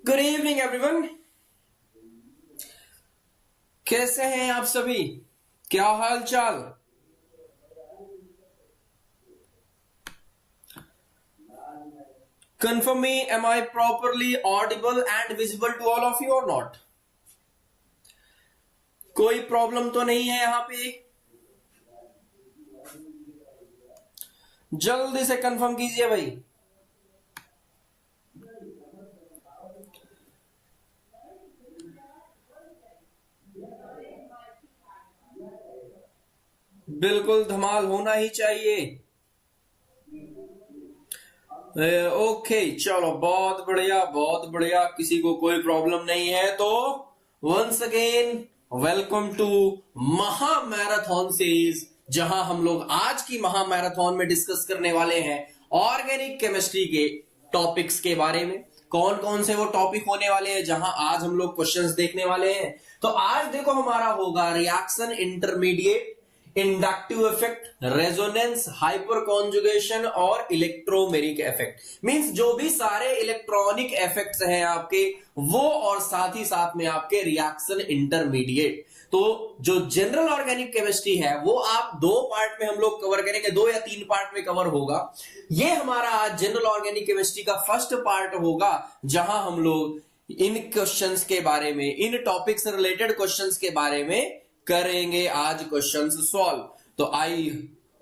Good evening everyone. कैसे हैं आप सभी? क्या हाल चाल? Confirm me, am I properly audible and visible to all of you or not? कोई प्रॉब्लम तो नहीं है यहां पे? जल्दी से कंफर्म कीजिए भाई। बिल्कुल धमाल होना ही चाहिए। ओके चलो, बहुत बढ़िया बहुत बढ़िया। किसी को कोई प्रॉब्लम नहीं है तो वंस अगेन वेलकम टू महामैराथन सीरीज, जहां हम लोग आज की महामैराथन में डिस्कस करने वाले हैं ऑर्गेनिक केमिस्ट्री के टॉपिक्स के बारे में। कौन कौन से वो टॉपिक होने वाले हैं जहां आज हम लोग क्वेश्चंस देखने वाले हैं। तो आज देखो हमारा होगा reaction intermediate, inductive effect, resonance, hyper conjugation और इलेक्ट्रोमेरिक इफेक्ट। मींस जो भी सारे इलेक्ट्रॉनिक इफेक्ट्स हैं आपके वो, और साथ ही साथ में आपके रिएक्शन इंटरमीडिएट। तो जो जनरल ऑर्गेनिक केमिस्ट्री है वो आप दो पार्ट में हम लोग कवर करेंगे, 2 या 3 पार्ट में कवर होगा। ये हमारा आज जनरल ऑर्गेनिक केमिस्ट्री का फर्स्ट पार्ट होगा, जहां हम लोग इन क्वेश्चंस के बारे में, इन टॉपिक से रिलेटेड क्वेश्चंस के बारे में करेंगे आज क्वेश्चंस सॉल्व। तो आई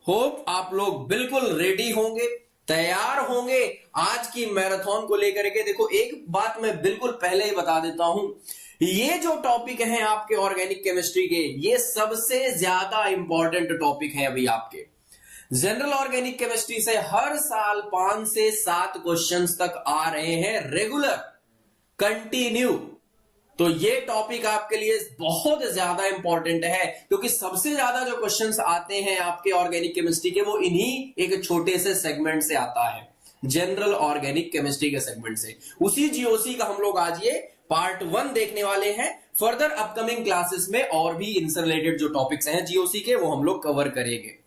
होप आप लोग बिल्कुल रेडी होंगे, तैयार होंगे आज की मैराथन को लेकर के। देखो एक बात मैं बिल्कुल पहले ही बता देता हूं, ये जो टॉपिक हैं आपके ऑर्गेनिक केमिस्ट्री के, ये सबसे ज्यादा इंपॉर्टेंट टॉपिक है अभी आपके। जनरल ऑर्गेनिक केमिस्ट्री से हर साल 5 से 7 क्वेश्चंस तक आ रहे हैं रेगुलर, कंटिन्यू। तो ये टॉपिक आपके लिए बहुत ज्यादा इंपॉर्टेंट है, क्योंकि सबसे ज्यादा जो क्वेश्चंस आते हैं आपके ऑर्गेनिक केमिस्ट्री के वो इन्हीं एक छोटे से सेगमेंट से आता है, जनरल ऑर्गेनिक केमिस्ट्री के सेगमेंट से। उसी जीओसी का हम लोग आज ये पार्ट 1 देखने वाले हैं। फर्दर अपकमिंग क्लासेस में और भी इनसे रिलेटेड जो टॉपिक्स हैं जीओसी के, वो हम लोग कवर करेंगे।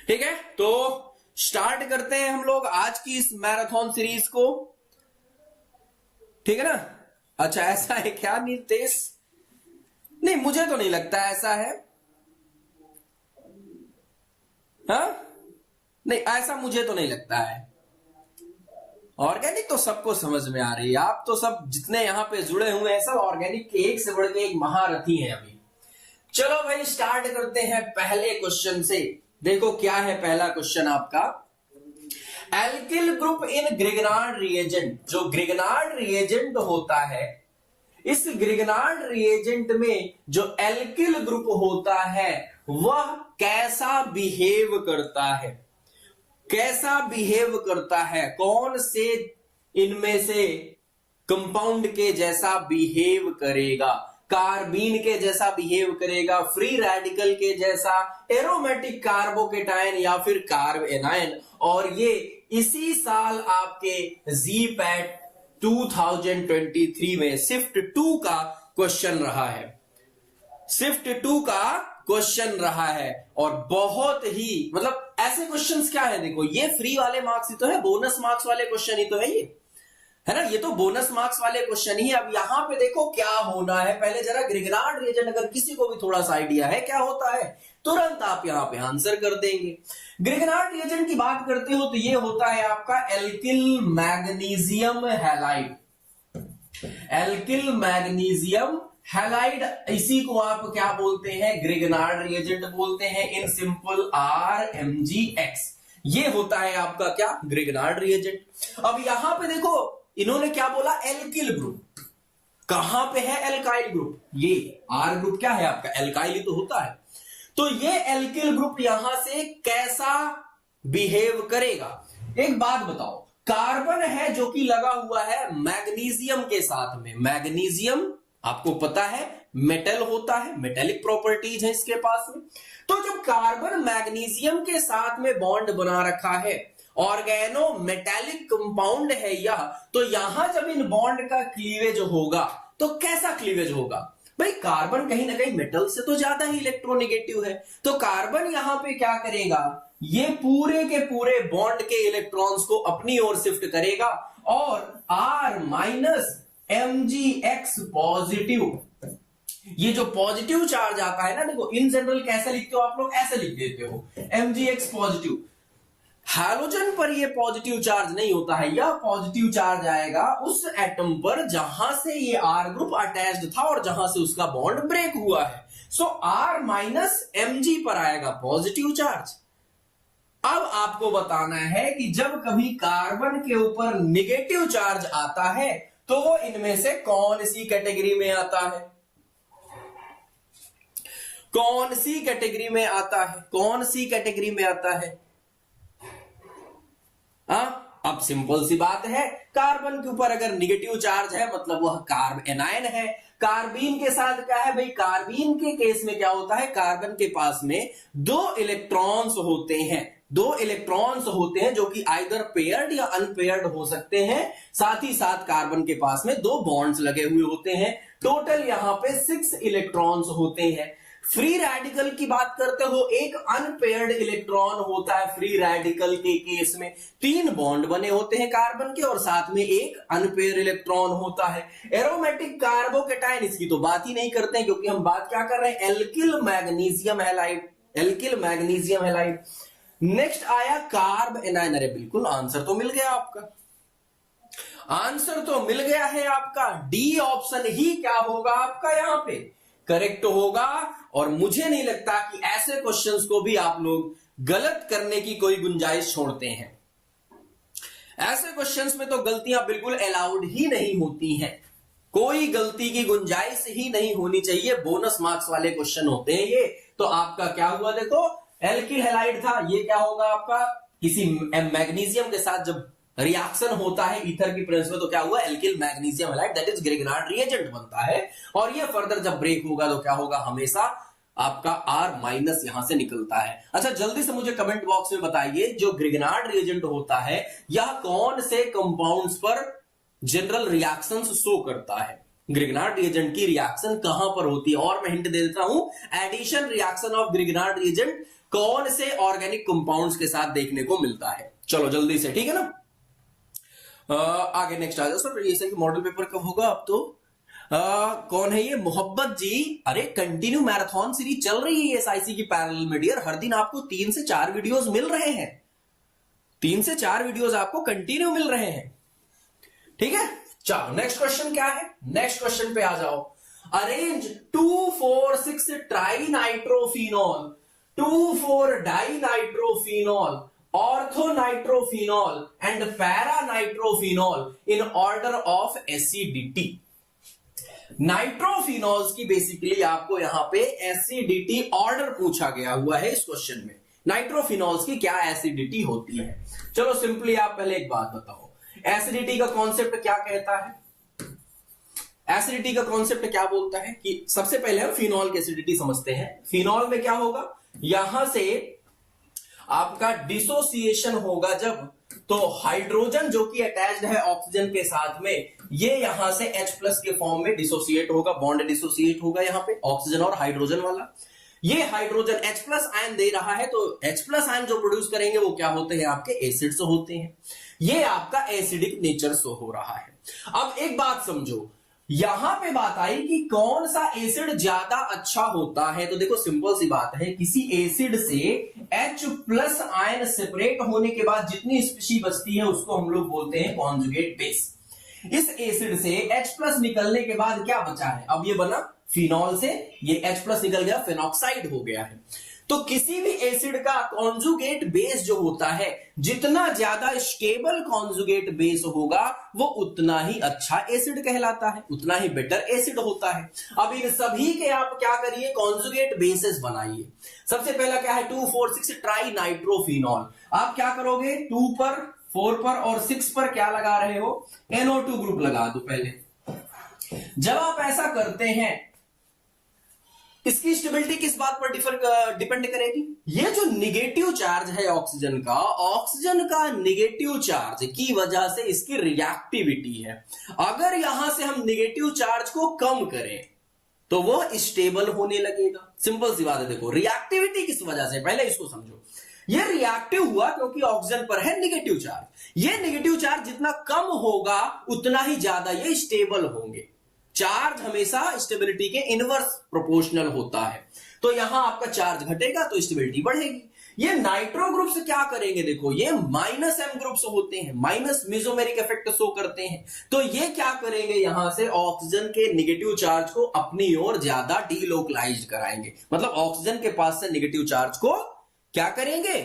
ठीक है, तो स्टार्ट करते हैं हम लोग आज की इस मैराथन सीरीज को। ठीक है ना? अच्छा ऐसा है क्या निर्देश? नहीं, मुझे तो नहीं लगता ऐसा है। हाँ नहीं, ऐसा मुझे तो नहीं लगता है। ऑर्गेनिक तो सबको समझ में आ रही है। आप तो सब जितने यहां पे जुड़े हुए हैं सब ऑर्गेनिक के एक से बढ़ के एक महारथी हैं अभी। चलो भाई स्टार्ट करते हैं पहले क्वेश्चन से। देखो क्या है पहला क्वेश्चन आपका, alkyl group in Grignard reagent. जो ग्रिग्नार्ड रिएजेंट होता है, इस ग्रिग्नार्ड रिएजेंट में जो एल्किल ग्रुप होता है वह कैसा बिहेव करता है? कैसा बिहेव करता है? कौन से इनमें से कंपाउंड के जैसा बिहेव करेगा? कार्बीन के जैसा बिहेव करेगा, फ्री रेडिकल के जैसा, एरोमेटिक कार्बोकेटायन या फिर कार्ब एनायन। और ये इसी साल आपके जीपैट 2023 में शिफ्ट 2 का क्वेश्चन रहा है। शिफ्ट 2 का क्वेश्चन रहा है, और बहुत ही मतलब ऐसे क्वेश्चंस क्या है, देखो ये फ्री वाले मार्क्स ही तो है, बोनस मार्क्स वाले क्वेश्चन ही तो है ये, है ना? ये तो बोनस मार्क्स वाले क्वेश्चन ही है। अब यहां पे देखो क्या होना है, पहले जरा ग्रिग्नार्ड रिएजेंट अगर किसी को भी थोड़ा सा आइडिया है क्या होता है, तुरंत आप यहां पे आंसर कर देंगे। ग्रिग्नार्ड रिएजेंट की बात करते हो तो ये होता है आपका alkyl magnesium halide. Alkyl magnesium halide, इसी को आप क्या बोलते हैं? ग्रिग्नार्ड रिएजेंट बोलते हैं, इन सिंपल RMgX। ये होता है आपका क्या? Grignard reagent. अब यहां पे देखो इन्होंने क्या बोला? Alkyl group. कहां पे है एल्काइल ग्रुप? ये R ग्रुप क्या है आपका? एल्काइल ही तो होता है। तो ये एल्किल ग्रुप यहां से कैसा बिहेव करेगा? एक बात बताओ, कार्बन है जो कि लगा हुआ है मैग्नीशियम के साथ में। मैग्नीशियम आपको पता है मेटल होता है, मेटेलिक प्रॉपर्टीज है इसके पास में। तो जब कार्बन मैग्नीशियम के साथ में बॉन्ड बना रखा है, ऑर्गेनो मेटेलिक कंपाउंड है यह, तो यहां जब इन बॉन्ड का क्लीवेज होगा तो कैसा क्लीवेज होगा? भाई कार्बन कहीं ना कहीं मेटल से तो ज्यादा ही इलेक्ट्रोनेगेटिव है, तो कार्बन यहां पे क्या करेगा? ये पूरे के पूरे बॉन्ड के इलेक्ट्रॉन्स को अपनी ओर शिफ्ट करेगा और R माइनस mgx पॉजिटिव, ये जो पॉजिटिव चार्ज आता है ना, देखो इन जनरल कैसे लिखते हो आप लोग, ऐसे लिख देते हो mgx पॉजिटिव। हैलोजन पर ये पॉजिटिव चार्ज नहीं होता है, यह पॉजिटिव चार्ज आएगा उस एटम पर जहां से ये R ग्रुप अटैच्ड था और जहां से उसका बॉन्ड ब्रेक हुआ है। सो R माइनस mg पर आएगा पॉजिटिव चार्ज। अब आपको बताना है कि जब कभी कार्बन के ऊपर निगेटिव चार्ज आता है तो वो इनमें से कौन सी कैटेगरी में आता है, कौन सी कैटेगरी में आता है, कौन सी कैटेगरी में आता है? अब सिंपल सी बात है, कार्बन के ऊपर अगर निगेटिव चार्ज है मतलब वह कार्ब एनायन है। कार्बीन के साथ क्या है भाई, कार्बीन के केस में क्या होता है, कार्बन के पास में दो इलेक्ट्रॉन्स होते हैं, दो इलेक्ट्रॉन्स होते हैं जो कि आइदर पेयर्ड या अनपेयर्ड हो सकते हैं। साथ ही साथ कार्बन के पास में दो बॉन्ड्स लगे हुए होते हैं। टोटल यहां पे 6 इलेक्ट्रॉन्स होते हैं। फ्री रेडिकल की बात करते हो, एक अनपेयर्ड इलेक्ट्रॉन होता है। फ्री रेडिकल के केस में 3 बॉन्ड बने होते हैं कार्बन के और साथ में एक अनपेयर इलेक्ट्रॉन होता है। एरोमेटिक कार्बोकेटाइन इसकी तो बात ही नहीं करते हैं क्योंकि हम बात क्या कर रहे हैं, alkyl magnesium halide, alkyl magnesium halide. Next आया कार्ब एनायन। अरे बिल्कुल आंसर तो मिल गया आपका, आंसर तो मिल गया है आपका। डी ऑप्शन ही क्या होगा आपका यहां पे करेक्ट होगा। और मुझे नहीं लगता कि ऐसे क्वेश्चंस को भी आप लोग गलत करने की कोई गुंजाइश छोड़ते हैं। ऐसे क्वेश्चंस में तो गलतियां बिल्कुल अलाउड ही नहीं होती हैं, कोई गलती की गुंजाइश ही नहीं होनी चाहिए। बोनस मार्क्स वाले क्वेश्चन होते हैं ये। तो आपका क्या हुआ, देखो एल्किल हैलाइड था, ये क्या होगा आपका, किसी मैग्नीशियम के साथ जब रिएक्शन होता है ईथर की प्रेजेंस में तो क्या हुआ, alkyl magnesium halide that is Grignard reagent बनता है। और ये फर्दर जब ब्रेक होगा तो क्या होगा, हमेशा आपका R माइनस यहां से निकलता है। अच्छा जल्दी से मुझे कमेंट बॉक्स में बताइए, जो ग्रिगनार्ड रिएजेंट होता है यह कौन से कंपाउंड्स पर जनरल रिएक्शंस शो करता है? ग्रिगनार्ड रिएजेंट की रिएक्शन कहां पर होती है? और मैं हिंट दे देता हूं, addition reaction of Grignard reagent कौन से ऑर्गेनिक कंपाउंड्स के साथ देखने को मिलता है? चलो जल्दी से, ठीक है ना। आगे नेक्स्ट आ जाओ सर, ये सही मॉडल पेपर कब होगा? अब तो कौन है ये, मोहब्बत जी। अरे कंटिन्यू मैराथन सीरीज चल रही है एसआईसी की पैरेलल में डियर, हर दिन आपको 3 से 4 वीडियोस मिल रहे हैं, 3 से 4 वीडियोस आपको कंटिन्यू मिल रहे हैं, ठीक है। चलो नेक्स्ट क्वेश्चन क्या है, नेक्स्ट क्वेश्चन पे आ जाओ। Arrange 2,4,6 trinitrophenol, two four dinitrophenol, orthonitrophenol and paranitrophenol in order of acidity. Nitrophenols की बेसिकली आपको यहां पे एसिडिटी ऑर्डर पूछा गया हुआ है इस क्वेश्चन में। नाइट्रोफिनॉल्स की क्या एसिडिटी होती है? चलो सिंपली आप पहले एक बात बताओ, एसिडिटी का कॉन्सेप्ट क्या कहता है? एसिडिटी का कॉन्सेप्ट क्या बोलता है कि सबसे पहले हम फिनॉल की एसिडिटी समझते हैं। फिनॉल में क्या होगा, यहां से आपका डिसोसिएशन होगा जब, तो हाइड्रोजन जो कि अटैच्ड है ऑक्सीजन के साथ में, ये यहां से H+ के फॉर्म में डिसोसिएट होगा, बॉन्ड डिसोसिएट होगा यहां पे ऑक्सीजन और हाइड्रोजन वाला। ये हाइड्रोजन H+ आयन दे रहा है, तो H+ आयन जो प्रोड्यूस करेंगे वो क्या होते हैं, आपके एसिड्स होते हैं। ये आपका एसिडिक नेचर शो हो रहा है। अब एक बात समझो, यहां पे बात आई कि कौन सा एसिड ज्यादा अच्छा होता है, तो देखो सिंपल सी बात है, किसी एसिड से H+ आयन सेपरेट होने के बाद जितनी स्पीशीज बचती है उसको हम लोग बोलते हैं कॉन्जुगेट बेस। इस एसिड से H+ निकलने के बाद क्या बचा है, अब ये बना फिनॉल से, ये H+ निकल गया, फिनॉक्साइड हो गया है। तो किसी भी एसिड का कॉन्जुगेट बेस जो होता है, जितना ज्यादा स्टेबल कॉन्जुगेट बेस होगा वो उतना ही अच्छा एसिड कहलाता है, उतना ही बेटर एसिड होता है। अब इन सभी के आप क्या करिए, कॉन्जुगेट बेसेस बनाइए। सबसे पहला क्या है, 2,4,6 ट्राइनाइट्रोफिनॉल। आप क्या करोगे, 2 पर, 4 पर और 6 पर क्या लगा रहे हो, NO2 ग्रुप लगा दो पहले। जब आप ऐसा करते हैं, इसकी स्टेबिलिटी किस बात पर डिपेंड करेगी, ये जो निगेटिव चार्ज है ऑक्सीजन का निगेटिव चार्ज की वजह से इसकी रिएक्टिविटी है। अगर यहां से हम निगेटिव चार्ज को कम करें तो वो स्टेबल होने लगेगा। सिंपल सी बात है, देखो रिएक्टिविटी किस वजह से, पहले इसको समझो। ये रिएक्टिव हुआ क्योंकि ऑक्सीजन पर है नेगेटिव चार्ज। ये नेगेटिव चार्ज जितना कम होगा उतना ही ज्यादा ये स्टेबल होंगे। चार्ज हमेशा स्टेबिलिटी के इनवर्स प्रोपोर्शनल होता है, तो यहां आपका चार्ज घटेगा तो स्टेबिलिटी बढ़ेगी। ये नाइट्रो ग्रुप्स क्या करेंगे, देखो ये माइनस एम ग्रुप्स होते हैं, माइनस मेसोमेरिक इफेक्ट शो करते हैं, तो ये क्या करेंगे, यहां से ऑक्सीजन के नेगेटिव चार्ज को अपनी ओर ज्यादा डीलोकलाइज कराएंगे। मतलब ऑक्सीजन के पास से नेगेटिव चार्ज को क्या करेंगे,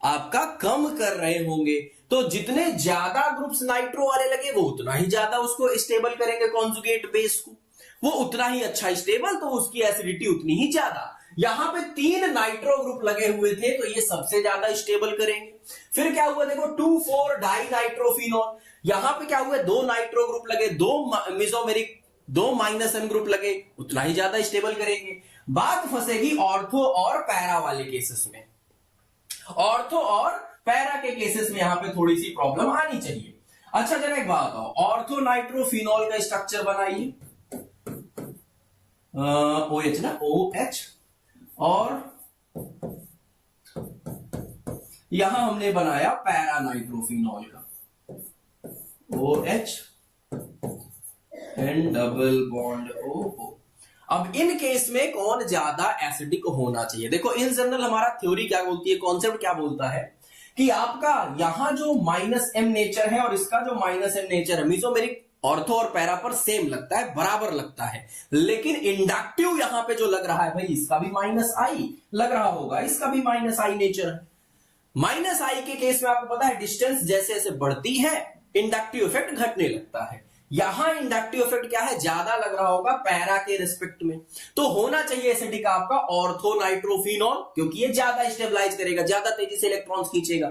आपका कम कर रहे होंगे। तो जितने ज्यादा ग्रुप्स नाइट्रो वाले लगे वो उतना ही ज्यादा उसको स्टेबल करेंगे कॉन्जुगेट बेस को, वो उतना ही अच्छा स्टेबल, तो उसकी एसिडिटी उतनी ही ज्यादा। यहां पे 3 नाइट्रो ग्रुप लगे हुए थे तो ये सबसे ज्यादा स्टेबल करेंगे। फिर क्या हुआ, देखो 2,4 डाई नाइट्रोफिनॉल, यहां पे क्या हुआ, 2 नाइट्रो ग्रुप लगे, 2 मेसोमेरिक, 2 माइनस एम ग्रुप लगे, उतना ही ज्यादा स्टेबल करेंगे। बात फंसेगी ऑर्थो और पैरा वाले केसेस में। ऑर्थो और पैरा के केसेस में यहां पे थोड़ी सी प्रॉब्लम आनी चाहिए। अच्छा जरा एक बात बताओ, ऑर्थो नाइट्रोफिनॉल का स्ट्रक्चर बनाइए, OH ना, OH, और यहां हमने बनाया पैरा नाइट्रोफिनॉल का, OH and double bond OO। अब इन केस में कौन ज्यादा एसिडिक होना चाहिए, देखो इन जनरल हमारा थ्योरी क्या बोलती है, कॉन्सेप्ट क्या बोलता है कि आपका यहां जो माइनस एम नेचर है और इसका जो माइनस एम नेचर है, मेसोमेरिक ऑर्थो और पैरा पर सेम लगता है, बराबर लगता है, लेकिन इंडक्टिव यहां पे जो लग रहा है भाई, इसका भी माइनस आई लग रहा होगा, इसका भी माइनस आई नेचर है। माइनस आई के केस में आपको पता है डिस्टेंस जैसे जैसे बढ़ती है इंडक्टिव इफेक्ट घटने लगता है। यहां इंडक्टिव इफेक्ट क्या है, ज्यादा लग रहा होगा पैरा के रिस्पेक्ट में, तो होना चाहिए एसिडिक आपका ऑर्थो नाइट्रोफिनॉल, क्योंकि ये ज्यादा स्टेबलाइज करेगा, ज्यादा तेजी से इलेक्ट्रॉन्स खींचेगा।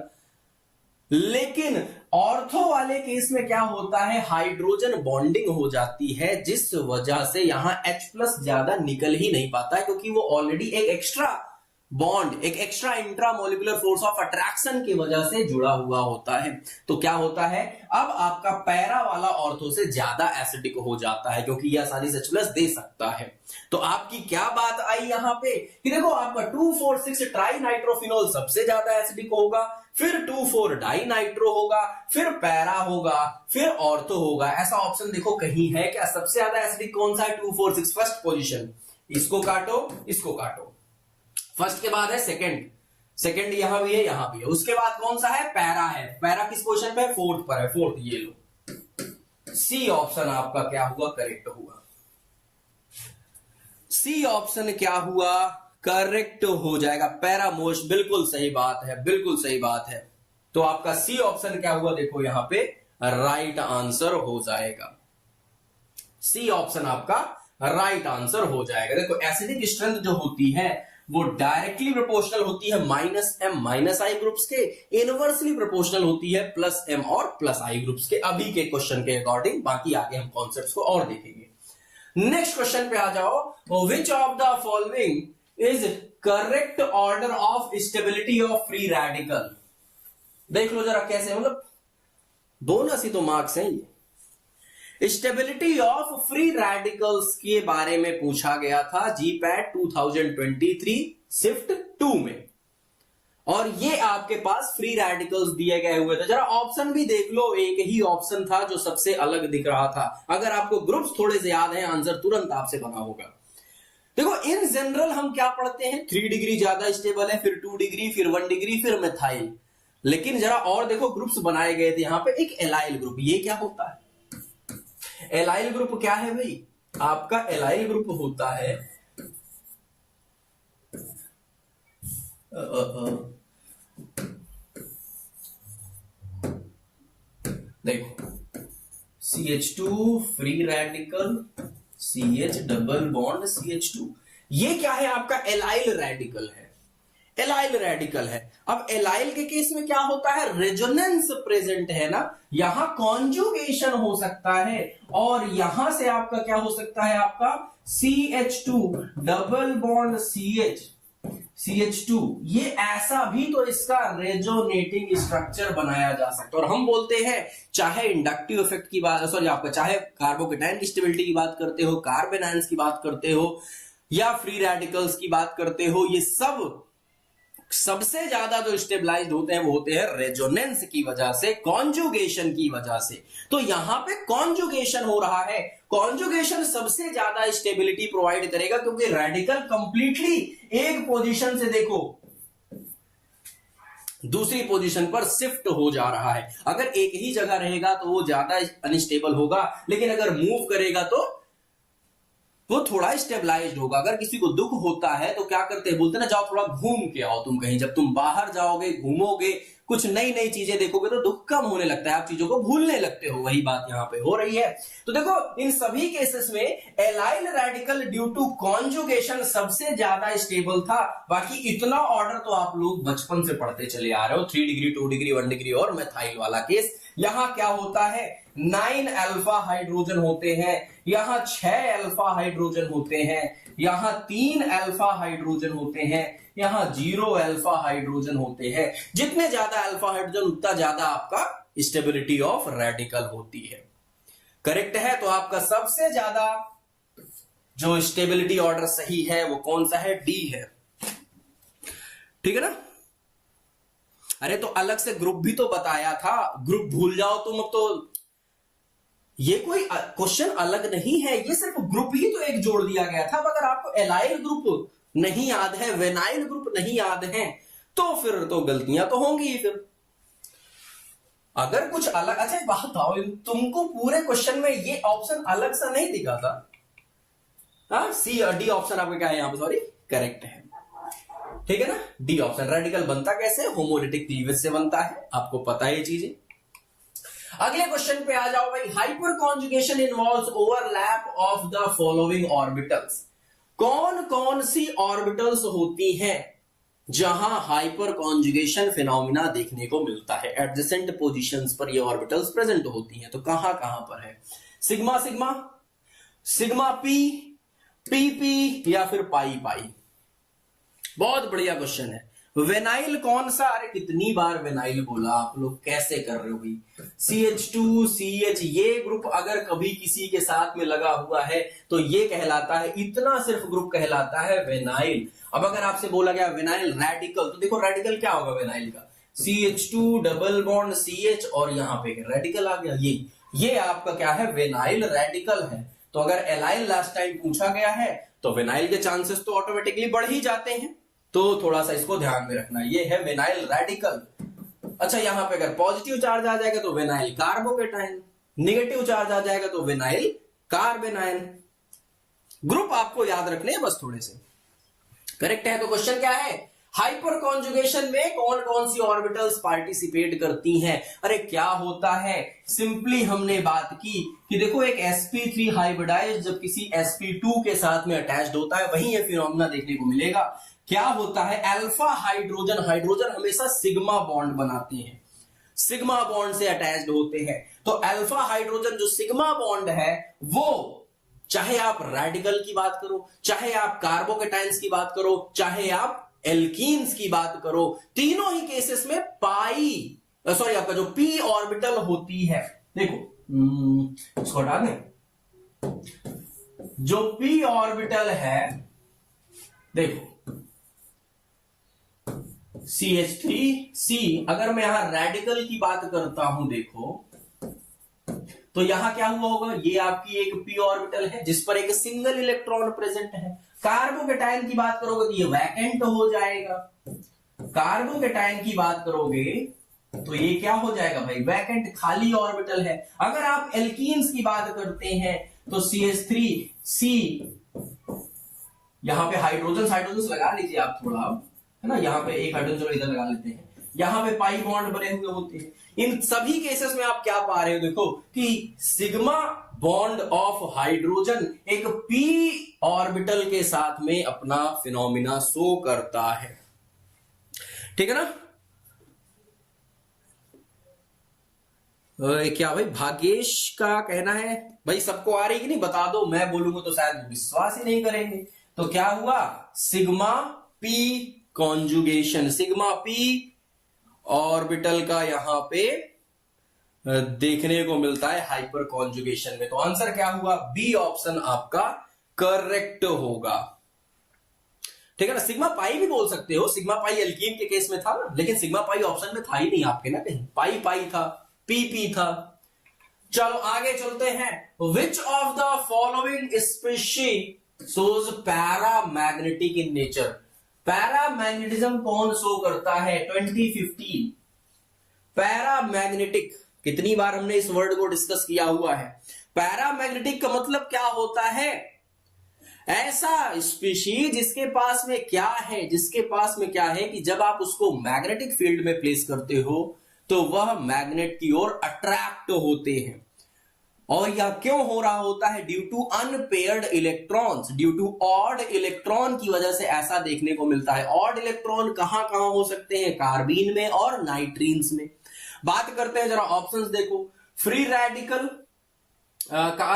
लेकिन ऑर्थो वाले केस में क्या होता है, हाइड्रोजन बॉन्डिंग हो जाती है, जिस वजह से यहां H+ ज्यादा निकल ही नहीं पाता है, क्योंकि वो ऑलरेडी एक एक्स्ट्रा बॉन्ड, एक extra intramolecular force of attraction की वजह से जुड़ा हुआ होता है। तो क्या होता है, अब आपका पैरा वाला ऑर्थो से ज्यादा एसिडिक हो जाता है, क्योंकि यह आसानी से H+ दे सकता है। तो आपकी क्या बात आई यहां पे कि देखो आपका 2,4,6 ट्राई नाइट्रोफिनॉल सबसे ज्यादा एसिडिक होगा, फिर 2,4 डाई नाइट्रो होगा, फिर पैरा होगा, फिर ऑर्थो होगा। ऐसा ऑप्शन देखो कहीं है क्या, सबसे ज्यादा एसिडिक कौन सा है, 2,4,6 फर्स्ट पोजीशन, इसको काटो, इसको काटो। फर्स्ट के बाद है सेकंड, सेकंड यहां भी है, यहां भी है। उसके बाद कौन सा है, पैरा है, पैरा किस पोजीशन पे है, 4th पर है, 4th, ये लो। सी ऑप्शन आपका क्या हुआ, करेक्ट हुआ। सी ऑप्शन क्या हुआ, करेक्ट हो जाएगा, पैरा मोस्ट, बिल्कुल सही बात है, बिल्कुल सही बात है। तो आपका सी ऑप्शन क्या हुआ, देखो यहां पे राइट आंसर हो जाएगा, सी ऑप्शन आपका राइट आंसर हो जाएगा। देखो एसिडिक स्ट्रेंथ जो होती है वो डायरेक्टली प्रोपोर्शनल होती है -m -i ग्रुप्स के, इनवर्सली प्रोपोर्शनल होती है +m और +i ग्रुप्स के, अभी के क्वेश्चन के अकॉर्डिंग। बाकी आगे हम कॉन्सेप्ट्स को और देखेंगे। नेक्स्ट क्वेश्चन पे आ जाओ, which of the following is correct order of stability of free radical. देख लो जरा कैसे, मतलब दोनों सी तो मार्क्स हैं ये। स्टेबिलिटी ऑफ फ्री रेडिकल्स के बारे में पूछा गया था GPAT 2023 शिफ्ट 2 में, और ये आपके पास फ्री रेडिकल्स दिए गए हुए थे। जरा ऑप्शन भी देख लो, एक ही ऑप्शन था जो सबसे अलग दिख रहा था। अगर आपको ग्रुप्स थोड़े से याद हैं, आंसर तुरंत आपसे बना होगा। देखो इन जनरल हम क्या पढ़ते हैं, 3 डिग्री ज्यादा स्टेबल है, फिर 2 डिग्री, फिर 1 डिग्री, फिर मिथाइल। लेकिन जरा और देखो ग्रुप्स बनाए गए थे यहां पे, एक एलाइल ग्रुप, ये क्या होता है, एलाइल ग्रुप क्या है भाई, आपका एलाइल ग्रुप होता है देखो CH2 free radical, CH double bond CH2, ये क्या है आपका एलाइल रेडिकल है, एलाइल रेडिकल है। अब एलाइल के केस में क्या होता है, रेजोनेंस प्रेजेंट है ना, यहां कॉन्जुगेशन हो सकता है, और यहां से आपका क्या हो सकता है, आपका CH2 डबल बॉन्ड CH2, ये ऐसा भी तो इसका रेजोनेटिंग स्ट्रक्चर बनाया जा सकता है। और हम बोलते हैं चाहे इंडक्टिव इफेक्ट की बात, सॉरी आपका चाहे कार्बोकेटाइन की स्टेबिलिटी की बात करते हो, कार्बन आयंस की बात करते हो, या फ्री रेडिकल्स की बात करते हो, ये सब सबसे ज्यादा जो स्टेबलाइज्ड होते हैं वो होते हैं रेजोनेंस की वजह से, कॉन्जुगेशन की वजह से। तो यहां पे कॉन्जुगेशन हो रहा है, कॉन्जुगेशन सबसे ज्यादा स्टेबिलिटी प्रोवाइड करेगा, क्योंकि रेडिकल कंप्लीटली एक पोजीशन से देखो दूसरी पोजीशन पर शिफ्ट हो जा रहा है। अगर एक ही जगह रहेगा तो वो ज्यादा अनस्टेबल होगा, लेकिन अगर मूव करेगा तो वो थोड़ा स्टेबलाइज्ड होगा। अगर किसी को दुख होता है तो क्या करते हैं, बोलते हैं ना जाओ थोड़ा घूम के आओ तुम कहीं। जब तुम बाहर जाओगे, घूमोगे, कुछ नई नई चीजें देखोगे तो दुख कम होने लगता है, आप चीजों को भूलने लगते हो। वही बात यहां पे हो रही है। तो देखो इन सभी केसेस में allyl radical due to conjugation सबसे ज्यादा स्टेबल था। बाकी इतना ऑर्डर तो आप लोग बचपन से पढ़ते चले आ रहे हो, 3 डिग्री 2 डिग्री 1 डिग्री और मेथाइल वाला केस। यहां क्या होता है, 9 अल्फा हाइड्रोजन होते हैं, यहां 6 अल्फा हाइड्रोजन होते हैं, यहां 3 अल्फा हाइड्रोजन होते हैं, यहां 0 अल्फा हाइड्रोजन होते हैं। जितने ज्यादा अल्फा हाइड्रोजन उतना ज्यादा आपका स्टेबिलिटी ऑफ रेडिकल होती है। करेक्ट है। तो आपका सबसे ज्यादा जो स्टेबिलिटी ऑर्डर सही है वो कौन सा है, डी है। ठीक है ना। अरे तो अलग से ग्रुप भी तो बताया था, ग्रुप भूल जाओ तुम। अब तो ये कोई क्वेश्चन अलग नहीं है, ये सिर्फ ग्रुप ही तो एक जोड़ दिया गया था। अब अगर आपको एलाइल ग्रुप नहीं याद है, वेनाइल ग्रुप नहीं याद है, तो फिर तो गलतियां तो होंगी। फिर अगर कुछ अलग, अच्छा बात आओ, तुमको पूरे क्वेश्चन में ये ऑप्शन अलग सा नहीं दिखा था। हाँ, सी और डी ऑप्शन आपका क्या है यहां पर, सॉरी, करेक्ट है। ठीक है ना। D option. रेडिकल बनता कैसे, होमोलिटिक क्लीवेज से बनता है, आपको पता है ये चीजें। अगले क्वेश्चन पे आ जाओ भाई। Hyper conjugation involves overlap of the following orbitals. कौन कौन सी ऑर्बिटल्स होती हैं जहां हाइपर कॉन्जुगेशन फिनोमिना देखने को मिलता है, एडजेसेंट पोजीशंस पर ये ऑर्बिटल्स प्रेजेंट होती हैं। तो कहां कहां पर है, sigma sigma, sigma P, P P, या फिर पाई पाई। बहुत बढ़िया क्वेश्चन है। वेनाइल कौन सा, अरे कितनी बार वेनाइल बोला, आप लोग कैसे कर रहे हो भाई। CH2 CH, ये ग्रुप अगर कभी किसी के साथ में लगा हुआ है तो ये कहलाता है, इतना सिर्फ ग्रुप कहलाता है वेनाइल। अब अगर आपसे बोला गया वेनाइल रेडिकल, तो देखो रेडिकल क्या होगा वेनाइल का, CH2 डबल बॉन्ड CH और यहां पे रेडिकल आ गया। ये आपका क्या है, वेनाइल रेडिकल है। तो अगर एलाइल लास्ट टाइम पूछा गया है तो वेनाइल के चांसेस तो ऑटोमेटिकली बढ़ ही जाते हैं। तो थोड़ा सा इसको ध्यान में रखना, ये है वेनाइल रेडिकल। अच्छा, यहां पे अगर पॉजिटिव चार्ज आ जाएगा तो वेनाइल कार्बोकेटाइन, नेगेटिव चार्ज आ जाएगा तो वेनाइल कार्बेनाइन। ग्रुप आपको याद रखने हैं बस थोड़े से। करेक्ट है। तो क्वेश्चन क्या है, हाइपर कॉन्जुगेशन में कौन कौन सी ऑर्बिटल्स पार्टिसिपेट करती हैं। अरे क्या होता है, सिंपली हमने बात की कि देखो एक sp3 हाइब्रिडाइज जब किसी sp2 के साथ में अटैच्ड होता है, वहीं ये फिनोमेना देखने को मिलेगा। क्या होता है, अल्फा हाइड्रोजन, हाइड्रोजन हमेशा सिग्मा बॉन्ड बनाते हैं, सिग्मा बॉन्ड से अटैच्ड होते हैं। तो अल्फा हाइड्रोजन जो सिग्मा बॉन्ड है, वो चाहे आप रेडिकल की बात करो, चाहे आप कार्बोकेटाइंस की बात करो, चाहे आप एल्कीन्स की बात करो, तीनों ही केसेस में आपका जो पी ऑर्बिटल होती है, देखो इसको हटा दें, जो पी ऑर्बिटल है, देखो CH3C, अगर मैं यहां रेडिकल की बात करता हूं, देखो तो यहां क्या हुआ होगा, ये आपकी एक पी ऑर्बिटल है जिस पर एक सिंगल इलेक्ट्रॉन प्रेजेंट है। कार्बोकेटाइन की बात करोगे तो ये वैकेंट हो जाएगा। कार्बोकेटाइन की बात करोगे तो ये क्या हो जाएगा भाई, वैकेंट, खाली ऑर्बिटल है। अगर आप एल्कीन्स की बात करते हैं तो CH3C, यहां पे हाइड्रोजन लगा लीजिए आप थोड़ा, है ना, यहाँ पे एक हाइड्रोजन इधर लगा लेते हैं, यहां पे पाई बॉन्ड बने हुए होते हैं। इन सभी केसेस में आप क्या पा रहे हो, देखो कि सिग्मा बॉन्ड ऑफ हाइड्रोजन एक पी ऑर्बिटल के साथ में अपना फिनोमिना शो करता है। ठीक है ना। क्या भाई भाग्येश का कहना है, भाई सबको आ रही कि नहीं, बता दो, मैं बोलूंगा तो शायद विश्वास ही नहीं करेंगे। तो क्या हुआ, sigma P conjugation, sigma P orbital का यहां पे देखने को मिलता है हाइपर कॉन्जुगेशन में। तो आंसर क्या हुआ, बी ऑप्शन आपका करेक्ट होगा। ठीक है ना। सिग्मा पाई भी बोल सकते हो, सिग्मा पाई एल्कीन के केस में था ना, लेकिन सिग्मा पाई ऑप्शन में था ही नहीं आपके ना, कहीं पाई पाई था, पी पी था। चलो आगे चलते हैं। विच of the following species shows paramagnetic in nature. Paramagnetism कौन शो करता है? 2015 पैरामैग्नेटिक, कितनी बार हमने इस वर्ड को डिस्कस किया हुआ है। पैरामैग्नेटिक का मतलब क्या होता है? ऐसा स्पीशीज जिसके पास में क्या है, जिसके पास में क्या है कि जब आप उसको मैग्नेटिक फील्ड में प्लेस करते हो तो वह मैग्नेट की ओर अट्रैक्ट होते हैं। और यह क्यों हो रहा होता है? Due to unpaired electrons, due to odd electron की वजह से ऐसा देखने को मिलता है। ऑड इलेक्ट्रॉन कहां कहां हो सकते हैं? कार्बीन में और नाइट्रीन्स में। बात करते हैं जरा ऑप्शंस देखो। Free radical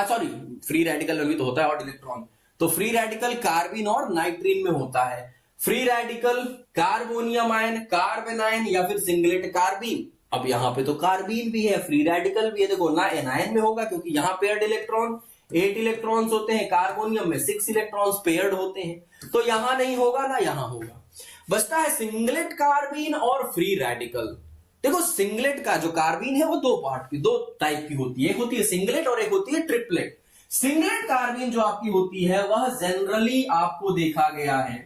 sorry free radical में भी तो होता है ऑड इलेक्ट्रॉन, तो फ्री रेडिकल कार्बीन और नाइट्रीन में होता है। Free radical carbonium ion, carbon ion या फिर सिंगलेट कार्बीन। अब यहां पे तो कार्बीन भी है, फ्री रेडिकल भी है। देखो ना एनायन में होगा क्योंकि यहां पेयर्ड इलेक्ट्रॉन 8 इलेक्ट्रॉन्स होते हैं, कार्बोनियम में 6 इलेक्ट्रॉन्स पेयर्ड होते हैं, तो यहां नहीं होगा ना यहां होगा। बचता है सिंगलेट कार्बीन और फ्री रेडिकल। देखो सिंगलेट का जो कार्बीन है वो दो टाइप की होती है, एक होती है सिंगलेट और एक होती है ट्रिपलेट। सिंगलेट कार्बीन जो आपकी होती है वह जनरली आपको देखा गया है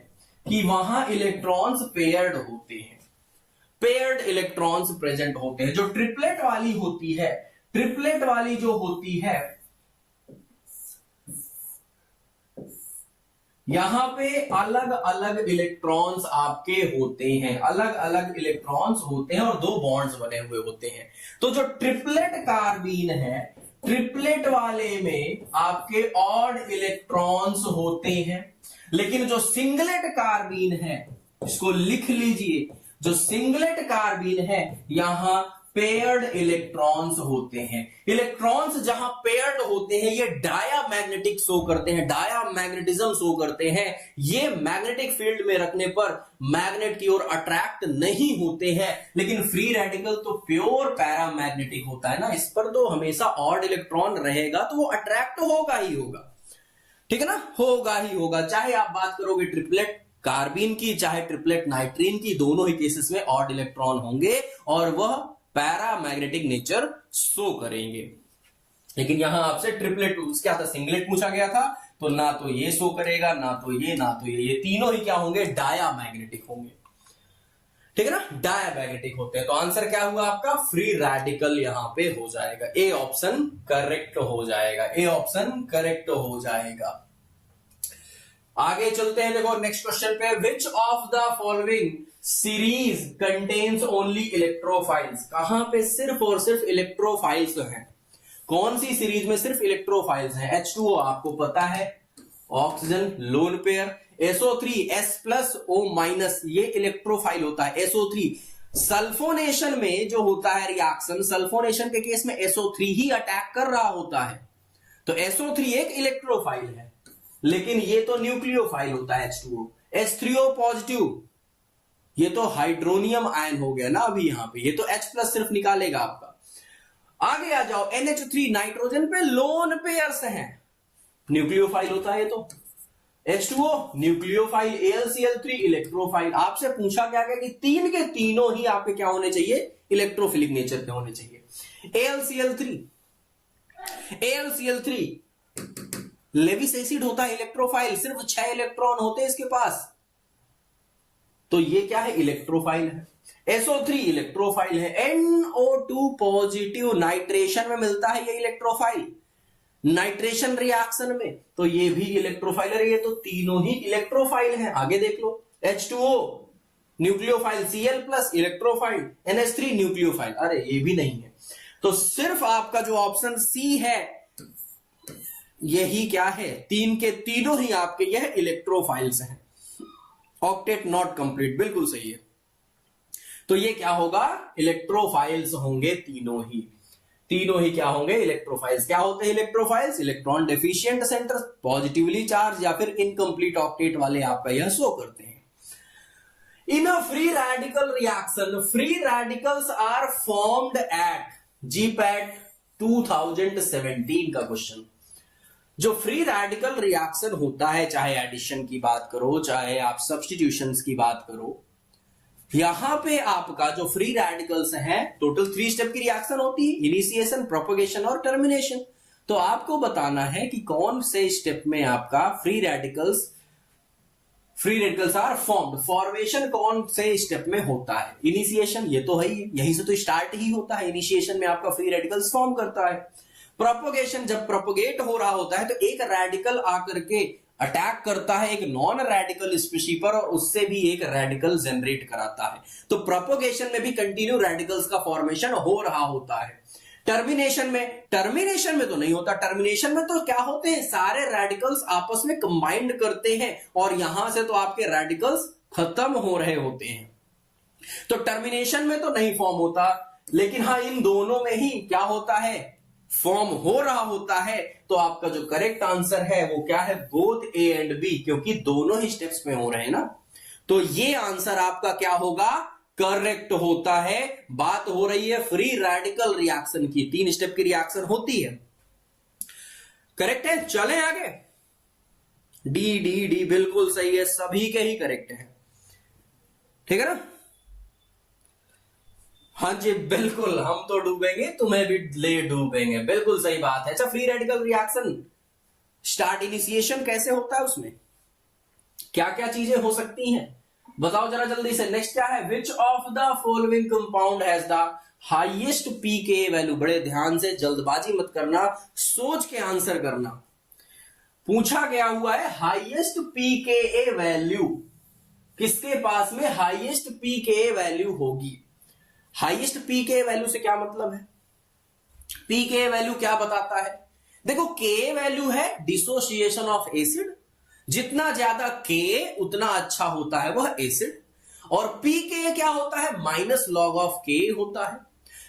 कि वहां इलेक्ट्रॉन्स पेयर्ड होते हैं, पेयर्ड इलेक्ट्रॉन्स प्रेजेंट होते हैं। जो ट्रिपलेट वाली होती है, ट्रिपलेट वाली जो होती है यहां पे अलग अलग इलेक्ट्रॉन्स आपके होते हैं, अलग अलग इलेक्ट्रॉन्स होते हैं और 2 बॉन्ड्स बने हुए होते हैं। तो जो ट्रिपलेट कार्बीन है, ट्रिपलेट वाले में आपके ऑड इलेक्ट्रॉन्स होते हैं, लेकिन जो सिंगलेट कार्बीन है, इसको लिख लीजिए, जो सिंगलेट कार्बीन है यहां पेयर्ड इलेक्ट्रॉन्स होते हैं। इलेक्ट्रॉन्स जहां पेयर्ड होते हैं ये डायामैग्नेटिक शो करते हैं, डायामैग्नेटिज्म शो करते हैं। ये मैग्नेटिक फील्ड में रखने पर मैग्नेट की ओर अट्रैक्ट नहीं होते हैं। लेकिन फ्री रेडिकल तो प्योर पैरामैग्नेटिक होता है ना, इस पर तो हमेशा ऑड इलेक्ट्रॉन रहेगा तो वो अट्रैक्ट होगा ही होगा, ठीक है ना, होगा ही होगा। चाहे आप बात करोगे ट्रिपलेट कार्बीन की, चाहे ट्रिपलेट नाइट्रीन की, दोनों ही केसेस में ऑड इलेक्ट्रॉन होंगे और वह पैरामैग्नेटिक नेचर शो करेंगे। लेकिन यहां आपसे ट्रिपलेट क्या था, सिंगलेट पूछा गया था, तो ना तो ये शो करेगा, ना तो ये तीनों ही क्या होंगे? डायामैग्नेटिक होंगे, ठीक है ना, डायामैग्नेटिक होते हैं। तो आंसर क्या हुआ आपका? फ्री रेडिकल यहां पे हो जाएगा, ए ऑप्शन करेक्ट हो जाएगा, ए ऑप्शन करेक्ट हो जाएगा। आगे चलते हैं, देखो नेक्स्ट क्वेश्चन पे। विच of the following series contains only electrophiles. कहां पे सिर्फ और सिर्फ इलेक्ट्रोफाइल्स हैं? कौन सी सीरीज में सिर्फ इलेक्ट्रोफाइल्स हैं? H2O आपको पता है, oxygen lone pair, SO3 S+O- ये इलेक्ट्रोफाइल होता है। SO3 सल्फोनेशन में जो होता है रिएक्शन, सल्फोनेशन के केस में SO3 ही अटैक कर रहा होता है, तो SO3 एक इलेक्ट्रोफाइल है। लेकिन ये तो न्यूक्लियोफाइल होता है H2O। H3O पॉजिटिव, ये तो हाइड्रोनियम आयन हो गया ना अभी यहां पे, ये तो H+ सिर्फ निकालेगा आपका। आगे आ जाओ, NH3 नाइट्रोजन पे लोन पेयर्स हैं, न्यूक्लियोफाइल होता है ये तो। H2O nucleophile, AlCl3 electrophile. आपसे पूछा क्या गया कि 3 के तीनों ही आपके क्या होने चाहिए? इलेक्ट्रोफिलिक नेचर के होने चाहिए। AlCl3 लेविस एसिड होता है इलेक्ट्रोफाइल, सिर्फ 6 इलेक्ट्रॉन होते हैं इसके पास, तो ये क्या है? इलेक्ट्रोफाइल है। SO3 इलेक्ट्रोफाइल है। NO2 पॉजिटिव नाइट्रेशन में मिलता है ये इलेक्ट्रोफाइल, नाइट्रेशन रिएक्शन में, तो ये भी इलेक्ट्रोफाइल है। ये तो तीनों ही इलेक्ट्रोफाइल हैं। आगे देख लो, H2O nucleophile, Cl+ electrophile, NH3 nucleophile, अरे ये भी नहीं है। तो सिर्फ आपका जो ऑप्शन सी है यही क्या है? 3 के तीनों ही आपके यह इलेक्ट्रोफाइल्स हैं। ऑक्टेट नॉट कंप्लीट, बिल्कुल सही है। तो ये क्या होगा? इलेक्ट्रोफाइल्स होंगे तीनों ही, तीनों ही क्या होंगे? इलेक्ट्रोफाइल्स। क्या होते हैं electrophiles? Electron deficient centre, positively charge या फिर इनकम्प्लीट ऑक्टेट वाले आपका यह शो करते हैं। In a free radical reaction, free radicals are formed at GPAT 2017 का क्वेश्चन। जो फ्री रेडिकल रिएक्शन होता है, चाहे एडिशन की बात करो, चाहे आप सब्स्टिट्यूशंस की बात करो, यहां पे आपका जो फ्री रेडिकल्स है, टोटल 3 स्टेप की रिएक्शन होती है, इनिशिएशन, प्रोपगेशन और टर्मिनेशन। तो आपको बताना है कि कौन से स्टेप में आपका free radicals are formed, formation कौन से स्टेप में होता है। इनिशिएशन, ये तो है ही, यहीं से तो स्टार्ट ही होता है, इनिशिएशन में आपका फ्री रेडिकल्स फॉर्म करता है। प्रोपगेशन, जब प्रोपगेट हो रहा होता है तो एक रेडिकल आकर के अटैक करता है एक नॉन रेडिकल स्पीशीज पर और उससे भी एक रेडिकल जनरेट कराता है। तो प्रोपगेशन में भी कंटिन्यू रेडिकल्स का फॉर्मेशन हो रहा होता है। टर्मिनेशन में तो नहीं होता। टर्मिनेशन में तो क्या होते हैं, सारे रेडिकल्स आपस में कंबाइंड करते हैं और यहां से तो आपके रेडिकल्स खत्म हो रहे होते हैं। तो टर्मिनेशन में तो नहीं फॉर्म होता, लेकिन हाँ इन दोनों में ही क्या होता है, फॉर्म हो रहा होता है। तो आपका जो करेक्ट आंसर है वो क्या है, बोथ ए एंड बी, क्योंकि दोनों ही स्टेप्स में हो रहे हैं ना। तो ये आंसर आपका क्या होगा, करेक्ट होता है। बात हो रही है फ्री रेडिकल रिएक्शन की, 3 स्टेप की रिएक्शन होती है। करेक्ट है, चलें आगे। डी डी डी बिल्कुल सही है, सभी के ही करेक्ट है, ठीक है ना। हाँ जी बिल्कुल, हम तो डूबेंगे तुम्हें भी ले डूबेंगे, बिल्कुल सही बात है। अच्छा, free radical reaction start, initiation कैसे होता है, उसमें क्या क्या चीजें हो सकती हैं, बताओ जरा जल्दी से। नेक्स्ट क्या है, which of the following compound has the highest pK value. बड़े ध्यान से, जल्दबाजी मत करना, सोच के आंसर करना। पूछा गया हुआ है हाईएस्ट पीके वैल्यू, किसके पास में हाईएस्ट पीके वैल्यू होगी। हाईएस्ट पीके वैल्यू से क्या मतलब है, पीके वैल्यू क्या बताता है। देखो के वैल्यू है डिसोसिएशन ऑफ एसिड, जितना ज्यादा के उतना अच्छा होता है वह एसिड, और पीके क्या होता है, माइनस लॉग ऑफ के होता है।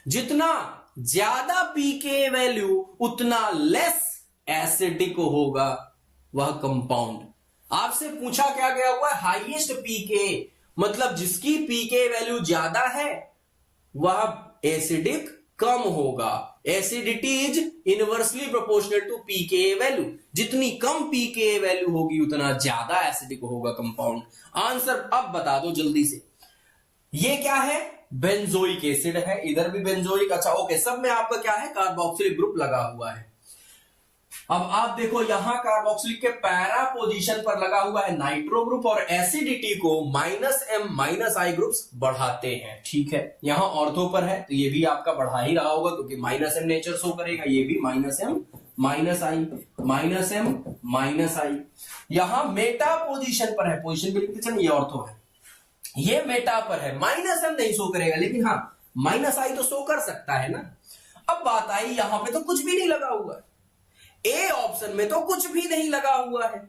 जितना ज्यादा पीके वैल्यू उतना लेस एसिडिक होगा वह कंपाउंड। आपसे पूछा क्या गया हुआ है, हाईएस्ट पीके, मतलब जिसकी पीके वैल्यू ज्यादा है वह एसिडिक कम होगा। Acidity is inversely proportional to pK value, जितनी कम पीके वैल्यू होगी उतना ज्यादा एसिडिक होगा कंपाउंड। आंसर अब बता दो जल्दी से। ये क्या है, बेंजोइक एसिड है, इधर भी बेंजोइक। अच्छा ओके, सब में आपका क्या है, कार्बोक्सिलिक ग्रुप लगा हुआ है। अब आप देखो यहां कार्बोक्सिलिक के पैरा पोजीशन पर लगा हुआ है नाइट्रो ग्रुप, और एसिडिटी को -M -I ग्रुप्स बढ़ाते हैं, ठीक है। यहां ऑर्थो पर है तो ये भी आपका बढ़ा ही रहा होगा, क्योंकि -M नेचर शो करेगा, ये भी -M -I। यहां मेटा पोजीशन पर है, पोजीशन पे लिखते चलिए, ये ऑर्थो है, ये मेटा पर है, -M नहीं शो करेगा, लेकिन हाँ -I तो शो कर सकता है ना। अब बात आई यहां पे तो कुछ भी नहीं लगा हुआ है, ए ऑप्शन में तो कुछ भी नहीं लगा हुआ है,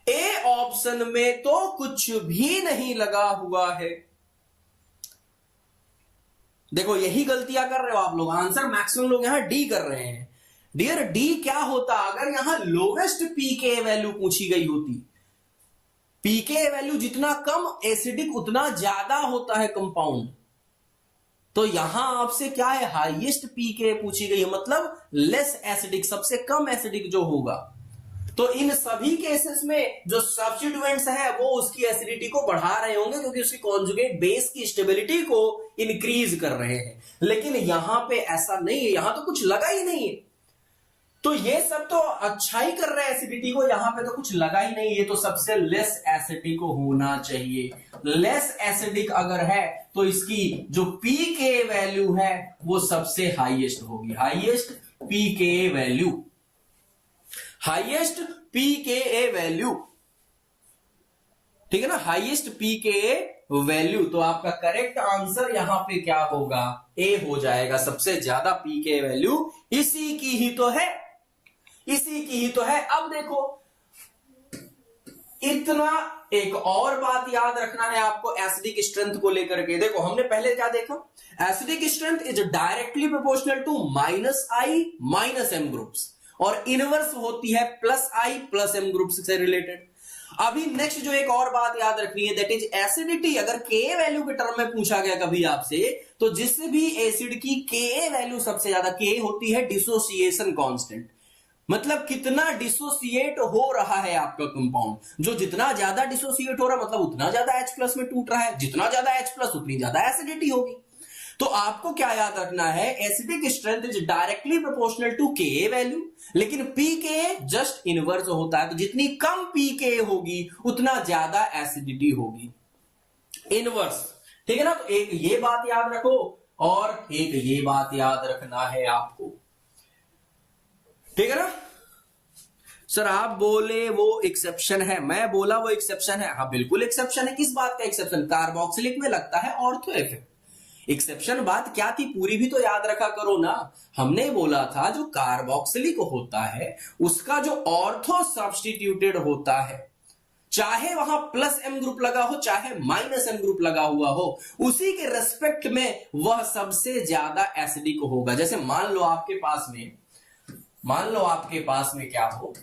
ए ऑप्शन में तो कुछ भी नहीं लगा हुआ है। देखो यही गलतियां कर रहे हो आप लोग, आंसर मैक्सिमम लोग यहां डी कर रहे हैं। डियर डी क्या होता अगर यहां लोवेस्ट पीके वैल्यू पूछी गई होती। पीके वैल्यू जितना कम एसिडिक उतना ज्यादा होता है कंपाउंड, तो यहां आपसे क्या है, हाईएस्ट पीके पूछी गई है, मतलब लेस एसिडिक, सबसे कम एसिडिक जो होगा। तो इन सभी केसेस में जो सब्स्टिट्यूएंट्स है वो उसकी एसिडिटी को बढ़ा रहे होंगे, क्योंकि उसकी कॉन्जुगेट बेस की स्टेबिलिटी को इंक्रीज कर रहे हैं। लेकिन यहां पे ऐसा नहीं है, यहां तो कुछ लगा ही नहीं है, तो ये सब तो अच्छा ही कर रहे हैं एसिडिटी को, यहां पे तो कुछ लगा ही नहीं है, तो सबसे लेस एसिडिक होना चाहिए। लेस एसिडिक अगर है तो इसकी जो पीके वैल्यू है वो सबसे हाईएस्ट होगी, highest pK value, highest pK value, ठीक है ना, हाईएस्ट पीके वैल्यू। तो आपका करेक्ट आंसर यहां पे क्या होगा, ए हो जाएगा। सबसे ज्यादा पीके वैल्यू इसी की ही तो है, इसी की ही तो है। अब देखो इतना एक और बात याद रखना है आपको एसिडिक स्ट्रेंथ को लेकर के। देखो हमने पहले क्या देखा, acidic strength is directly proportional to -I -M groups, और इनवर्स होती है +I +M ग्रुप्स से रिलेटेड। अभी नेक्स्ट जो एक और बात याद रखनी है, दैट इज एसिडिटी। अगर के वैल्यू के टर्म में पूछा गया कभी आपसे, तो जिससे भी एसिड की के वैल्यू सबसे ज्यादा, के होती है डिसोसिएशन कांस्टेंट, मतलब कितना डिसोसिएट हो रहा है आपका कंपाउंड। जो जितना ज्यादा डिसोसिएट हो रहा है मतलब उतना ज्यादा H प्लस में टूट रहा है, जितना ज्यादा H प्लस उतनी ज्यादा एसिडिटी होगी। तो आपको क्या याद रखना है, acidic strength is directly proportional to K value, लेकिन पीके जस्ट इनवर्स होता है। तो जितनी कम पीके होगी उतना ज्यादा एसिडिटी होगी, इनवर्स। ठीक है ना। तो एक ये बात याद रखो और एक ये बात याद रखना है आपको, ठीक है ना। सर आप बोले वो एक्सेप्शन है, मैं बोला वो एक्सेप्शन है। हाँ बिल्कुल एक्सेप्शन है। किस बात का एक्सेप्शन? कार्बोक्सिलिक में लगता है ऑर्थो इफेक्ट। एक्सेप्शन बात क्या थी पूरी भी तो याद रखा करो ना। हमने बोला था जो कार्बोक्सिलिक होता है उसका जो ऑर्थो सब्स्टिट्यूटेड होता है, चाहे वहां प्लस एम ग्रुप लगा हो चाहे माइनस एम ग्रुप लगा हुआ हो, उसी के रेस्पेक्ट में वह सबसे ज्यादा एसिडिक होगा। जैसे मान लो आपके पास में क्या हो,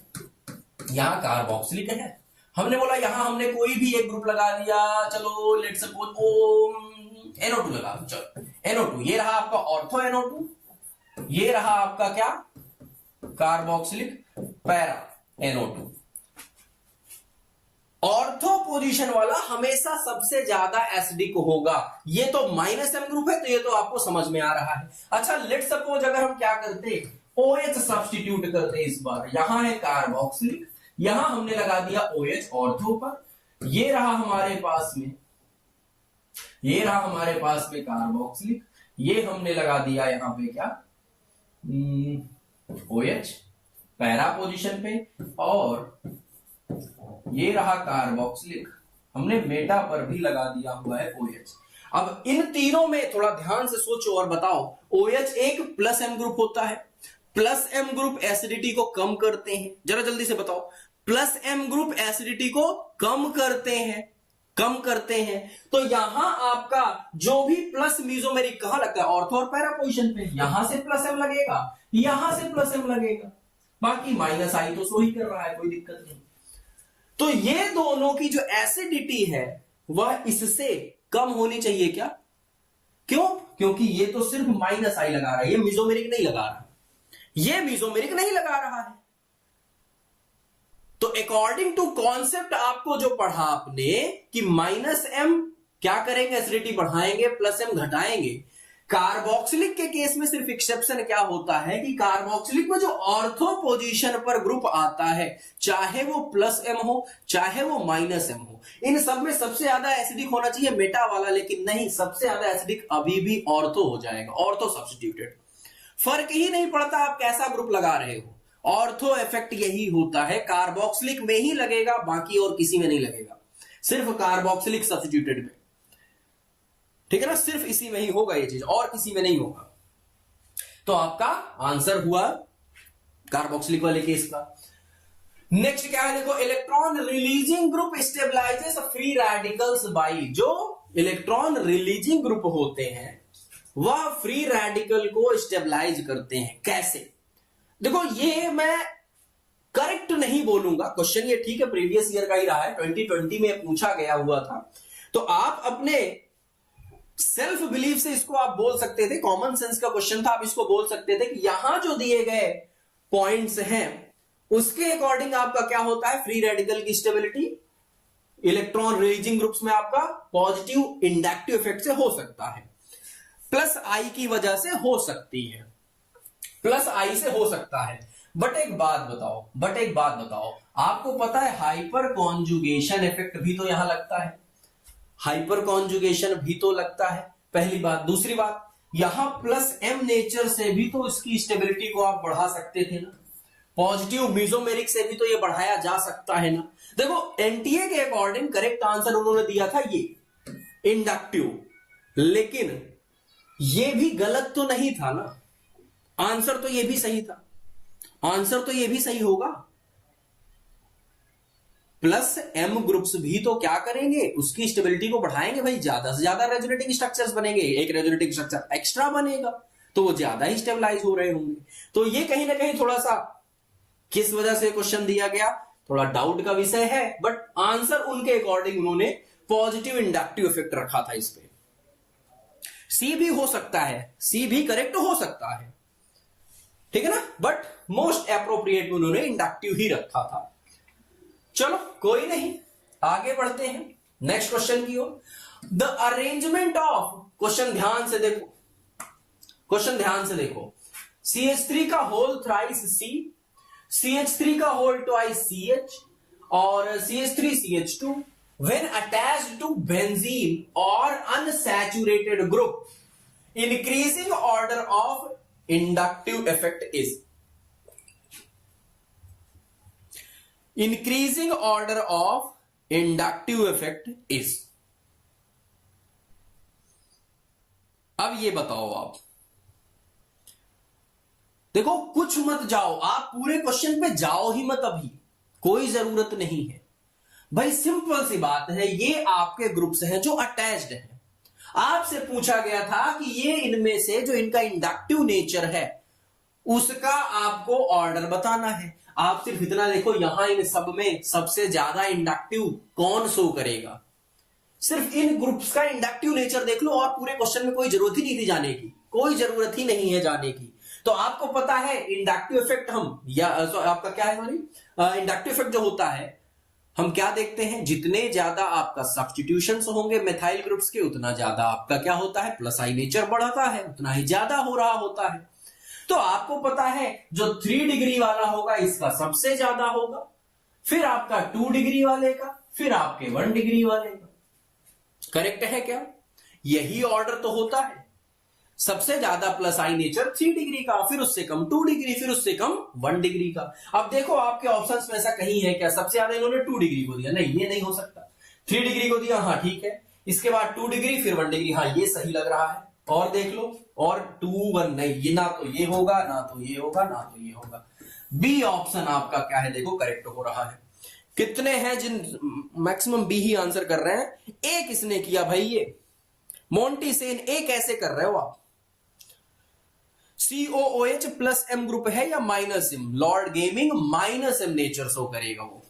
यहां कार्बोक्सिलिक है, हमने बोला यहां हमने कोई भी एक ग्रुप लगा दिया, चलो लेट्स सपोज NO2 लगा दो, चलो NO2, ये रहा आपका ऑर्थो NO2, ये रहा आपका क्या carboxylic para NO2। Ortho position वाला हमेशा सबसे ज्यादा एसिडिक होगा। ये तो माइनस एम ग्रुप है तो ये तो आपको समझ में आ रहा है। अच्छा लेट्स सपोज अगर हम क्या करते, OH सब्स्टिट्यूट करते, इस बार यहां है कार्बोक्सिलिक, यहां हमने लगा दिया OH ऑर्थो पर, ये रहा हमारे पास में कार्बोक्सिलिक, ये हमने लगा दिया यहां पे क्या OH पैरा पोजीशन पे, और ये रहा कार्बोक्सिलिक, हमने मेटा पर भी लगा दिया हुआ है OH। अब इन तीनों में थोड़ा ध्यान से सोचो और बताओ, OH एक प्लस एम ग्रुप होता है, प्लस एम ग्रुप एसिडिटी को कम करते हैं, जरा जल्दी से बताओ, प्लस एम ग्रुप एसिडिटी को कम करते हैं। तो यहां आपका जो भी प्लस मीजोमेरिक कहां लगता है, ऑर्थो और पैरा पोजीशन पे, यहां से प्लस एम लगेगा, यहां से प्लस एम लगेगा, बाकी माइनस आई तो सो ही कर रहा है, कोई दिक्कत नहीं। तो ये दोनों की जो एसिडिटी है वह इससे कम होनी चाहिए क्या? क्यों? क्योंकि ये तो सिर्फ माइनस आई लगा रहा है, ये मीजोमेरिक नहीं लगा रहा है। तो अकॉर्डिंग टू कॉन्सेप्ट आपको जो पढ़ा आपने कि माइनस एम क्या करेंगे, एसिडिटी बढ़ाएंगे, प्लस एम घटाएंगे। कार्बोक्सिलिक के केस में सिर्फ एक्सेप्शन क्या होता है कि कार्बोक्सिलिक में जो ऑर्थो पोजीशन पर ग्रुप आता है, चाहे वो प्लस एम हो चाहे वो माइनस एम हो, इन सब में सबसे ज्यादा एसिडिक होना चाहिए मेटा वाला, लेकिन नहीं, सबसे ज्यादा एसिडिक अभी भी ऑर्थो हो जाएगा, ऑर्थो सब्स्टिट्यूटेड। फर्क ही नहीं पड़ता आप कैसा ग्रुप लगा रहे हो, ऑर्थो इफेक्ट यही होता है, कार्बोक्सिलिक में ही लगेगा, बाकी और किसी में नहीं लगेगा, सिर्फ कार्बोक्सिलिक सब्स्टिट्यूटेड में। ठीक है ना, सिर्फ इसी में ही होगा ये चीज, और किसी में नहीं होगा। तो आपका आंसर हुआ कार्बोक्सिलिक वाले केस का। नेक्स्ट क्या है देखो, electron releasing group stabilises free radicals by, जो इलेक्ट्रॉन रिलीजिंग ग्रुप होते हैं वह फ्री रेडिकल को स्टेबलाइज करते हैं। कैसे? देखो ये मैं करेक्ट नहीं बोलूंगा, क्वेश्चन ये ठीक है प्रीवियस ईयर का ही रहा है, 2020 में पूछा गया हुआ था, तो आप अपने सेल्फ बिलीफ से इसको आप बोल सकते थे, कॉमन सेंस का क्वेश्चन था, आप इसको बोल सकते थे कि यहां जो दिए गए पॉइंट्स हैं उसके अकॉर्डिंग आपका क्या होता है, फ्री रेडिकल की स्टेबिलिटी इलेक्ट्रॉन रिलीजिंग ग्रुप्स में आपका पॉजिटिव इंडक्टिव इफेक्ट से हो सकता है, प्लस आई की वजह से हो सकती है, प्लस आई से हो सकता है। बट एक बात बताओ, आपको पता है हाइपर कॉन्जुगेशन इफेक्ट भी तो यहां लगता है, हाइपर कॉन्जुगेशन भी तो लगता है, पहली बात। दूसरी बात, यहां प्लस एम नेचर से भी तो इसकी स्टेबिलिटी को आप बढ़ा सकते थे ना, पॉजिटिव मीजोमेरिक से भी तो ये बढ़ाया जा सकता है ना। देखो एनटीए के अकॉर्डिंग करेक्ट आंसर उन्होंने दिया था ये इंडक्टिव, लेकिन ये भी गलत तो नहीं था ना, आंसर तो ये भी सही था, आंसर तो ये भी सही होगा। प्लस एम ग्रुप्स भी तो क्या करेंगे, उसकी स्टेबिलिटी को बढ़ाएंगे भाई, ज्यादा से ज्यादा रेजोनेटिंग स्ट्रक्चर्स बनेंगे, एक रेजोनेटिंग स्ट्रक्चर एक्स्ट्रा बनेगा तो वो ज्यादा ही स्टेबलाइज हो रहे होंगे। तो ये कहीं ना कहीं थोड़ा सा किस वजह से क्वेश्चन दिया गया, थोड़ा डाउट का विषय है, बट आंसर उनके अकॉर्डिंग उन्होंने पॉजिटिव इंडक्टिव इफेक्ट रखा था इस पे। सी भी हो सकता है, सी भी करेक्ट हो सकता है, ठीक है ना, बट मोस्ट एप्रोप्रिएट उन्होंने इंडक्टिव ही रखा था। चलो कोई नहीं, आगे बढ़ते हैं नेक्स्ट क्वेश्चन की ओर। द अरेंजमेंट ऑफ, क्वेश्चन ध्यान से देखो, क्वेश्चन ध्यान से देखो, CH3 का होल थ्राइस C, CH3 का होल ट्वाइस CH और CH3CH2 when attached to benzene or unsaturated group, increasing order of inductive effect is, increasing order of inductive effect is। अब ये बताओ आप, देखो कुछ मत जाओ, आप पूरे क्वेश्चन पे जाओ ही मत, अभी कोई जरूरत नहीं है भाई, सिंपल सी बात है, ये आपके ग्रुप्स हैं जो अटैच्ड हैं। आपसे पूछा गया था कि ये इनमें से जो इनका इंडक्टिव नेचर है उसका आपको ऑर्डर बताना है। आप सिर्फ इतना देखो, यहां इन सब में सबसे ज्यादा इंडक्टिव कौन शो करेगा, सिर्फ इन ग्रुप्स का इंडक्टिव नेचर देख लो और पूरे क्वेश्चन में कोई जरूरत ही नहीं थी जाने की, कोई जरूरत ही नहीं है जाने की। तो आपको पता है इंडक्टिव इफेक्ट हम या आपका क्या है हमारी इंडक्टिव इफेक्ट जो होता है, हम क्या देखते हैं, जितने ज्यादा आपका सब्स्टिट्यूशंस होंगे मेथाइल ग्रुप्स के, उतना ज्यादा आपका क्या होता है, प्लस आई नेचर बढ़ता है, उतना ही ज्यादा हो रहा होता है। तो आपको पता है जो 3 डिग्री वाला होगा इसका सबसे ज्यादा होगा, फिर आपका 2 डिग्री वाले का, फिर आपके 1 डिग्री वाले का। करेक्ट है क्या? यही ऑर्डर तो होता है, सबसे ज्यादा प्लस आई नेचर 3 डिग्री का, फिर उससे कम 2 डिग्री, फिर उससे कम 1 डिग्री का। अब देखो आपके ऑप्शंस में ऐसा कहीं है क्या सबसे ज्यादा इन्होंने 2 डिग्री को दिया? नहीं, ये नहीं हो सकता। 3 डिग्री को दिया, हाँ ठीक है, इसके बाद 2 डिग्री फिर 1 डिग्री, हाँ ये सही लग रहा है। और देख लो, और 2 1 नहीं, ये ना तो ये होगा, ना तो ये होगा, ना तो ये होगा। बी ऑप्शन आपका क्या है, देखो करेक्ट हो रहा है। कितने हैं जिन मैक्सिमम बी ही आंसर कर रहे हैं? ए किसने किया भाई? ये मोंटी सेन। ए कैसे कर रहे हो आप? COOH प्लस M ग्रुप है या minus M? Lord gaming minus M nature show करेगा वो,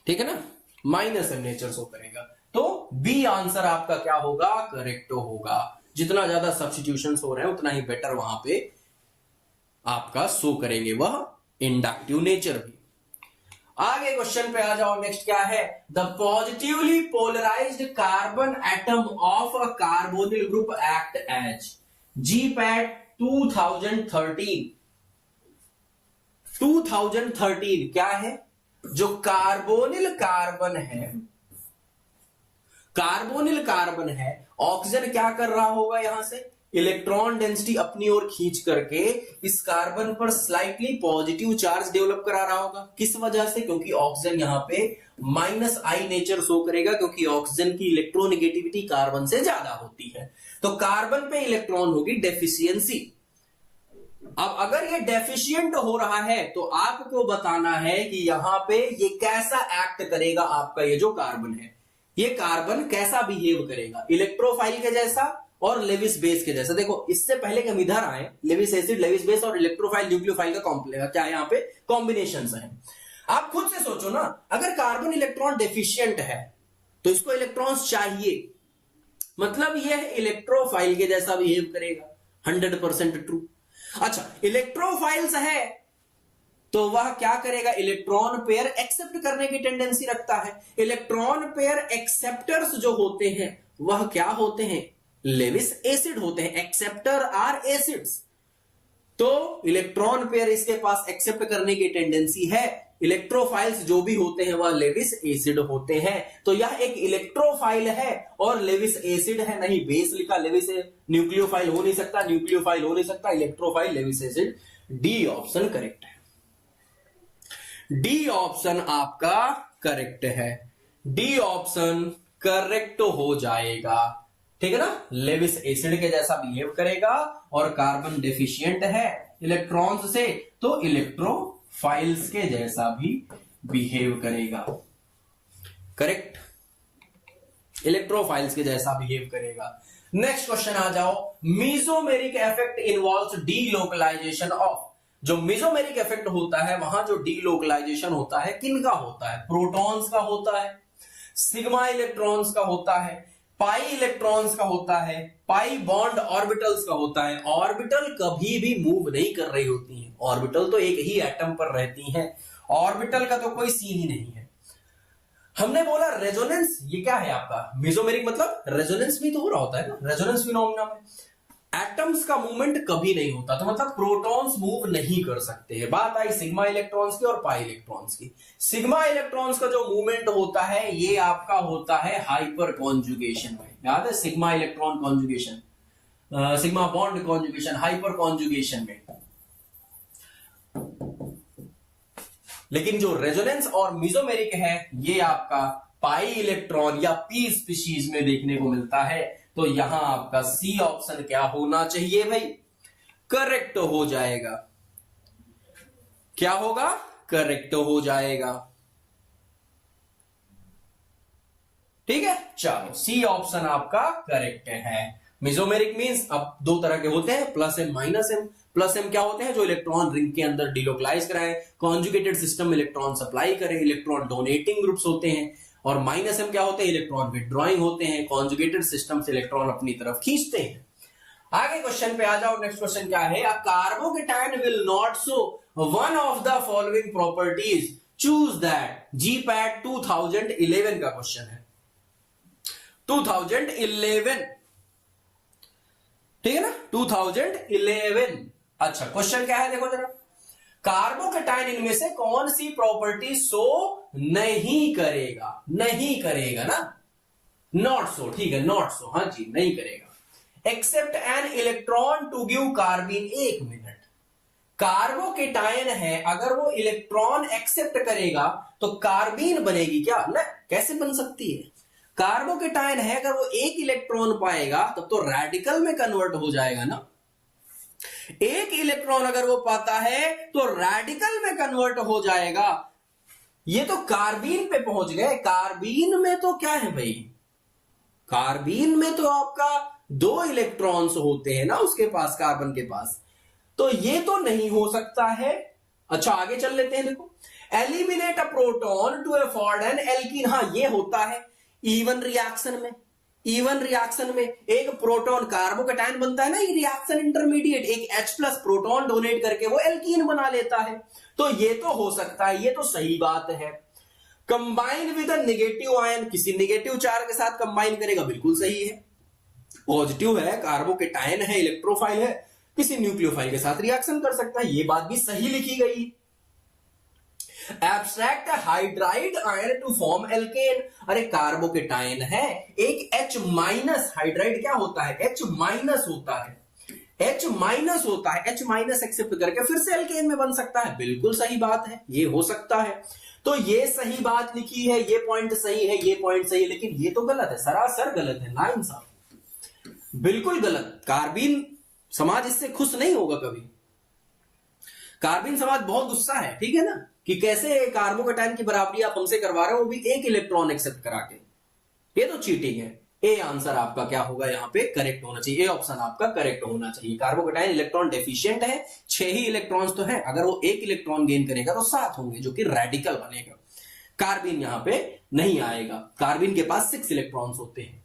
ठीक है ना, माइनस M नेचर शो करेगा। तो बी आंसर आपका क्या होगा, करेक्ट होगा। जितना ज्यादा सब्स्टिट्यूशन हो रहे हैं उतना ही बेटर वहां पे आपका शो करेंगे वह इंडक्टिव नेचर भी। आगे क्वेश्चन पे आ जाओ, नेक्स्ट क्या है, the positively polarized carbon atom of a carbonyl group act as GPAT 2013 क्या है? जो कार्बोनिल कार्बन है, ऑक्सीजन क्या कर रहा होगा, यहां से इलेक्ट्रॉन डेंसिटी अपनी ओर खींच करके इस कार्बन पर स्लाइटली पॉजिटिव चार्ज डेवलप करा रहा होगा। किस वजह से? क्योंकि ऑक्सीजन यहां पे माइनस आई नेचर शो करेगा, क्योंकि ऑक्सीजन की इलेक्ट्रोनेगेटिविटी कार्बन से ज्यादा होती है। तो कार्बन पे इलेक्ट्रॉन होगी डेफिशिएंसी। अब अगर ये डेफिशिएंट हो रहा है तो आपको बताना है कि यहां पे ये कैसा एक्ट करेगा, आपका ये जो कार्बन है, ये कार्बन कैसा बिहेव करेगा, इलेक्ट्रोफाइल के जैसा और लेविस बेस के जैसा। देखो इससे पहले कि हम इधर आए, लेविस एसिड, लेविस बेस और इलेक्ट्रोफाइल न्यूक्लियोफाइल का कॉम्प्लेक्स क्या है, यहाँ पे कॉम्बिनेशन है। आप खुद से सोचो ना, अगर कार्बन इलेक्ट्रॉन डेफिशिएंट है तो इसको इलेक्ट्रॉन्स चाहिए, मतलब यह इलेक्ट्रोफाइल के जैसा बिहेव करेगा। 100% ट्रू। अच्छा, इलेक्ट्रोफाइल्स है तो वह क्या करेगा, इलेक्ट्रॉन पेयर एक्सेप्ट करने की टेंडेंसी रखता है। इलेक्ट्रॉन पेयर एक्सेप्टर्स जो होते हैं वह क्या होते हैं, लेविस एसिड होते हैं। Acceptor are acids. तो इलेक्ट्रॉन पेयर इसके पास एक्सेप्ट करने की टेंडेंसी है। इलेक्ट्रोफाइल्स जो भी होते हैं वह लेविस एसिड होते हैं। तो यह एक इलेक्ट्रोफाइल है और लेविस एसिड है। नहीं, बेस लिखा, लेविस न्यूक्लियोफाइल हो नहीं सकता, न्यूक्लियोफाइल हो नहीं सकता, electrophile, Lewis acid. D option correct है। डी ऑप्शन आपका करेक्ट है। डी ऑप्शन करेक्ट हो जाएगा, ठीक है ना। लेविस एसिड के जैसा बिहेव करेगा और कार्बन डेफिशिएंट है इलेक्ट्रॉन्स से, तो इलेक्ट्रोफाइल्स के जैसा भी बिहेव करेगा। करेक्ट, इलेक्ट्रोफाइल्स के जैसा बिहेव करेगा। नेक्स्ट क्वेश्चन आ जाओ। Mesomeric effect involves delocalization of. जो मीजोमेरिक इफेक्ट होता है वहां जो डीलोकलाइजेशन होता है किन का होता है, प्रोटॉन्स का होता है, सिग्मा इलेक्ट्रॉन्स का होता है, पाई इलेक्ट्रॉन्स का होता है, पाई बॉन्ड ऑर्बिटल्स का होता है। ऑर्बिटल कभी भी मूव नहीं कर रही होती हैं, ऑर्बिटल तो एक ही एटम पर रहती हैं, ऑर्बिटल का तो कोई सीन ही नहीं है। हमने बोला रेजोनेंस, ये क्या है आपका मेसोमेरिक, मतलब रेजोनेंस भी तो हो रहा होता है ना, रेजोनेंस फिनोमेना में एटम्स का मूवमेंट कभी नहीं होता, तो मतलब प्रोटॉन्स मूव नहीं कर सकते हैं। बात आई सिग्मा इलेक्ट्रॉन्स की और पाई इलेक्ट्रॉन्स की। सिग्मा इलेक्ट्रॉन्स का जो मूवमेंट होता है ये आपका होता है हाइपर कॉन्जुगेशन में, याद है sigma electron conjugation, sigma bond conjugation, hyper conjugation में। लेकिन जो रेजोनेंस और मेसोमेरिक है ये आपका पाई इलेक्ट्रॉन या पी स्पीशीज में देखने को मिलता है। तो यहां आपका सी ऑप्शन क्या होना चाहिए भाई, करेक्ट हो जाएगा। क्या होगा, करेक्ट हो जाएगा। ठीक है, चलो सी ऑप्शन आपका करेक्ट है। मेसोमेरिक मींस अब दो तरह के होते हैं, plus M minus M. Plus M क्या होते हैं, जो इलेक्ट्रॉन रिंग के अंदर डिलोकलाइज कराएं, कॉन्जुगेटेड सिस्टम में इलेक्ट्रॉन सप्लाई करें, इलेक्ट्रॉन डोनेटिंग ग्रुप्स होते हैं। और माइनस एम क्या होते हैं, इलेक्ट्रॉन विथड्रॉइंग होते हैं, कॉन्जुगेटेड सिस्टम से इलेक्ट्रॉन अपनी तरफ खींचते हैं। आगे क्वेश्चन पे आ जाओ। नेक्स्ट क्वेश्चन क्या है, a carbocation will not show one of the following properties, choose that. GPAT 2011 का क्वेश्चन है, 2011, ठीक है ना, 2011। अच्छा क्वेश्चन क्या है, देखो जरा, कार्बोकेटायन इनमें से कौन सी प्रॉपर्टी शो नहीं करेगा, नहीं करेगा ना, नॉट शो, ठीक है, नॉट शो, हाँ जी, नहीं करेगा। Accept an electron to give carbene, एक मिनट, कार्बोकेटायन है, अगर वो इलेक्ट्रॉन एक्सेप्ट करेगा तो कार्बिन बनेगी क्या, ना, कैसे बन सकती है। कार्बोकेटायन है, अगर वो एक इलेक्ट्रॉन पाएगा तब तो रेडिकल में कन्वर्ट हो जाएगा ना, एक इलेक्ट्रॉन अगर वो पाता है तो रेडिकल में कन्वर्ट हो जाएगा। ये तो कार्बीन पे पहुंच गए। कार्बीन में तो क्या है भाई, कार्बीन में तो आपका दो इलेक्ट्रॉन्स होते हैं ना उसके पास, कार्बन के पास, तो ये तो नहीं हो सकता है। अच्छा आगे चल लेते हैं, देखो, eliminate a proton to afford an alkene, हाँ ये होता है इवन रिएक्शन में। इवन रिएक्शन में एक प्रोटॉन, कार्बोकेटायन बनता है ना, ये रिएक्शन इंटरमीडिएट, एक H+ प्रोटॉन डोनेट करके वो एल्कीन बना लेता है, तो ये तो हो सकता है, ये तो सही बात है। Combine with a negative ion, किसी नेगेटिव चार्ज के साथ कंबाइन करेगा, बिल्कुल सही है। पॉजिटिव है, कार्बोकेटायन है, इलेक्ट्रोफाइल है, किसी न्यूक्लियोफाइल के साथ रिएक्शन कर सकता है, ये बात भी सही लिखी गई। Abstract hydride ion to form alkane, अरे कार्बोकेटायन है, एक H- हाइड्राइड क्या होता है, H- होता है, H- होता है, H- एक्सेप्ट करके फिर से एल्केन में बन सकता है, बिल्कुल सही बात है, ये हो सकता है। तो ये सही बात लिखी है, ये पॉइंट सही है, ये पॉइंट सही है, लेकिन ये तो गलत है, सरासर गलत है, नाइंसाफ, बिल्कुल गलत। कार्बिन समाज इससे खुश नहीं होगा कभी, कार्बिन समाज बहुत गुस्सा है, ठीक है ना, कि कैसे कार्बोकेटायन की बराबरी आप हमसे करवा रहे हो, वो भी एक इलेक्ट्रॉन एक्सेप्ट करा के, ये तो चीटिंग है। ए आंसर आपका क्या होगा, यहां पे करेक्ट होना चाहिए, ए ऑप्शन आपका करेक्ट होना चाहिए। कार्बोकेटायन इलेक्ट्रॉन डेफिशिएंट है, 6 ही इलेक्ट्रॉन्स तो है, अगर वो एक इलेक्ट्रॉन गेन करेगा तो 7 होंगे जो कि रेडिकल बनेगा। कार्बिन यहां पे नहीं आएगा, कार्बिन के पास 6 इलेक्ट्रॉन्स होते हैं।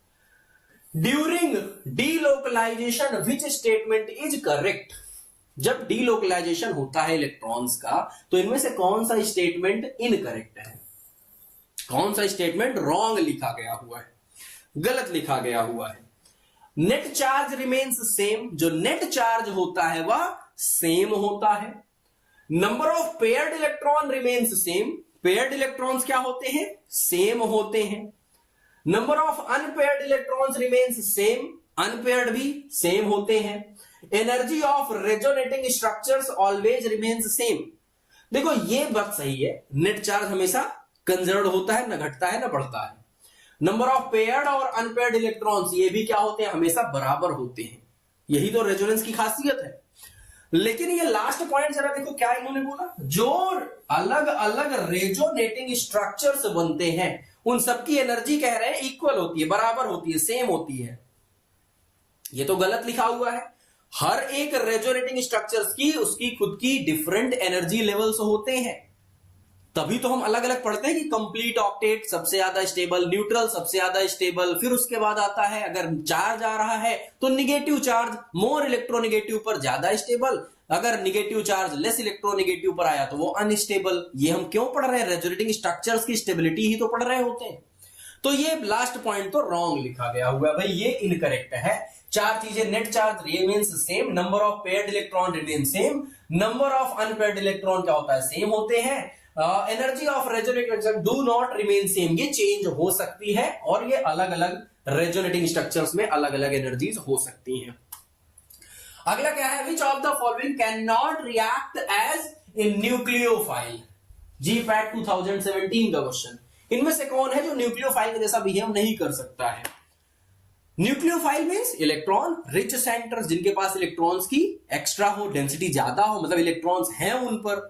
During delocalization which statement is correct, जब डीलोकलाइजेशन होता है इलेक्ट्रॉन्स का तो इनमें से कौन सा स्टेटमेंट इनकरेक्ट है, कौन सा स्टेटमेंट रॉन्ग लिखा गया हुआ है, गलत लिखा गया हुआ है। नेट चार्ज रिमेन्स सेम, जो नेट चार्ज होता है वह सेम होता है। Number of paired electron remains same, paired electrons क्या होते हैं, सेम होते हैं। Number of unpaired electrons remains same, unpaired भी सेम होते हैं। Energy of resonating structures always remains same, देखो ये बात सही है, नेट चार्ज हमेशा कंजर्व होता है, ना घटता है ना बढ़ता है। नंबर ऑफ पेयर्ड और अनपेयर्ड इलेक्ट्रॉन्स ये भी क्या होते हैं, हमेशा बराबर होते हैं, यही तो रेजोनेंस की खासियत है। लेकिन ये लास्ट पॉइंट जरा देखो क्या इन्होंने बोला, जो अलग अलग रेजोनेटिंग स्ट्रक्चर्स बनते हैं उन सबकी एनर्जी कह रहे हैं इक्वल होती है, बराबर होती है, सेम होती है, ये तो गलत लिखा हुआ है। हर एक रेजोनेटिंग स्ट्रक्चर्स की उसकी खुद की डिफरेंट एनर्जी लेवल्स होते हैं, तभी तो हम अलग अलग पढ़ते हैं कि कंप्लीट ऑक्टेट सबसे ज्यादा स्टेबल, न्यूट्रल सबसे ज्यादा स्टेबल, फिर उसके बाद आता है अगर चार्ज आ रहा है तो निगेटिव चार्ज मोर इलेक्ट्रोनेगेटिव पर ज्यादा स्टेबल, अगर निगेटिव चार्ज लेस इलेक्ट्रोनेगेटिव पर आया तो वो अनस्टेबल। ये हम क्यों पढ़ रहे हैं? रेजोनेटिंग स्ट्रक्चर्स की स्टेबिलिटी ही तो पढ़ रहे होते हैं। तो ये लास्ट पॉइंट तो रॉन्ग लिखा गया हुआ है भाई, ये इनकरेक्ट है। चार चीजें, net charge remains same, number of paired electron remain same, number of unpaired electron क्या होता है? सेम होते हैं। Energy of resonating do not remain same, ये चेंज हो सकती है और ये अलग अलग रेजोनेटिंग स्ट्रक्चर्स में अलग अलग एनर्जीज हो सकती हैं। अगला क्या है? Which of the following can not react as a nucleophile? GPAT 2017 का क्वेश्चन। इनमें से कौन है जो न्यूक्लियोफाइल के जैसा बिहेव नहीं कर सकता है? Nucleophile means electron rich centres, जिनके पास इलेक्ट्रॉन्स की एक्स्ट्रा हो, डेंसिटी ज्यादा हो, मतलब इलेक्ट्रॉन्स हैं उन पर।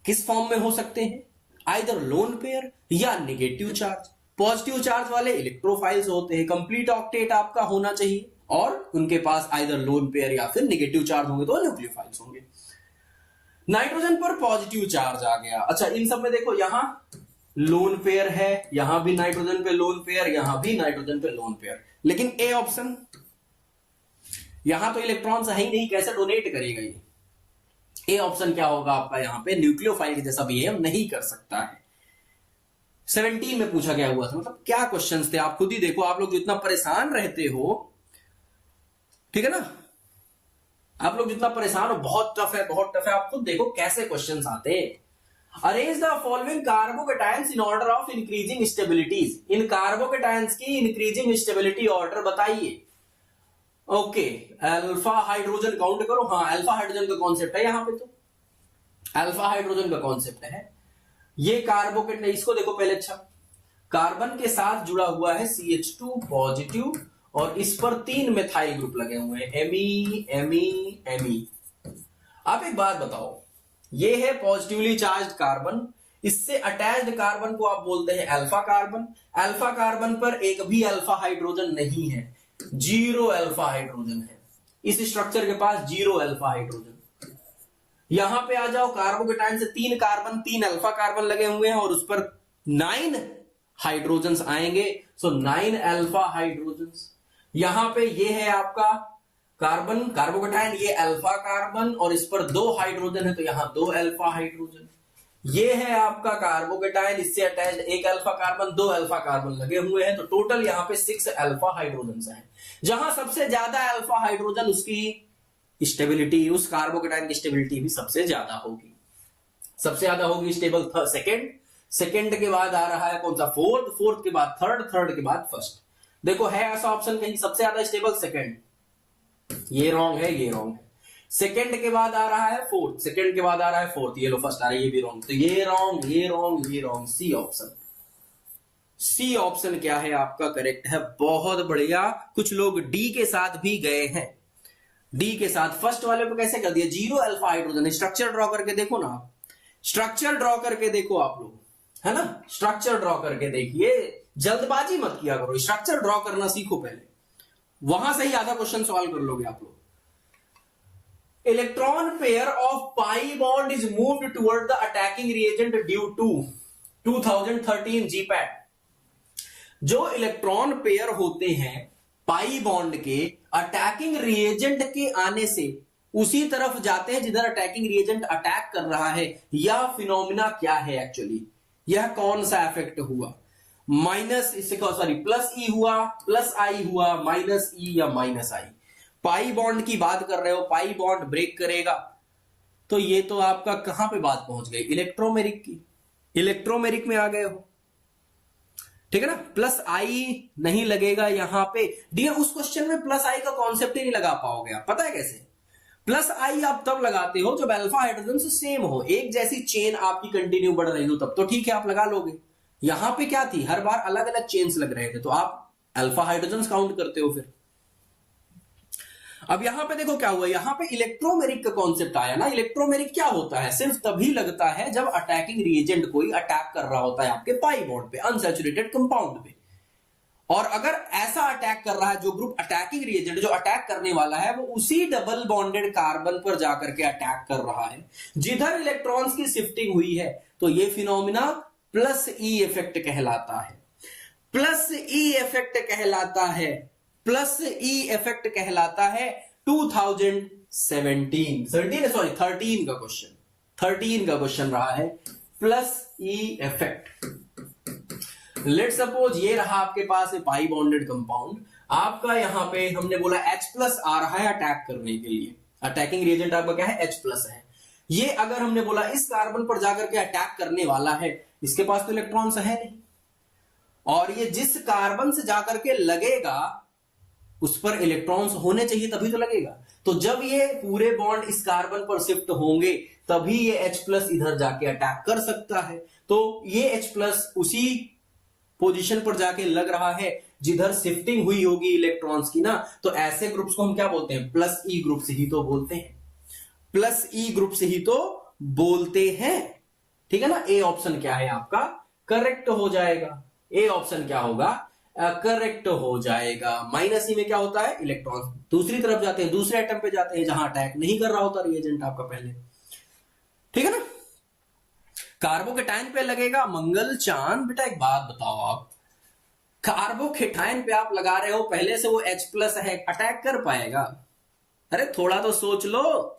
किस फॉर्म में हो सकते हैं? आइदर लोन पेयर या नेगेटिव चार्ज। पॉजिटिव चार्ज वाले इलेक्ट्रोफाइल्स होते हैं। कंप्लीट ऑक्टेट आपका होना चाहिए और उनके पास आइदर लोन पेयर या फिर नेगेटिव चार्ज होंगे तो न्यूक्लियोफाइल्स होंगे। नाइट्रोजन पर पॉजिटिव चार्ज आ गया। अच्छा, इन सब में देखो, यहां लोन पेयर है, यहां भी नाइट्रोजन पे लोन पेयर, यहां भी नाइट्रोजन पे लोन पेयर, लेकिन ए ऑप्शन, यहां तो इलेक्ट्रॉन्स है ही नहीं, कैसे डोनेट करेगा ये? ए ऑप्शन क्या होगा आपका? यहां पे न्यूक्लियोफाइल के जैसा बिहेव नहीं कर सकता है। 17 में पूछा गया हुआ था, मतलब क्या क्वेश्चंस थे आप खुद ही देखो। आप लोग जो इतना परेशान रहते हो, ठीक है ना, आप लोग जितना परेशान हो, बहुत टफ है, बहुत टफ है, आप खुद देखो कैसे क्वेश्चंस आते हैं। Arrange the following carbocations in order of increasing stabilities. इन कार्बोकेटायंस की इंक्रीजिंग स्टेबिलिटी ऑर्डर बताइए। ओके, अल्फा हाइड्रोजन काउंट करो। हाँ, अल्फा हाइड्रोजन का कॉन्सेप्ट है यहां पे, तो अल्फा हाइड्रोजन का कॉन्सेप्ट है ये। कार्बोकेट, इसको देखो पहले। अच्छा, कार्बन के साथ जुड़ा हुआ है CH2 पॉजिटिव और इस पर 3 मेथाइल ग्रुप लगे हुए हैं, Me। आप एक बात बताओ, ये है पॉजिटिवली चार्ज कार्बन, इससे अटैच्ड कार्बन को आप बोलते हैं अल्फा कार्बन। अल्फा कार्बन पर एक भी अल्फा हाइड्रोजन नहीं है, 0 अल्फा हाइड्रोजन है। इस स्ट्रक्चर के पास 0 अल्फा हाइड्रोजन। यहां पे आ जाओ, कार्बोकेटायन से 3 कार्बन, 3 अल्फा कार्बन लगे हुए हैं और उस पर 9 हाइड्रोजन आएंगे, सो 9 अल्फा हाइड्रोजन। यहां पे ये है आपका कार्बन, कार्बोकेटायन, ये अल्फा कार्बन और इस पर 2 हाइड्रोजन है, तो यहां 2 अल्फा हाइड्रोजन। ये है आपका कार्बोकेटायन, इससे attached 1 alpha carbon, 2 alpha carbon लगे हुए हैं, तो टोटल यहां पे 6 अल्फा हाइड्रोजन हैं। जहां सबसे ज्यादा अल्फा हाइड्रोजन, उसकी स्टेबिलिटी, उस कार्बोकेटायन की स्टेबिलिटी भी सबसे ज्यादा होगी। सबसे ज्यादा होगी स्टेबल सेकंड के बाद आ रहा है कौन सा? फोर्थ के बाद थर्ड के बाद फर्स्ट। देखो है ऐसा ऑप्शन कहीं? सबसे ज्यादा स्टेबल सेकंड, ये रॉन्ग है, ये रॉन्ग है। सेकंड के बाद आ रहा है फोर्थ, सेकंड के बाद आ रहा है फोर्थ, ये लो फर्स्ट आ रहा है, ये भी रॉन्ग। तो ये रॉन्ग, ये रॉन्ग, ये wrong. C option, C option क्या है आपका? करेक्ट है, बहुत बढ़िया। कुछ लोग डी के साथ भी गए हैं, डी के साथ। फर्स्ट वाले को कैसे कर दिया? 0 अल्फा हाइड्रोजन। स्ट्रक्चर ड्रॉ करके देखो ना, स्ट्रक्चर ड्रॉ करके देखो आप लोग, है ना, स्ट्रक्चर ड्रॉ करके देखिए, जल्दबाजी मत किया करो, स्ट्रक्चर ड्रॉ करना सीखो पहले, वहां से ही आधा क्वेश्चन सॉल्व कर लोगे आप लोग। Electron pair of pi bond is moved toward the attacking reagent due to 2013 GPAT. जो इलेक्ट्रॉन पेयर होते हैं पाई बॉन्ड के, अटैकिंग रिएजेंट के आने से उसी तरफ जाते हैं जिधर अटैकिंग रिएजेंट अटैक कर रहा है। यह फिनोमिना क्या है एक्चुअली? यह कौन सा इफेक्ट हुआ? माइनस, इससे सॉरी, प्लस ई हुआ, प्लस आई हुआ, माइनस ई या माइनस आई। पाई बॉन्ड की बात कर रहे हो, पाई बॉन्ड ब्रेक करेगा, तो ये तो आपका कहां पे बात पहुंच गई? इलेक्ट्रोमेरिक की, इलेक्ट्रोमेरिक में आ गए हो, ठीक है ना। प्लस आई नहीं लगेगा यहां पे। डियर, उस क्वेश्चन में प्लस आई का कॉन्सेप्ट ही नहीं लगा पाओगे आप। पता है कैसे? प्लस आई आप तब लगाते हो जब अल्फा हाइड्रोजन से सेम हो, एक जैसी चेन आपकी कंटिन्यू बढ़ रही हो, तब तो ठीक है, आप लगा लोगे। यहां पे क्या थी? हर बार अलग अलग चेन्स लग रहे थे, तो आप अल्फा हाइड्रोजन काउंट करते हो फिर। अब यहां पे देखो क्या हुआ, यहां पे इलेक्ट्रोमेरिक का कॉन्सेप्ट आया ना। इलेक्ट्रोमेरिक क्या होता है? सिर्फ तभी लगता है जब अटैकिंग रिएजेंट कोई अटैक कर रहा होता है आपके पाई बॉन्ड पे, अनसैचुरेटेड कंपाउंड पे। और अगर ऐसा अटैक कर रहा है, जो ग्रुप अटैकिंग रिएजेंट जो अटैक करने वाला है, वो उसी डबल बॉन्डेड कार्बन पर जाकर के अटैक कर रहा है जिधर इलेक्ट्रॉन्स की शिफ्टिंग हुई है, तो ये फिनोमिना प्लस ई इफेक्ट कहलाता है। प्लस ई इफेक्ट कहलाता है, प्लस ई इफेक्ट कहलाता है 13 का क्वेश्चन रहा है, plus E effect. Let suppose ये रहा आपके पास पाई बॉन्डेड कंपाउंड, आपका यहां पे हमने बोला H प्लस आ रहा है अटैक करने के लिए, अटैकिंग रिएजेंट आपका क्या है, H प्लस है। ये अगर हमने बोला इस कार्बन पर जाकर के अटैक करने वाला है, इसके पास तो इलेक्ट्रॉन्स है नहीं, और ये जिस कार्बन से जाकर के लगेगा उस पर इलेक्ट्रॉन्स होने चाहिए तभी तो लगेगा। तो जब ये पूरे बॉन्ड इस कार्बन पर शिफ्ट होंगे तभी ये H प्लस इधर जाके अटैक कर सकता है। तो ये H प्लस उसी पोजीशन पर जाके लग रहा है जिधर शिफ्टिंग हुई होगी इलेक्ट्रॉन्स की ना, तो ऐसे ग्रुप्स को हम क्या बोलते हैं, प्लस ई ग्रुप से ही तो बोलते हैं, प्लस ई ग्रुप से ही तो बोलते हैं। ठीक है ना, ए ऑप्शन क्या है आपका करेक्ट हो जाएगा, ए ऑप्शन क्या होगा करेक्ट हो जाएगा। माइनस ई में क्या होता है, इलेक्ट्रॉन दूसरी तरफ जाते हैं, दूसरे एटम पे जाते हैं जहां अटैक नहीं कर रहा होता रिएजेंट आपका पहले। ठीक है ना, कार्बोकेटाइन पे लगेगा मंगल चांद। बेटा एक बात बताओ, आप कार्बोकेटाइन पे आप लगा रहे हो, पहले से वो H प्लस है, अटैक कर पाएगा? अरे थोड़ा तो सोच लो,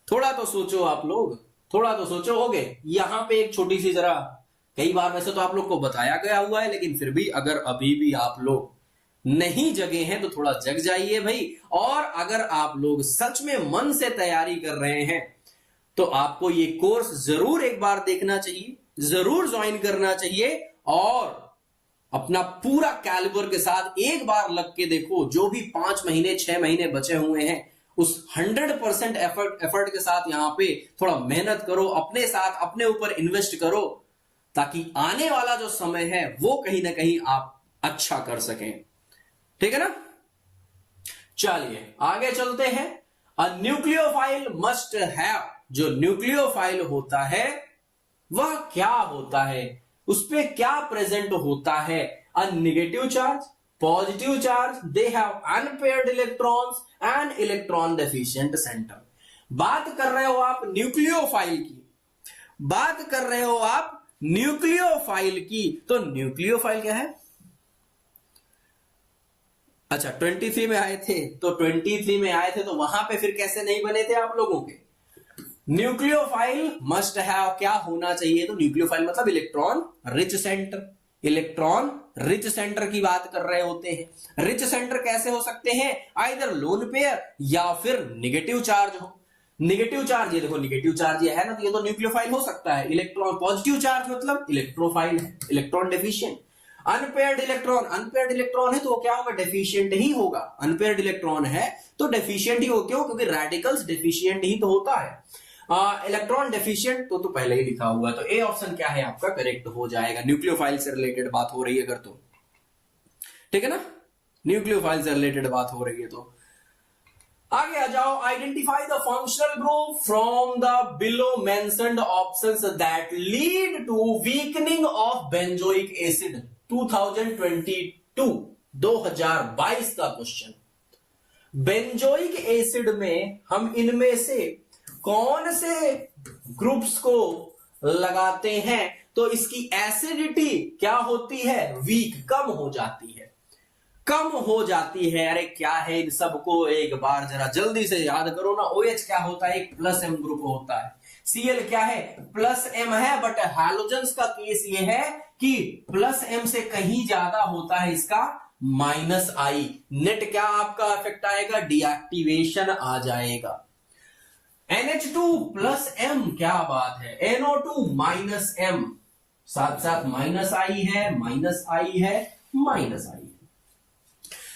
थोड़ा तो सोचो आप लोग, थोड़ा तो सोचो। हो गए यहां पे एक छोटी सी जरा, कई बार वैसे तो आप लोग को बताया गया हुआ है, लेकिन फिर भी अगर अभी भी आप लोग नहीं जगे हैं तो थोड़ा जग जाइए भाई। और अगर आप लोग सच में मन से तैयारी कर रहे हैं तो आपको ये कोर्स जरूर एक बार देखना चाहिए, जरूर ज्वाइन करना चाहिए, और अपना पूरा कैलिबर के साथ एक बार लग के देखो। जो भी 5 महीने 6 महीने बचे हुए हैं उस 100% एफर्ट के साथ यहां पे थोड़ा मेहनत करो, अपने साथ अपने ऊपर इन्वेस्ट करो, ताकि आने वाला जो समय है वो कहीं ना कहीं आप अच्छा कर सकें। ठीक है ना, चलिए आगे चलते हैं। अ न्यूक्लियोफाइल मस्ट हैव, जो न्यूक्लियोफाइल होता है वह क्या होता है, उस पे क्या प्रेजेंट होता है, a negative charge, positive charge, they have unpaired electrons and electron deficient centre. बात कर रहे हो आप न्यूक्लियोफाइल की, बात कर रहे हो आप न्यूक्लियोफाइल की, तो न्यूक्लियोफाइल क्या है? अच्छा 23 में आए थे, तो 23 में आए थे तो वहां पे फिर कैसे नहीं बने थे आप लोगों के? न्यूक्लियोफाइल मस्ट हैव क्या होना चाहिए, तो न्यूक्लियोफाइल मतलब electron rich centre, electron rich centre की बात कर रहे होते हैं। रिच सेंटर कैसे हो सकते हैं, आइदर लोन पेयर या फिर नेगेटिव चार्ज हो। नेगेटिव चार्ज, ये देखो नेगेटिव चार्ज ये है ना, तो ये तो न्यूक्लियोफाइल हो सकता है। इलेक्ट्रॉन पॉजिटिव चार्ज मतलब इलेक्ट्रोफाइल है, electron deficient. Unpaired electron, unpaired electron है तो वो क्या होगा, डेफिशिएंट ही होगा। अनपेयर्ड इलेक्ट्रॉन है तो डेफिशिएंट ही हो, क्यों? क्योंकि रेडिकल्स डेफिशिएंट ही तो होता है। इलेक्ट्रॉन डेफिशिएंट तो पहले ही लिखा हुआ है, तो ए ऑप्शन क्या है आपका करेक्ट हो जाएगा। न्यूक्लियोफाइल से रिलेटेड बात हो रही है अगर तो, ठीक है ना, न्यूक्लियोफाइल से रिलेटेड बात हो रही है तो आगे आ जाओ। Identify the functional group from the below mentioned options that lead to weakening of benzoic acid. 2022 का क्वेश्चन। बेंजोइक एसिड में हम इनमें से कौन से ग्रुप्स को लगाते हैं तो इसकी एसिडिटी क्या होती है, वीक, कम हो जाती है, कम हो जाती है। अरे क्या है इन सबको एक बार जरा जल्दी से याद करो ना। OH क्या होता है, एक प्लस M ग्रुप होता है। Cl क्या है, प्लस M है, बट हैलोजेंस का केस ये है कि प्लस M से कहीं ज्यादा होता है इसका माइनस I। नेट क्या आपका इफेक्ट आएगा, डीएक्टिवेशन आ जाएगा। NH2 प्लस M, क्या बात है, NO2 माइनस M, साथ साथ माइनस I है, माइनस I है, माइनस I है।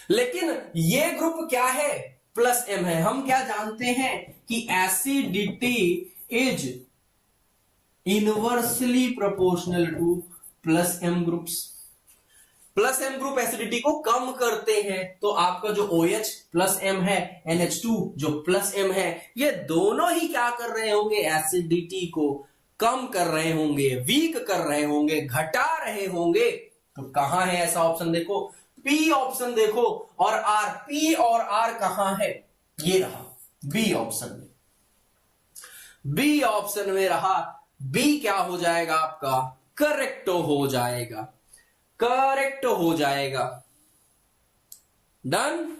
लेकिन ये ग्रुप क्या है, प्लस M है। हम क्या जानते हैं कि acidity is inversely proportional two plus M groups. Plus M group acidity को कम करते हैं, तो आपका जो OH प्लस M है, NH2 जो प्लस M है, ये दोनों ही क्या कर रहे होंगे, एसिडिटी को कम कर रहे होंगे, वीक कर रहे होंगे, घटा रहे होंगे। तो कहां है ऐसा ऑप्शन, देखो पी ऑप्शन देखो और आर, पी और आर कहां है, ये रहा बी ऑप्शन में, बी ऑप्शन में रहा। बी क्या हो जाएगा आपका, करेक्ट हो जाएगा, करेक्ट हो जाएगा। डन,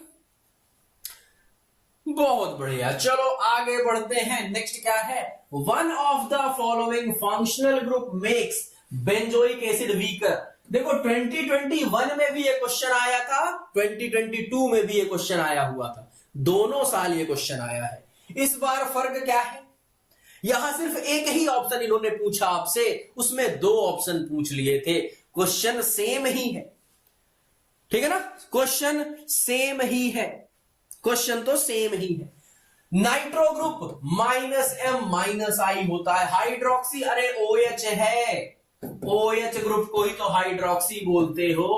बहुत बढ़िया। चलो आगे बढ़ते हैं। नेक्स्ट क्या है, one of the following functional group makes benzoic acid weaker. देखो 2021 में भी ये क्वेश्चन आया था, 2022 में भी ये क्वेश्चन आया हुआ था, दोनों साल ये क्वेश्चन आया है। इस बार फर्क क्या है, यहां सिर्फ एक ही ऑप्शन इन्होंने पूछा आपसे, उसमें दो ऑप्शन पूछ लिए थे। क्वेश्चन सेम ही है, ठीक है ना, क्वेश्चन सेम ही है, क्वेश्चन तो सेम ही है। नाइट्रो ग्रुप -M-I होता है, हाइड्रोक्सी अरे OH है, OH ग्रुप को ही तो हाइड्रोक्सी बोलते हो।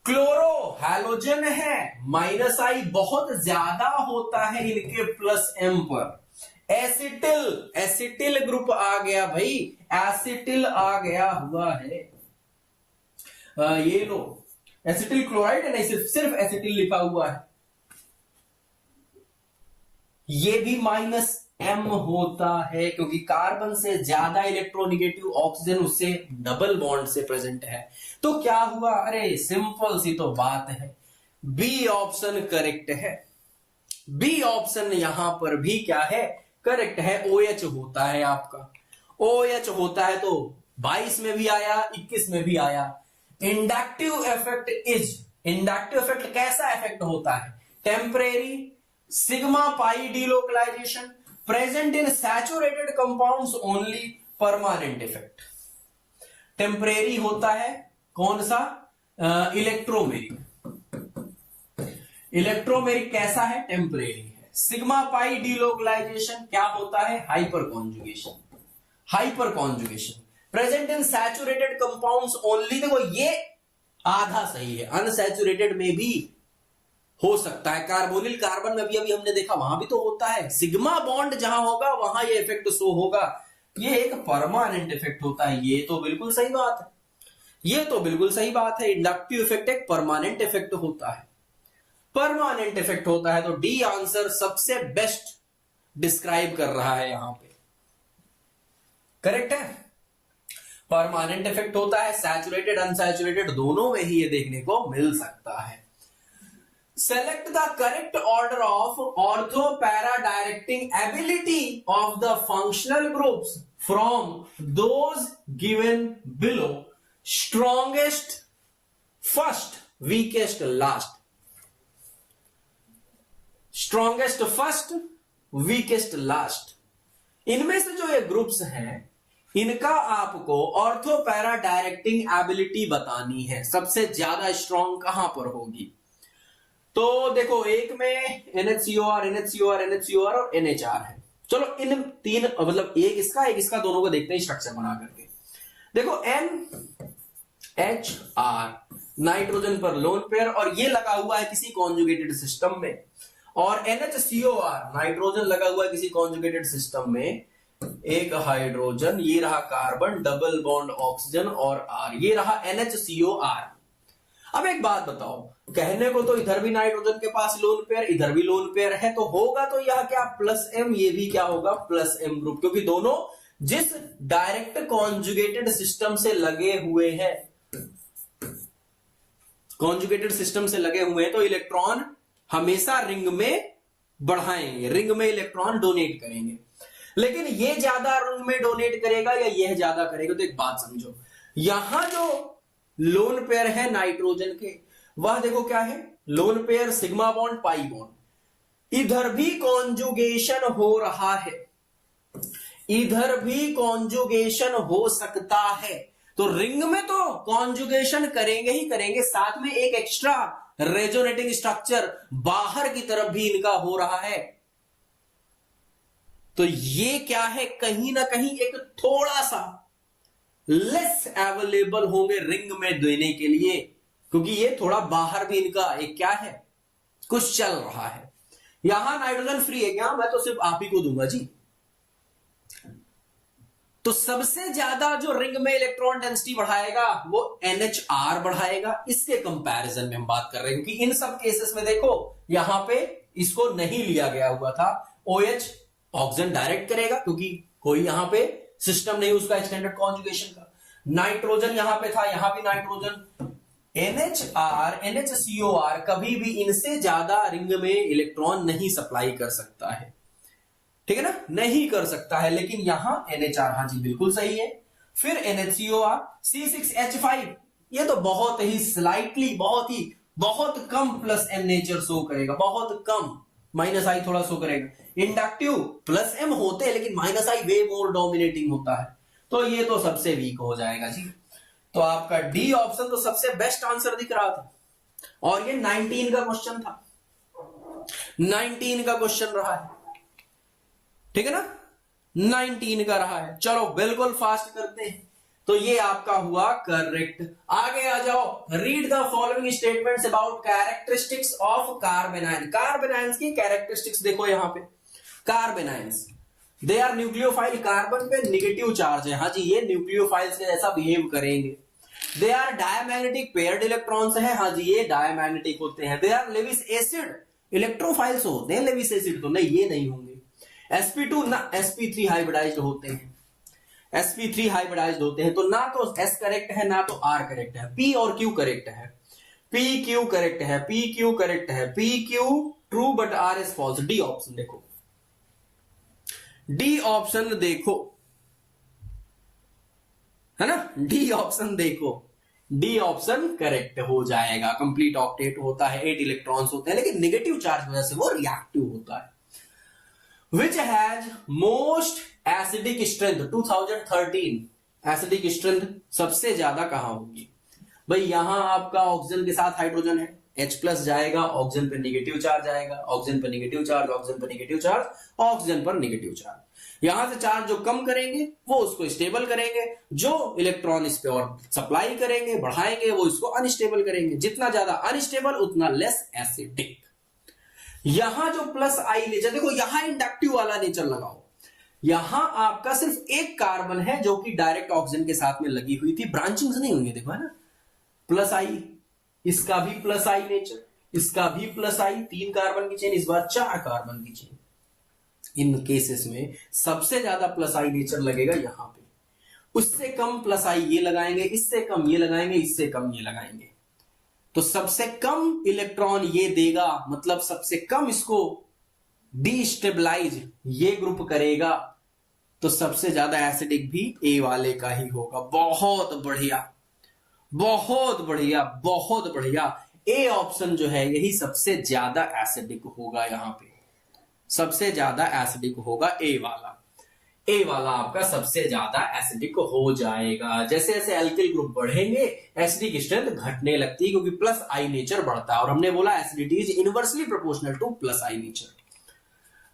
क्लोरो हैलोजन है, -I बहुत ज्यादा होता है इनके +M पर। एसिटिल, एसिटिल ग्रुप आ गया भाई, एसिटिल आ गया हुआ है। ये लो एसिटिल क्लोराइड है, नहीं सिर्फ एसिटिल लिखा हुआ है। ये भी -M होता है क्योंकि कार्बन से ज्यादा इलेक्ट्रोनिगेटिव ऑक्सीजन उससे डबल बॉन्ड से प्रेजेंट है। तो क्या हुआ, अरे सिंपल सी तो बात है, बी ऑप्शन करेक्ट है। बी ऑप्शन यहां पर भी क्या है, करेक्ट है। OH होता है आपका, OH होता है, तो 22 में भी आया, 21 में भी आया। Inductive effect is, inductive effect कैसा इफेक्ट होता है, temporary, sigma pi delocalisation, present in saturated compounds only, permanent effect. Temporary होता है कौन सा, इलेक्ट्रोमेरिक, इलेक्ट्रोमेरिक कैसा है, टेम्परेरी है। सिग्मा पाई डिलोकलाइजेशन क्या होता है, hyper conjugation, hyper conjugation. Present in saturated compounds only, देखो ये आधा सही है, अनसैचुरेटेड में भी हो सकता है। कार्बोनिल कार्बन में भी अभी हमने देखा वहां भी तो होता है, सिग्मा बॉन्ड जहां होगा वहां ये इफेक्ट शो होगा। ये एक परमानेंट इफेक्ट होता है, ये तो बिल्कुल सही बात है, ये तो बिल्कुल सही बात है। इंडक्टिव इफेक्ट एक परमानेंट इफेक्ट होता है, परमानेंट इफेक्ट होता है। तो डी आंसर सबसे बेस्ट डिस्क्राइब कर रहा है यहां पे, करेक्ट है। परमानेंट इफेक्ट होता है, सैचुरेटेड अनसैचुरेटेड दोनों में ही ये देखने को मिल सकता है। Select the correct order of ortho para directing ability of the functional groups from those given below. Strongest first, weakest last. Strongest first, weakest last. इनमें से जो ये ग्रुप्स हैं, इनका आपको ऑर्थो पैरा डायरेक्टिंग एबिलिटी बतानी है, सबसे ज्यादा स्ट्रॉन्ग कहां पर होगी। तो देखो एक में NHCOR, NHCOR, NHCOR और NHR है। चलो इन तीन, मतलब एक इसका दोनों को देखते हैं स्ट्रक्चर बना करके। देखो NHR नाइट्रोजन पर लोन पेयर और ये लगा हुआ है किसी कॉन्जुगेटेड सिस्टम में, और NHCOR नाइट्रोजन लगा हुआ है किसी कॉन्जुगेटेड सिस्टम में, एक हाइड्रोजन, ये रहा कार्बन, डबल बॉन्ड ऑक्सीजन और R, ये रहा NHCOR। अब एक बात बताओ, कहने को तो इधर भी नाइट्रोजन के पास लोन पेयर, इधर भी लोन पेयर है, तो होगा तो यह क्या +M, ये भी क्या होगा +M ग्रुप, क्योंकि दोनों जिस डायरेक्ट कॉन्जुगेटेड सिस्टम से लगे हुए हैं, कॉन्जुगेटेड सिस्टम से लगे हुए हैं, तो इलेक्ट्रॉन हमेशा रिंग में बढ़ाएंगे, रिंग में इलेक्ट्रॉन डोनेट करेंगे। लेकिन ये ज्यादा रिंग में डोनेट करेगा या यह ज्यादा करेगा, तो एक बात समझो, यहां जो लोन पेयर है नाइट्रोजन के, वह देखो क्या है, lone pair sigma bond pi bond, इधर भी कॉन्जुगेशन हो रहा है, इधर भी कॉन्जुगेशन हो सकता है, तो रिंग में तो कॉन्जुगेशन करेंगे ही करेंगे, साथ में एक एक्स्ट्रा रेजोनेटिंग स्ट्रक्चर बाहर की तरफ भी इनका हो रहा है। तो ये क्या है, कहीं ना कहीं एक थोड़ा सा लेस अवेलेबल होंगे रिंग में देने के लिए, क्योंकि ये थोड़ा बाहर भी इनका एक क्या है, कुछ चल रहा है। यहां नाइट्रोजन फ्री है क्या, मैं तो सिर्फ आप ही को दूंगा जी, तो सबसे ज्यादा जो रिंग में इलेक्ट्रॉन डेंसिटी बढ़ाएगा वो NHR बढ़ाएगा। इसके कंपैरिजन में हम बात कर रहे हैं, क्योंकि इन सब केसेस में देखो यहां पे इसको नहीं लिया गया हुआ था। OH ऑक्सीजन डायरेक्ट करेगा क्योंकि कोई यहां पे सिस्टम नहीं उसका एक्सटेंडेड कॉन्जुगेशन का। नाइट्रोजन यहां पे था, यहां भी नाइट्रोजन। NHR NHCOR कभी भी इनसे ज्यादा रिंग में इलेक्ट्रॉन नहीं सप्लाई कर सकता है, ठीक है ना, नहीं कर सकता है। लेकिन यहां NHR, हाँ जी बिल्कुल सही है। फिर NHCOR C6H5, ये तो बहुत ही स्लाइटली, बहुत कम प्लस M नेचर शो करेगा, बहुत कम, माइनस आई थोड़ा शो करेगा। इंडक्टिव प्लस M होते हैं लेकिन माइनस आई वे मोर डोमिनेटिंग होता है, तो ये तो सबसे वीक हो जाएगा जी। तो आपका डी ऑप्शन तो सबसे बेस्ट आंसर दिख रहा था, और ये 19 का क्वेश्चन था, 19 का क्वेश्चन रहा है, ठीक है ना, 19 का रहा है। चलो बिल्कुल फास्ट करते हैं। तो ये आपका हुआ करेक्ट। आगे आ जाओ, read the following statements about characteristics of carbon ion. Carbon ions की कैरेक्टरिस्टिक्स देखो यहां पे, carbon ions they are nucleophile, carbon पे नेगेटिव चार्ज है, हाँ जी ये न्यूक्लियोफाइल्स के जैसा बिहेव करेंगे। They are diamagnetic, paired electrons है, हाँ जी ये डायमैग्नेटिक होते हैं। They are Lewis acid, electrophiles होते हैं, लेविस एसिड तो नहीं, ये नहीं होंगे। sp2 ना sp3 हाइब्रिडाइज्ड होते हैं, sp3 हाइब्रिडाइज्ड होते हैं। तो ना तो s करेक्ट है ना तो r करेक्ट है, p और q करेक्ट है, pq करेक्ट है, pq करेक्ट है, pq true but r is false. D option देखो, डी ऑप्शन देखो, है ना, डी ऑप्शन देखो, डी ऑप्शन करेक्ट हो जाएगा। कंप्लीट ऑक्टेट होता है, 8 इलेक्ट्रॉन्स होते हैं, लेकिन नेगेटिव चार्ज वजह से वो रिएक्टिव होता है। Which has most acidic strength 2013, acidic strength सबसे ज्यादा कहां होगी भाई? यहां आपका ऑक्सीजन के साथ हाइड्रोजन है, H+ जाएगा, ऑक्सीजन पर नेगेटिव चार्ज आएगा, ऑक्सीजन पर नेगेटिव चार्ज, ऑक्सीजन पर नेगेटिव चार्ज, ऑक्सीजन पर नेगेटिव चार्ज। यहां से चार्ज जो कम करेंगे वो उसको स्टेबल करेंगे, जो इलेक्ट्रॉन इस पे और सप्लाई करेंगे, बढ़ाएंगे, वो इसको अनस्टेबल करेंगे। जितना ज्यादा अनस्टेबल उतना लेस एसिडिक। यहां जो प्लस आई नेचर देखो, यहां इंडक्टिव वाला नेचर लगाओ, यहां आपका सिर्फ एक कार्बन है जो कि डायरेक्ट ऑक्सीजन के साथ में लगी हुई थी, ब्रांचिंग्स नहीं हुई, देखो है ना, प्लस आई, इसका भी प्लस आई नेचर, इसका भी प्लस आई, 3 कार्बन की चेन, इस बार 4 कार्बन की चेन। इन केसेस में सबसे ज्यादा प्लस आई नेचर लगेगा यहां पे, उससे कम प्लस आई ये लगाएंगे, इससे कम ये लगाएंगे, इससे कम ये लगाएंगे, तो सबसे कम इलेक्ट्रॉन ये देगा, मतलब सबसे कम इसको डीस्टेबलाइज ये ग्रुप करेगा, तो सबसे ज्यादा एसिडिक भी ए वाले का ही होगा। बहुत बढ़िया, बहुत बढ़िया, बहुत बढ़िया। ए ऑप्शन जो है यही सबसे ज्यादा एसिडिक होगा, यहां पे सबसे ज्यादा एसिडिक होगा ए वाला, ए वाला आपका सबसे ज्यादा एसिडिक हो जाएगा। जैसे जैसे एल्किल ग्रुप बढ़ेंगे एसिडिक स्ट्रेंथ घटने लगती है, क्योंकि प्लस आई नेचर बढ़ता है, और हमने बोला acidity is inversely proportional two plus I nature.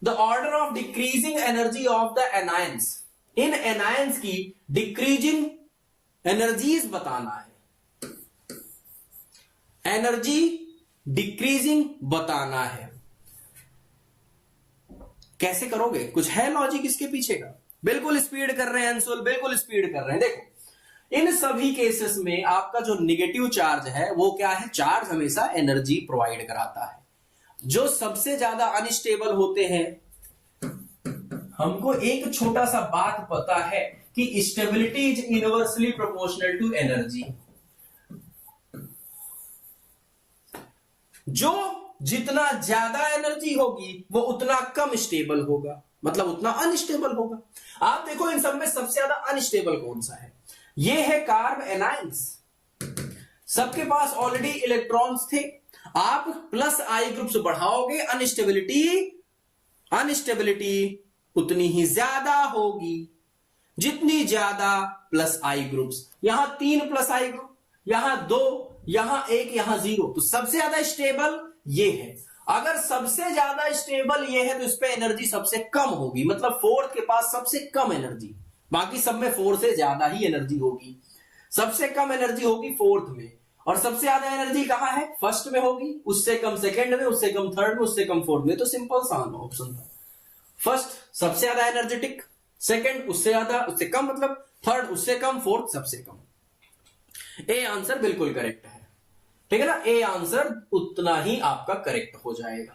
The order of decreasing energy of the anions, in anions की डिक्रीजिंग एनर्जीज बताना है, एनर्जी डिक्रीजिंग बताना है। कैसे करोगे? कुछ है लॉजिक इसके पीछे का? बिल्कुल स्पीड कर रहे हैं अंशुल, बिल्कुल स्पीड कर रहे हैं। देखो इन सभी केसेस में आपका जो नेगेटिव चार्ज है वो क्या है? चार्ज हमेशा एनर्जी प्रोवाइड कराता है। जो सबसे ज्यादा अनस्टेबल होते हैं, हमको एक छोटा सा बात पता है कि stability is inversely proportional to energy. जो जितना ज्यादा एनर्जी होगी वो उतना कम स्टेबल होगा, मतलब उतना अनस्टेबल होगा। आप देखो इन सब में सबसे ज्यादा अनस्टेबल कौन सा है? ये है कार्ब एनायंस। सबके पास ऑलरेडी इलेक्ट्रॉन्स थे, आप प्लस आई ग्रुप्स बढ़ाओगे, अनस्टेबिलिटी उतनी ही ज्यादा होगी। जितनी ज्यादा प्लस आई ग्रुप्स, यहां 3 प्लस आई ग्रुप, यहां 2, यहां 1, यहां 0, तो सबसे ज्यादा स्टेबल ये है। अगर सबसे ज्यादा स्टेबल ये है तो इस पे एनर्जी सबसे कम होगी, मतलब फोर्थ के पास सबसे कम एनर्जी, बाकी सब में 4 से ज्यादा ही एनर्जी होगी। सबसे कम एनर्जी होगी फोर्थ में, और सबसे ज्यादा एनर्जी कहां है? फर्स्ट में होगी, उससे कम सेकंड में, उससे कम थर्ड में, उससे कम फोर्थ में। तो सिंपल सा ऑप्शन था फर्स्ट, सबसे ज्यादा एनर्जेटिक, सेकंड उससे ज्यादा, उससे कम मतलब थर्ड उससे कम, फोर्थ सबसे कम। ए आंसर बिल्कुल करेक्ट है, ठीक है ना, ए आंसर उतना ही आपका करेक्ट हो जाएगा।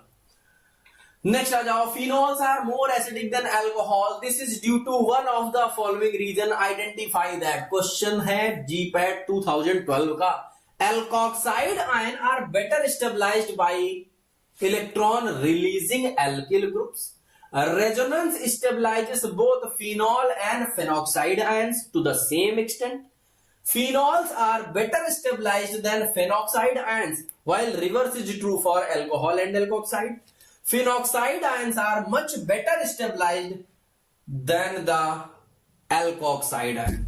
नेक्स्ट आ जाओ, phenols are more acidic than alcohol, this is due to one of the following reason, identify that. Question है जीपैट 2012 का। Alkoxide ion are better stabilized by electron releasing alkyl groups. Resonance stabilizes both phenol and phenoxide ions to the same extent. Phenols are better stabilized than phenoxide ions, while reverse is true for alcohol and alkoxide. Phenoxide ions are much better stabilized than the alkoxide ion.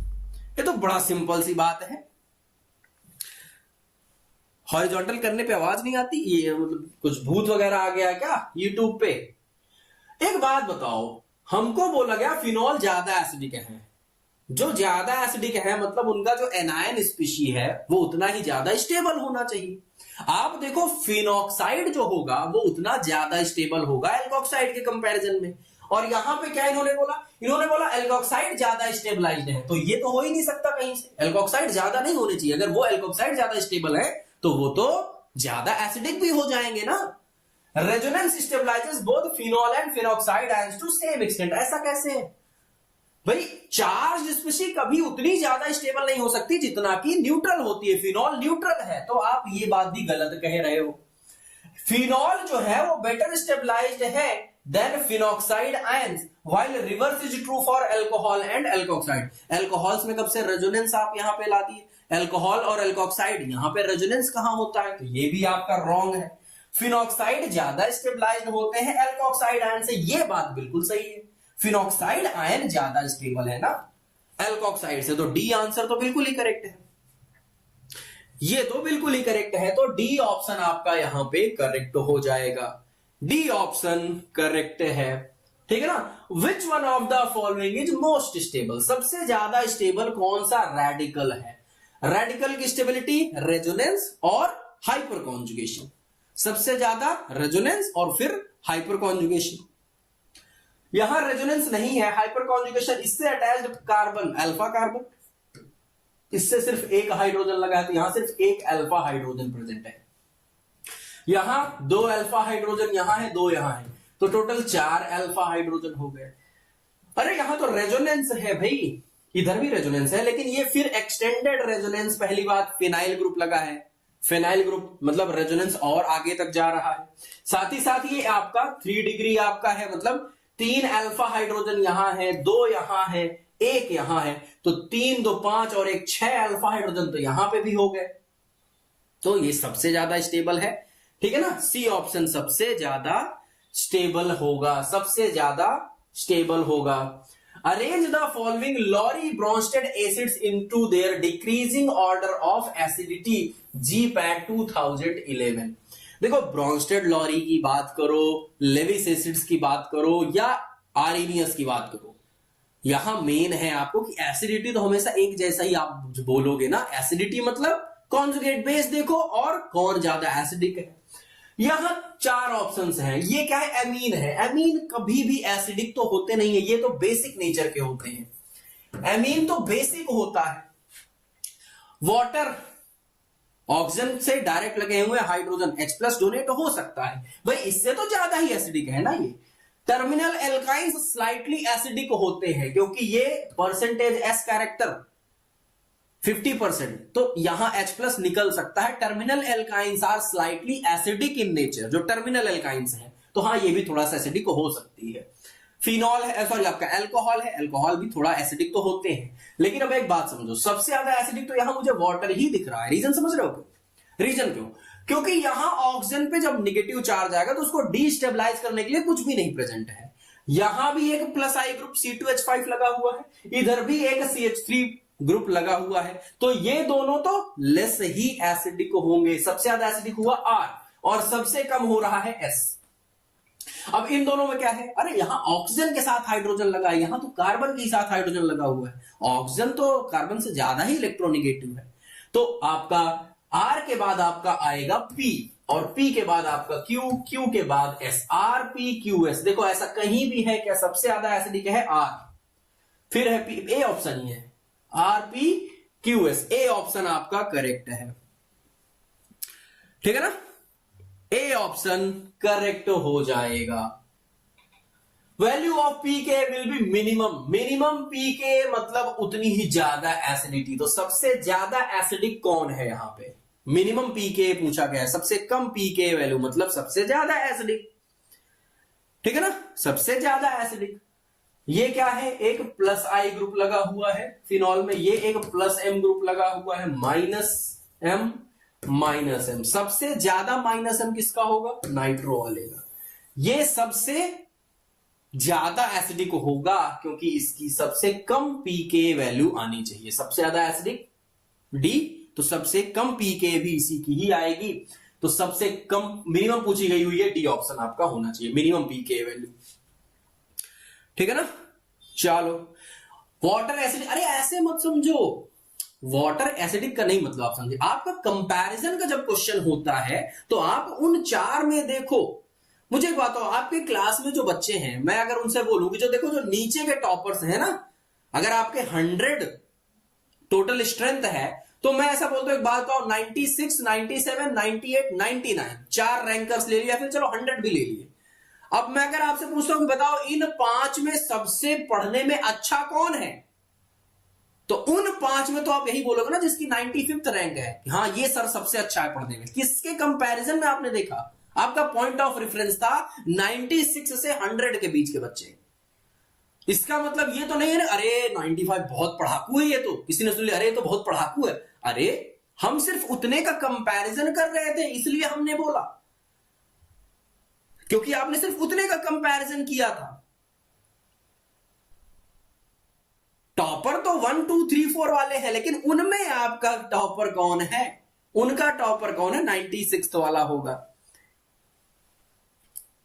ये तो बड़ा simple सी बात है। Horizontal करने पे आवाज नहीं आती, ये मतलब कुछ भूत वगैरह आ गया क्या यूट्यूब पे? एक बात बताओ, हमको बोला गया फिनॉल ज्यादा एसिडिक है। जो ज्यादा एसिडिक है मतलब उनका जो एनायन स्पीशी है वो उतना ही ज्यादा स्टेबल होना चाहिए। आप देखो फिनॉक्साइड जो होगा वो उतना ज्यादा स्टेबल होगा एल्कोक्साइड के कंपैरिजन में। और यहां पे क्या इन्होंने बोला एल्कोक्साइड ज्यादा स्टेबलाइज्ड है, तो ये तो हो ही नहीं सकता कहीं से। एल्कोक्साइड ज्यादा नहीं होने चाहिए, अगर वो एल्कोक्साइड ज्यादा स्टेबल है तो वो तो ज्यादा एसिडिक भी हो जाएंगे ना। Resonance stabilizes both phenol and phenoxide ions to same extent. ऐसा कैसे है भाई? चार्ज स्पीशी कभी उतनी ज्यादा स्टेबल नहीं हो सकती जितना कि न्यूट्रल होती है। फिनॉल न्यूट्रल है, तो आप ये बात भी गलत कह रहे हो। फिनॉल जो है वो बेटर स्टेबलाइज्ड है than phenoxide ions, while reverse is true for alcohol and alkoxide. Alcohols में कब से रेजोनेंस आप यहां पे लाती है? अल्कोहल और अल्कोक्साइड, यहां पे रेजोनेंस कहां होता है? तो ये भी आपका रॉन्ग है। फिनॉक्साइड ज्यादा स्टेबलाइज्ड होते हैं अल्कोक्साइड आयन से, ये बात बिल्कुल सही है। फिनॉक्साइड आयन ज्यादा स्टेबल है ना अल्कोक्साइड से, तो डी आंसर तो बिल्कुल ही करेक्ट है। ये तो बिल्कुल ही करेक्ट है, तो डी ऑप्शन आपका यहां पे करेक्ट हो जाएगा। डी ऑप्शन करेक्ट है, ठीक है ना। Which one of the following is most stable? सबसे ज्यादा स्टेबल कौन सा रेडिकल है? रेडिकल की स्टेबिलिटी, रेजोनेंस और हाइपर कॉन्जुगेशन। सबसे ज्यादा रेजोनेंस और फिर हाइपर कॉन्जुगेशन। यहां रेजोनेंस नहीं है, हाइपर कॉन्जुगेशन। इससे अटैच्ड कार्बन अल्फा कार्बन, इससे सिर्फ एक हाइड्रोजन लगा है, तो यहां सिर्फ एक अल्फा हाइड्रोजन प्रेजेंट है। यहां दो अल्फा हाइड्रोजन यहां है, दो यहां है, तो टोटल 4 अल्फा हाइड्रोजन हो गए। अरे यहां तो रेजोनेंस है भाई, इधर भी रेजोनेंस है, लेकिन ये फिर एक्सटेंडेड रेजोनेंस। पहली बात फिनाइल ग्रुप लगा है, फिनाइल ग्रुप मतलब रेजोनेंस और आगे तक जा रहा है। साथ ही साथ ये आपका 3 डिग्री आपका है, मतलब 3 अल्फा हाइड्रोजन यहां है, 2 यहां है, 1 यहां है, तो 3 2 5 और 1 6 अल्फा हाइड्रोजन तो यहां पे भी हो गए। तो ये सबसे ज्यादा स्टेबल है, ठीक है ना। सी ऑप्शन सबसे ज्यादा स्टेबल होगा, सबसे ज्यादा स्टेबल होगा। Arrange the following Lowry Bronsted acids into their decreasing order of acidity, GPAT 2011। देखो ब्रोंस्टेड लॉरी की बात करो, लेविस एसिड्स की बात करो या आर्हेनियस की बात करो, यहां मेन है आपको कि एसिडिटी तो हमेशा एक जैसा ही आप बोलोगे ना। एसिडिटी मतलब कॉन्जुगेट बेस देखो और कौन ज्यादा एसिडिक है। यहां 4 ऑप्शंस हैं। ये क्या है? एमीन है। एमीन कभी भी एसिडिक तो होते नहीं है, ये तो बेसिक नेचर के होते हैं। एमीन तो बेसिक होता है। वाटर, ऑक्सीजन से डायरेक्ट लगे हुए हाइड्रोजन H+ डोनेट हो सकता है भाई, इससे तो ज्यादा ही एसिडिक है ना ये। टर्मिनल एल्काइंस स्लाइटली एसिडिक होते हैं क्योंकि ये परसेंटेज S कैरेक्टर 50%, तो यहां H+ निकल सकता है। Terminal alkynes are slightly acidic in nature, जो टर्मिनल एल्काइंस है, तो हाँ ये भी थोड़ा सा एसिडिक हो सकती है। फिनॉल है, सॉरी आपका अल्कोहल है, अल्कोहल भी थोड़ा एसिडिक तो होते हैं। लेकिन अब एक बात समझो, सबसे ज्यादा एसिडिक तो यहां मुझे वाटर ही दिख रहा है। रीजन समझ रहे हो क्यों? रीजन क्यों? क्योंकि यहां ऑक्सीजन पे जब निगेटिव चार्ज आएगा तो उसको डिस्टेबलाइज करने के लिए कुछ भी नहीं प्रेजेंट है। यहां भी एक प्लस आई ग्रुप C2H5 लगा हुआ है, इधर भी एक CH3 ग्रुप लगा हुआ है, तो ये दोनों तो लेस ही एसिडिक होंगे। सबसे ज्यादा एसिडिक हुआ R और सबसे कम हो रहा है S। अब इन दोनों में क्या है? अरे यहां ऑक्सीजन के साथ हाइड्रोजन लगा है, यहां तो कार्बन के साथ हाइड्रोजन लगा हुआ है। ऑक्सीजन तो कार्बन से ज्यादा ही इलेक्ट्रोनिगेटिव है, तो आपका R के बाद आपका आएगा P और P के बाद आपका Q, Q के बाद S। RPQS। देखो ऐसा कहीं भी है क्या सबसे ज्यादा एसिडिक है R? फिर है पी, ए ऑप्शन ही है RPQS, ए ऑप्शन आपका करेक्ट है, ठीक है ना, ए ऑप्शन करेक्ट हो जाएगा। Value of pK will be minimum, minimum pK मतलब उतनी ही ज्यादा एसिडिटी, तो सबसे ज्यादा एसिडिक कौन है यहां पे, मिनिमम पीके पूछा गया है, सबसे कम पीके वैल्यू मतलब सबसे ज्यादा एसिडिक, ठीक है ना, सबसे ज्यादा एसिडिक। ये क्या है, एक प्लस आई ग्रुप लगा हुआ है फिनॉल में, ये एक प्लस एम ग्रुप लगा हुआ है, माइनस एम, सबसे ज्यादा माइनस एम किसका होगा, नाइट्रो वाले का। ये सबसे ज्यादा एसिडिक होगा क्योंकि इसकी सबसे कम पीके वैल्यू आनी चाहिए, सबसे ज्यादा एसिडिक डी, तो सबसे कम पीके भी इसी की ही आएगी, तो सबसे कम मिनिमम पूछी गई हुई है, डी ऑप्शन आपका होना चाहिए, मिनिमम पीके वैल्यू, ठीक है ना। चलो वाटर एसिडिक, अरे ऐसे मत समझो, वाटर एसिडिक का नहीं मतलब आप समझे, आपका कंपैरिजन का जब क्वेश्चन होता है तो आप उन चार में देखो। मुझे एक बात हो, आपके क्लास में जो बच्चे हैं, मैं अगर उनसे बोलूं कि जो देखो जो नीचे के टॉपर्स हैं ना, अगर आपके 100 टोटल स्ट्रेंथ है, तो मैं ऐसा बोलता हूं, एक बात कहो, 96, 97, 98, 99 चार रैंकर्स ले लिया, फिर चलो 100 भी ले लिए। अब मैं अगर आपसे पूछता हूं बताओ इन 5 में सबसे पढ़ने में अच्छा कौन है, तो उन 5 में तो आप यही बोलोगे ना जिसकी 95th रैंक है, हाँ ये सर सबसे अच्छा है पढ़ने में। किसके कंपैरिजन में आपने देखा, आपका पॉइंट ऑफ रेफरेंस था 96 से 100 के बीच के बच्चे। इसका मतलब ये तो नहीं है ना अरे 95 बहुत पढ़ाकू है, ये तो किसी ने सुन लिया अरे तो बहुत पढ़ाकू है, अरे हम सिर्फ उतने का कंपैरिजन कर रहे थे इसलिए हमने बोला, क्योंकि आपने सिर्फ उतने का कंपैरिजन किया था। टॉपर तो 1 2 3 4 वाले हैं, लेकिन उनमें आपका टॉपर कौन है, उनका टॉपर कौन है, 96 वाला होगा,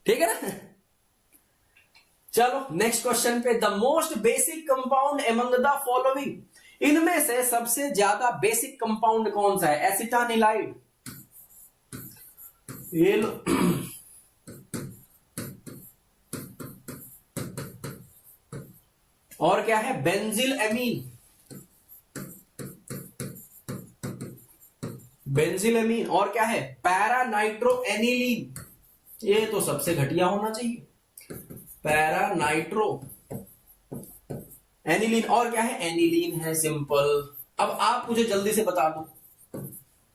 ठीक है ना। चलो नेक्स्ट क्वेश्चन पे, the most basic compound among the following, इनमें से सबसे ज्यादा बेसिक कंपाउंड कौन सा है, एसिटानिलाइड, ये लो और क्या है, बेंजिल एमीन, बेंजिल एमीन, और क्या है, पैरा नाइट्रो एनिलीन, ये तो सबसे घटिया होना चाहिए, पैरा नाइट्रो एनिलीन, और क्या है, एनिलीन है सिंपल। अब आप मुझे जल्दी से बता दो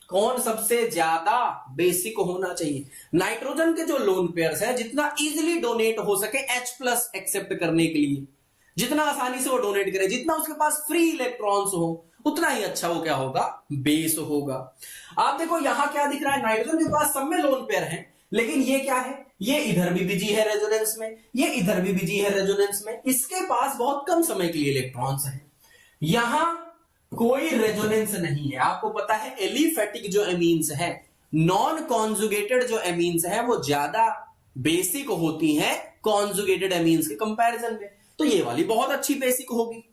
कौन सबसे ज्यादा बेसिक होना चाहिए। नाइट्रोजन के जो लोन पेयर्स है, जितना इजीली डोनेट हो सके H+ एक्सेप्ट करने के लिए, जितना आसानी से वो डोनेट करे, जितना उसके पास फ्री इलेक्ट्रॉन्स हो, उतना ही अच्छा वो क्या होगा, बेस होगा। आप देखो यहां क्या दिख रहा है, नाइट्रोजन के पास सब में लोन पेयर है, लेकिन ये क्या है, ये इधर भी बिजी है रेजोनेंस में, ये इधर भी बिजी है रेजोनेंस में, इसके पास बहुत कम समय के लिए इलेक्ट्रॉन्स हैं, यहां कोई रेजोनेंस नहीं है। आपको पता है एलिफेटिक जो एमीन्स है, नॉन कॉन्जुगेटेड जो एमीन्स है, वो ज्यादा बेसिक होती हैं कॉन्जुगेटेड एमीन्स के कंपैरिजन में, तो ये वाली बहुत अच्छी बेसिक होगी।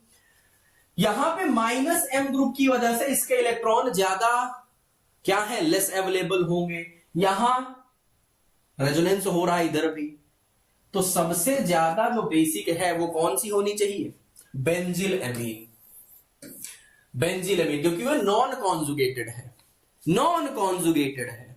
यहां पे -M ग्रुप की वजह से इसके इलेक्ट्रॉन ज्यादा क्या है, लेस अवेलेबल होंगे, यहां रेजोनेंस हो रहा है इधर भी, तो सबसे ज्यादा जो बेसिक है वो कौन सी होनी चाहिए, बेंजिल एमीन, बेंजिल एमीन, क्योंकि वो नॉन कॉन्जुगेटेड है, नॉन कॉन्जुगेटेड है,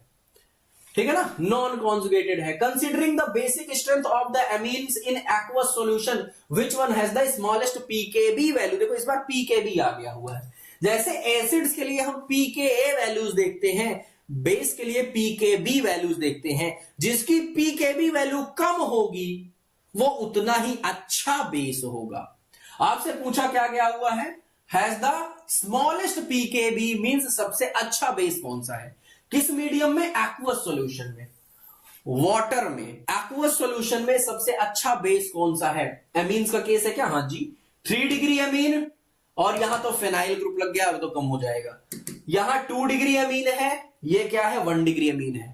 ठीक है ना, नॉन कॉन्जुगेटेड है। Considering the basic strength of the amines in aqueous solution which one has the smallest pKb value, देखो इस बार पीकेबी आ गया हुआ है, जैसे एसिड्स के लिए हम पीकेए वैल्यूज देखते हैं, बेस के लिए पीकेबी वैल्यूज देखते हैं, जिसकी पीकेबी वैल्यू कम होगी वो उतना ही अच्छा बेस होगा। आपसे पूछा क्या गया हुआ है, has the smallest pKb means सबसे अच्छा बेस कौन सा है, किस मीडियम में, एक्वस सॉल्यूशन में, वाटर में, एक्वस सॉल्यूशन में सबसे अच्छा बेस कौन सा है, एमीन्स का केस है क्या, हाँ जी 3 डिग्री एमीन, और यहां तो फेनाइल ग्रुप लग गया, अब तो कम हो जाएगा, यहां 2 डिग्री एमीन है, ये क्या है 1 डिग्री एमीन है।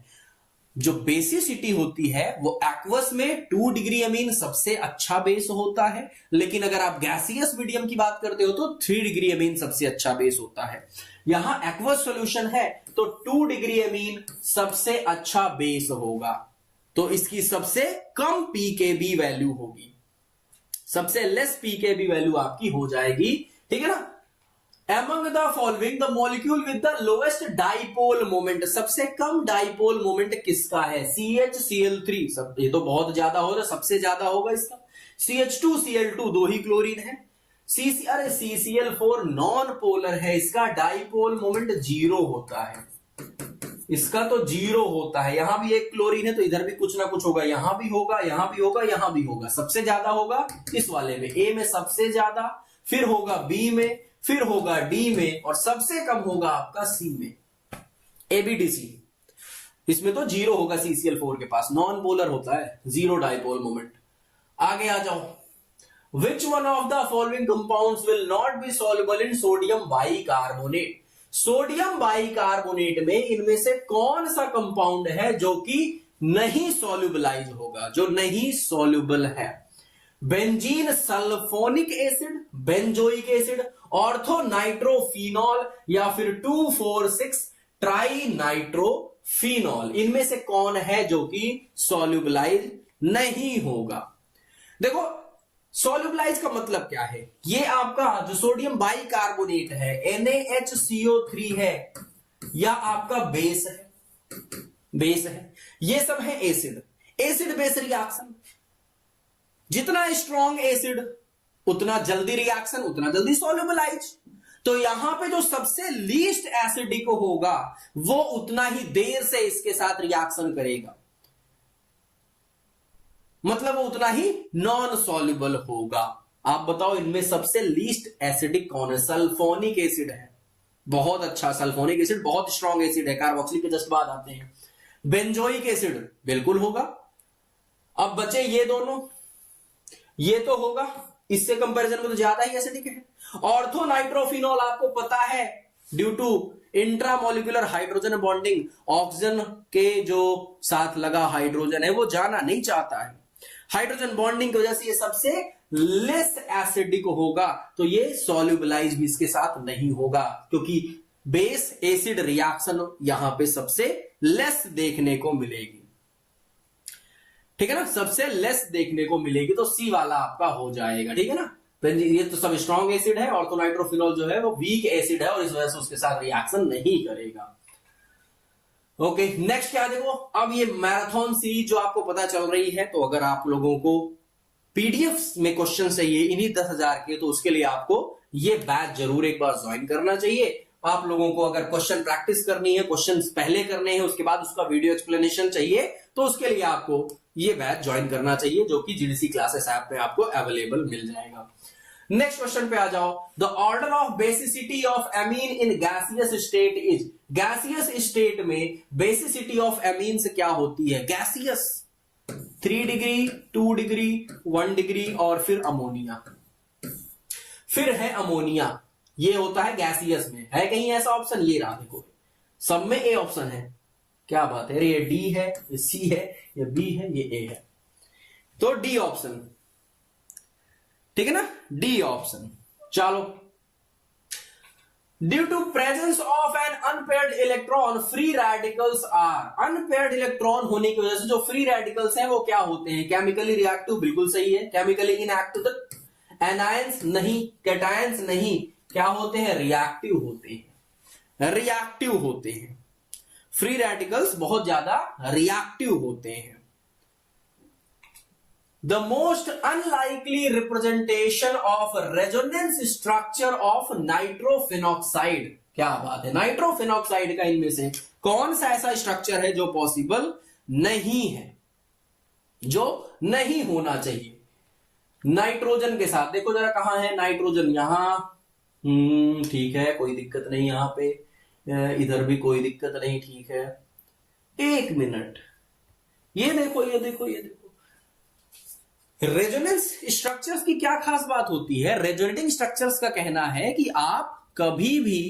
जो बेसिसिटी होती है वो एक्वस में 2 डिग्री एमीन सबसे अच्छा बेस होता है, लेकिन अगर आप गैसियस मीडियम की बात करते हो तो 3 डिग्री एमीन सबसे अच्छा बेस होता है। यहां एक्वस सॉल्यूशन है तो 2 डिग्री एमीन सबसे अच्छा बेस होगा, तो इसकी सबसे कम पीकेबी वैल्यू होगी, सबसे लेस पीकेबी वैल्यू आपकी हो जाएगी, ठीक है ना। Among the following the molecule with the lowest dipole moment, सबसे कम डाइपोल मोमेंट किसका है? CHCl3, सब ये तो बहुत ज्यादा हो रहा है, सबसे ज्यादा होगा इसका। CH2Cl2 दो ही क्लोरीन है। अरे CCl4 नॉन पोलर है, इसका डाइपोल मोमेंट 0 होता है, इसका तो 0 होता है। यहां भी एक क्लोरीन है तो इधर भी कुछ ना कुछ होगा, यहां भी होगा, यहां भी होगा, यहां भी होगा। सबसे ज्यादा होगा इस वाले में, ए में सबसे ज्यादा, फिर होगा बी में, फिर होगा डी में, और सबसे कम होगा आपका सी में, एबीडीसी। इसमें तो 0 होगा CCl4 के पास, नॉन पोलर होता है, 0 डाइपोल मोमेंट। आगे आ जाओ। Which one of the following compounds will not be soluble in sodium bicarbonate? Sodium bicarbonate में इनमें से कौन सा कंपाउंड है जो कि नहीं सोल्यूबलाइज होगा, जो नहीं सोल्यूबल है? Benzene sulphonic acid, benzoic acid, ortho nitrophenol, या फिर 2,4,6 ट्राई नाइट्रोफिनॉल। इनमें से कौन है जो कि सोल्यूबलाइज नहीं होगा? देखो सोल्यूबलाइज का मतलब क्या है? ये आपका जो सोडियम बाइकार्बोनेट है, NaHCO3 है, या आपका बेस है, बेस है। ये सब है एसिड, एसिड बेस रिएक्शन। जितना स्ट्रॉन्ग एसिड उतना जल्दी रिएक्शन, उतना जल्दी सोल्यूबलाइज। तो यहां पे जो सबसे लीस्ट एसिडिक होगा वो उतना ही देर से इसके साथ रिएक्शन करेगा, मतलब वो उतना ही नॉन सॉल्युबल होगा। आप बताओ इनमें सबसे लीस्ट एसिडिक कौन है? सल्फोनिक एसिड है, बहुत अच्छा। सल्फोनिक एसिड बहुत स्ट्रॉन्ग एसिड है, कार्बोक्सिलिक के जस्ट बाद आते हैं। बेंजोइक एसिड बिल्कुल होगा। अब बचे ये दोनों, ये तो होगा, इससे कंपैरिजन में तो ज्यादा ही एसिडिक है। ऑर्थो नाइट्रोफिनॉल आपको पता है, due to intramolecular hydrogen bonding, oxygen के जो साथ लगा हाइड्रोजन है वो जाना नहीं चाहता है, हाइड्रोजन बॉन्डिंग की वजह से ये सबसे लेस एसिडिक होगा। तो ये सॉल्युबलाइज भी इसके साथ नहीं होगा, क्योंकि बेस एसिड रिएक्शन यहां पे सबसे लेस देखने को मिलेगी, ठीक है ना, सबसे लेस देखने को मिलेगी। तो सी वाला आपका हो जाएगा, ठीक है ना। ये तो सब स्ट्रॉन्ग एसिड है, और तो नाइट्रोफिनॉल जो है वो वीक एसिड है और इस वजह से उसके साथ रिएक्शन नहीं करेगा। ओके, नेक्स्ट क्या देखो। अब ये मैराथन सीरीज जो आपको पता चल रही है, तो अगर आप लोगों को पीडीएफ में क्वेश्चन चाहिए इन्हीं 10,000 के, तो उसके लिए आपको ये बैच जरूर एक बार ज्वाइन करना चाहिए। आप लोगों को अगर क्वेश्चन प्रैक्टिस करनी है, क्वेश्चन पहले करने हैं, उसके बाद उसका वीडियो एक्सप्लेनेशन चाहिए, तो उसके लिए आपको ये बैच ज्वाइन करना चाहिए, जो कि जीडीसी क्लासेस ऐप पे आपको अवेलेबल मिल जाएगा। नेक्स्ट क्वेश्चन पे आ जाओ। The order of basicity of amine in gaseous state is. Gaseous state में बेसिसिटी ऑफ एमीन्स क्या होती है? गैसियस 3 डिग्री, 2 डिग्री, 1 डिग्री, और फिर अमोनिया, फिर है अमोनिया। ये होता है गैसियस में। है कहीं ऐसा ऑप्शन? ये रहा, देखो सब में ए ऑप्शन है। क्या बात है, ये डी है, ये सी है, ये बी है, ये ए है, तो डी ऑप्शन, ठीक है ना, डी ऑप्शन। चलो, due to presence of an unpaired electron free radicals are. Unpaired electron होने की वजह से जो फ्री रेडिकल्स हैं वो क्या होते हैं? केमिकली रिएक्टिव, बिल्कुल सही है। केमिकली इनएक्टिव, एनायंस नहीं, कैटायंस नहीं, क्या होते हैं? रिएक्टिव होते हैं, रिएक्टिव होते हैं। फ्री रेडिकल्स बहुत ज्यादा रिएक्टिव होते हैं। The most unlikely representation of resonance structure of nitrophenoxide। क्या बात है, नाइट्रोफिनॉक्साइड का इनमें से कौन सा ऐसा स्ट्रक्चर है जो पॉसिबल नहीं है, जो नहीं होना चाहिए? नाइट्रोजन के साथ देखो जरा, कहां है नाइट्रोजन? यहां, ठीक है, कोई दिक्कत नहीं। यहां पे इधर भी कोई दिक्कत नहीं, ठीक है। एक मिनट, ये देखो, ये देखो, ये देखो, रेजोनेंस स्ट्रक्चर्स की क्या खास बात होती है? रेजोनेटिंग स्ट्रक्चर्स का कहना है कि आप कभी भी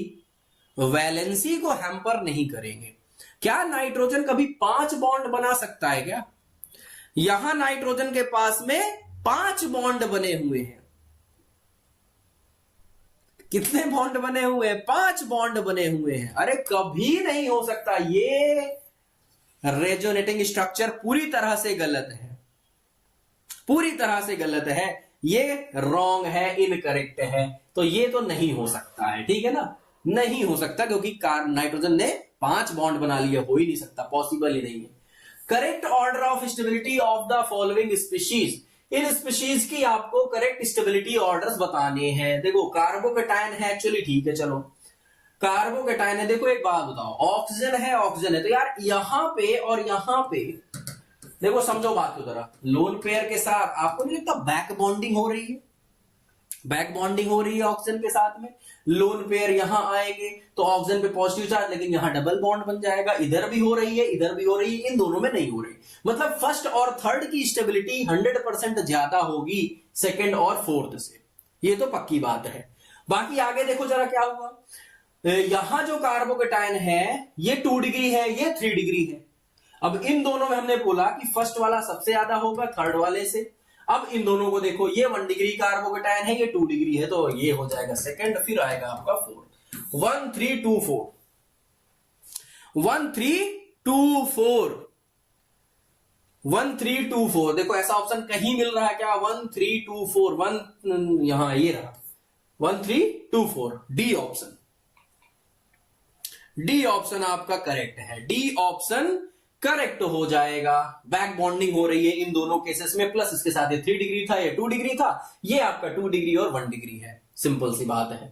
वैलेंसी को हैम्पर नहीं करेंगे। क्या नाइट्रोजन कभी 5 बॉन्ड बना सकता है क्या? यहां नाइट्रोजन के पास में 5 बॉन्ड बने हुए हैं। कितने बॉन्ड बने हुए हैं? 5 बॉन्ड बने हुए हैं। अरे कभी नहीं हो सकता। ये रेजोनेटिंग स्ट्रक्चर पूरी तरह से गलत है, पूरी तरह से गलत है। ये रॉन्ग है, इनकरेक्ट है, तो ये तो नहीं हो सकता है, ठीक है ना, नहीं हो सकता क्योंकि नाइट्रोजन ने 5 बॉन्ड बना लिया, हो ही नहीं सकता, पॉसिबल ही नहीं है। Correct order of stability of the following species, in species की आपको करेक्ट स्टेबिलिटी ऑर्डर्स बताने हैं। देखो कार्बोकेटायन है एक्चुअली, ठीक है, चलो कार्बोकेटायन है। देखो एक बात बताओ, ऑक्सीजन है तो यार यहां पे और यहां पे देखो, समझो बात को जरा, लोन पेयर के साथ आपको नहीं लगता बैक बॉन्डिंग हो रही है, बैक बॉन्डिंग हो रही है ऑक्सीजन के साथ में। लोन पेयर यहां आएंगे तो ऑक्सीजन पे पॉजिटिव चार्ज, लेकिन यहां डबल बॉन्ड बन जाएगा, इधर भी हो रही है, इधर भी हो रही है, इन दोनों में नहीं हो रही। मतलब फर्स्ट और थर्ड की स्टेबिलिटी 100% ज्यादा होगी सेकंड और फोर्थ से, ये तो पक्की बात है। बाकी आगे देखो जरा क्या हुआ, यहां जो कार्बोकेटायन है ये 2 डिग्री है, ये 3 डिग्री है। अब इन दोनों में हमने बोला कि फर्स्ट वाला सबसे ज्यादा होगा थर्ड वाले से। अब इन दोनों को देखो, ये 1 डिग्री कार्बोकेटायन है, ये 2 डिग्री है, तो ये हो जाएगा सेकंड, फिर आएगा आपका फोर्थ। 1 3 2 4 1 3 2 4 1 3 2 4। देखो ऐसा ऑप्शन कहीं मिल रहा है क्या? 1 3 2 4 1, यहां ये रहा 1 3 2 4, डी ऑप्शन, डी ऑप्शन आपका करेक्ट है, डी ऑप्शन करेक्ट हो जाएगा। बैक बॉन्डिंग हो रही है इन दोनों केसेस में, प्लस इसके साथ ये 3 डिग्री था, ये 2 डिग्री था, ये आपका 2 डिग्री और 1 डिग्री है, सिंपल सी बात है।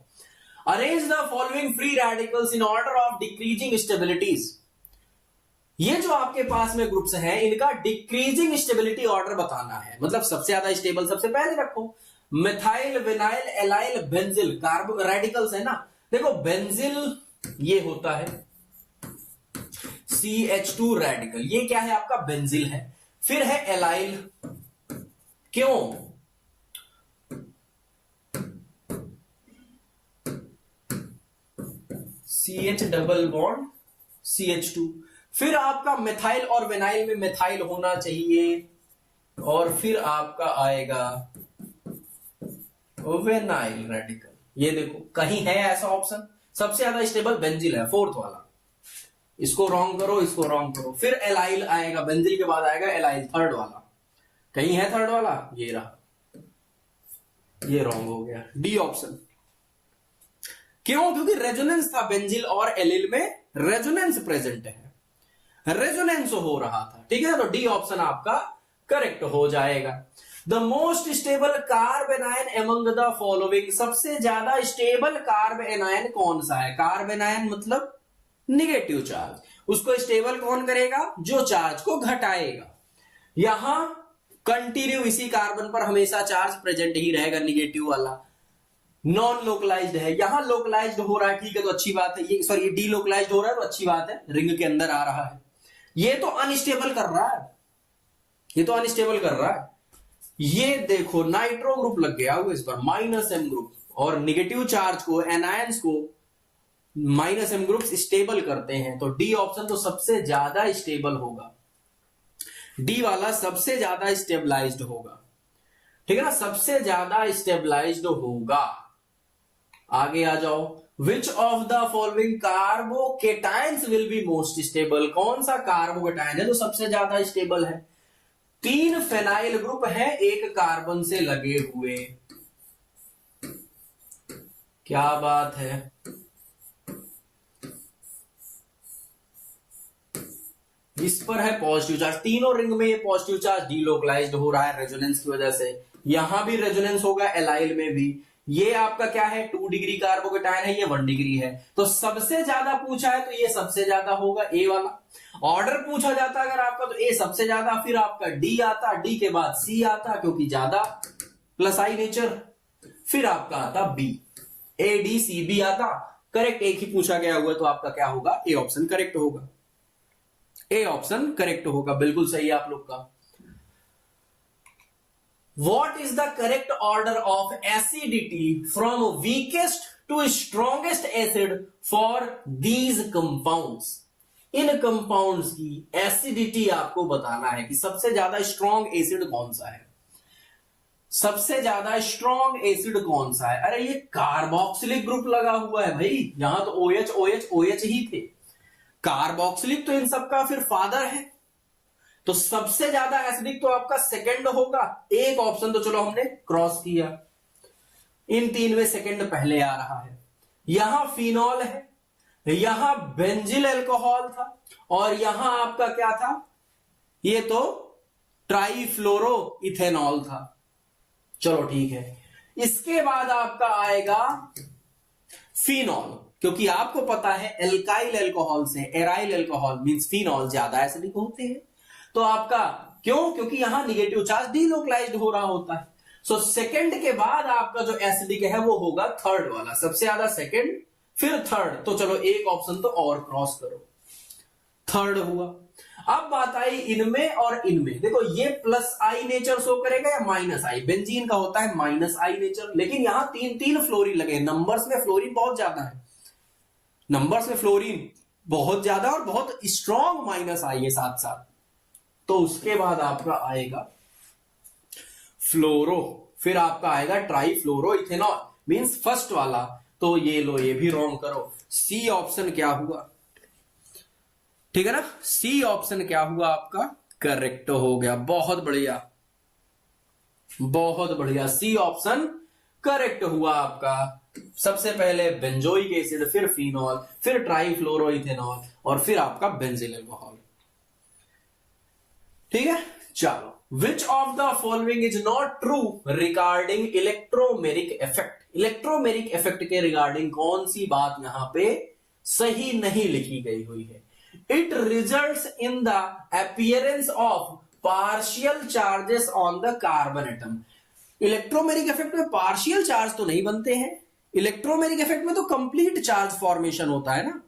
Arrange the following free radicals in order of decreasing stabilities, ये जो आपके पास में ग्रुप्स हैं इनका डिक्रीजिंग स्टेबिलिटी ऑर्डर बताना है। मतलब सबसे ज्यादा स्टेबल सबसे पहले रखो, methyl vinyl allyl benzyl कार्बो radicals है ना। देखो बेंजिल ये होता है CH2 रेडिकल, ये क्या है आपका बेंजिल है। फिर है एलाइल, क्यों? CH double bond CH2। फिर आपका मिथाइल और विनाइल में मिथाइल होना चाहिए, और फिर आपका आएगा विनाइल रेडिकल। ये देखो कहीं है ऐसा ऑप्शन, सबसे ज्यादा स्टेबल बेंजिल है, फोर्थ वाला, इसको रॉन्ग करो, इसको रॉन्ग करो। फिर एलाइल आएगा, बेंजिल के बाद आएगा एलाइल, थर्ड वाला, कहीं है थर्ड वाला, ये रहा, ये रॉन्ग हो गया, डी ऑप्शन। क्यों? क्योंकि रेजोनेंस था बेंजिल और एलिल में, रेजोनेंस प्रेजेंट है, रेजोनेंस हो रहा था, ठीक है, तो डी ऑप्शन आपका करेक्ट हो जाएगा। The most stable carb anion among the following, सबसे ज्यादा स्टेबल कार्ब एनायन कौन सा है? कार्ब एनायन मतलब निगेटिव चार्ज, उसको स्टेबल कौन करेगा? जो चार्ज को घटाएगा। यहां कंटिन्यू इसी कार्बन पर हमेशा चार्ज प्रेजेंट ही रहेगा, निगेटिव वाला, नॉन लोकलाइज्ड है। यहां लोकलाइज्ड हो रहा है, ठीक है, तो अच्छी बात है, ये सॉरी ये डीलोकलाइज्ड हो रहा है तो अच्छी बात है, रिंग के अंदर आ रहा है। ये तो अनस्टेबल कर रहा है, ये तो अनस्टेबल कर रहा है। ये देखो नाइट्रो ग्रुप लग गया हुआ इस पर, -M ग्रुप, और निगेटिव चार्ज को, एनायंस को -M ग्रुप स्टेबल करते हैं, तो डी ऑप्शन तो सबसे ज्यादा स्टेबल होगा, डी वाला सबसे ज्यादा स्टेबलाइज्ड होगा, ठीक है ना, सबसे ज्यादा स्टेबलाइज्ड होगा। आगे आ जाओ, which of the following carbocations will be most stable, कौन सा कार्बोकेटाइन है जो सबसे ज्यादा स्टेबल है? 3 फेनाइल ग्रुप है एक कार्बन से लगे हुए, क्या बात है, इस पर है पॉजिटिव चार्ज, तीनों रिंग में ये पॉजिटिव चार्ज डीलोकलाइज्ड हो रहा है रेजोनेंस की वजह से। यहां भी रेजोनेंस होगा, एलाइल में भी। ये आपका क्या है? 2 डिग्री कार्बोकेटाइन है, ये 1 डिग्री है, तो सबसे ज्यादा पूछा है तो ये सबसे ज्यादा होगा, ए वाला। ऑर्डर पूछा जाता अगर आपका तो ए सबसे ज्यादा, फिर आपका डी आता, डी के बाद सी आता क्योंकि ज्यादा प्लस आई नेचर, फिर आपका आता B, A D C B आता। करेक्ट एक ही पूछा गया हुआ तो आपका क्या होगा? ए ऑप्शन करेक्ट होगा, ए ऑप्शन करेक्ट होगा, बिल्कुल सही है आप लोग का। What is the correct order of acidity from weakest to strongest acid for these compounds? In compounds की एसिडिटी आपको बताना है कि सबसे ज्यादा स्ट्रॉन्ग एसिड कौन सा है, सबसे ज्यादा स्ट्रॉन्ग एसिड कौन सा है? अरे ये कार्बोक्सिलिक ग्रुप लगा हुआ है भाई, यहां तो OH OH OH ही थे, कार्बोक्सिलिक तो इन सबका फिर फादर है, तो सबसे ज्यादा एसिडिक तो आपका सेकंड होगा। एक ऑप्शन तो चलो हमने क्रॉस किया, इन तीन में सेकंड पहले आ रहा है। यहां फिनॉल है, यहां बेंजिल अल्कोहल था, और यहां आपका क्या था, ये तो ट्राईफ्लोरो इथेनॉल था। चलो ठीक है, इसके बाद आपका आएगा फिनॉल, क्योंकि आपको पता है एल्काइल अल्कोहल से एराइल अल्कोहल मींस फिनॉल ज्यादा एसिडिक होते हैं। तो आपका क्यों, क्योंकि यहां निगेटिव चार्ज डीलोकलाइज्ड हो रहा होता है। सो सेकंड के बाद आपका जो एसिडिक है वो होगा थर्ड वाला, सबसे ज्यादा सेकंड फिर थर्ड। तो चलो एक ऑप्शन तो और क्रॉस करो, थर्ड हुआ। अब बात आई इनमें और इनमें, देखो ये प्लस आई नेचर शो करेगा या माइनस आई, बेंजीन का होता है माइनस आई नेचर, लेकिन यहां तीन तीन फ्लोरीन लगे, नंबर्स में फ्लोरीन बहुत ज्यादा है, नंबर्स में फ्लोरीन बहुत ज्यादा और बहुत स्ट्रॉन्ग माइनस आई है साथ साथ। तो उसके बाद आपका आएगा फ्लोरो, फिर आपका आएगा ट्राईफ्लोरो इथेनॉल मींस फर्स्ट वाला। तो ये लो, ये भी रॉन्ग करो। सी ऑप्शन क्या हुआ, ठीक है ना, सी ऑप्शन क्या हुआ आपका, करेक्ट हो गया। बहुत बढ़िया, बहुत बढ़िया, सी ऑप्शन करेक्ट हुआ आपका। सबसे पहले बेंजोइक एसिड, फिर फिनॉल, फिर ट्राईफ्लोरोइथेनॉल, और फिर आपका बेंजिल अल्कोहल। ठीक है, चलो, विच of the following is not true regarding electromeric effect. Electromeric effect के रिगार्डिंग कौन सी बात यहां पे सही नहीं लिखी गई हुई है। It results in the appearance of partial charges on the carbon atom. Electromeric effect में पार्शियल चार्ज तो नहीं बनते हैं, इलेक्ट्रोमेरिक इफेक्ट में तो कंप्लीट चार्ज फॉर्मेशन होता है ना,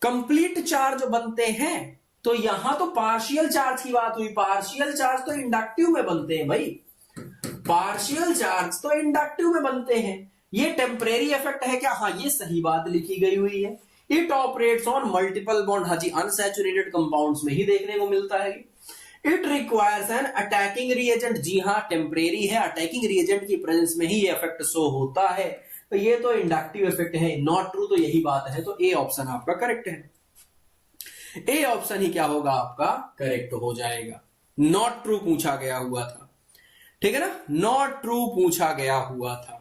कंप्लीट चार्ज बनते हैं। तो यहां तो पार्शियल चार्ज की बात हुई, पार्शियल चार्ज तो इंडक्टिव में बनते हैं भाई, पार्शियल चार्ज तो इंडक्टिव में बनते हैं। ये टेम्परेरी इफेक्ट है क्या, हाँ ये सही बात लिखी गई हुई है। It operates on multiple bond, हाँ जी अनसैचुरेटेड कंपाउंड्स में ही देखने को मिलता है। It requires an attacking reagent, जी हाँ टेम्परेरी है, अटैकिंग रिएजेंट की प्रेजेंस में ही ये इफेक्ट शो होता है। तो ये तो इंडक्टिव इफेक्ट है, नॉट ट्रू तो यही बात है। तो ए ऑप्शन आपका करेक्ट है, ए ऑप्शन ही क्या होगा आपका करेक्ट हो जाएगा। नॉट ट्रू पूछा गया हुआ था, ठीक है ना, नॉट ट्रू पूछा गया हुआ था।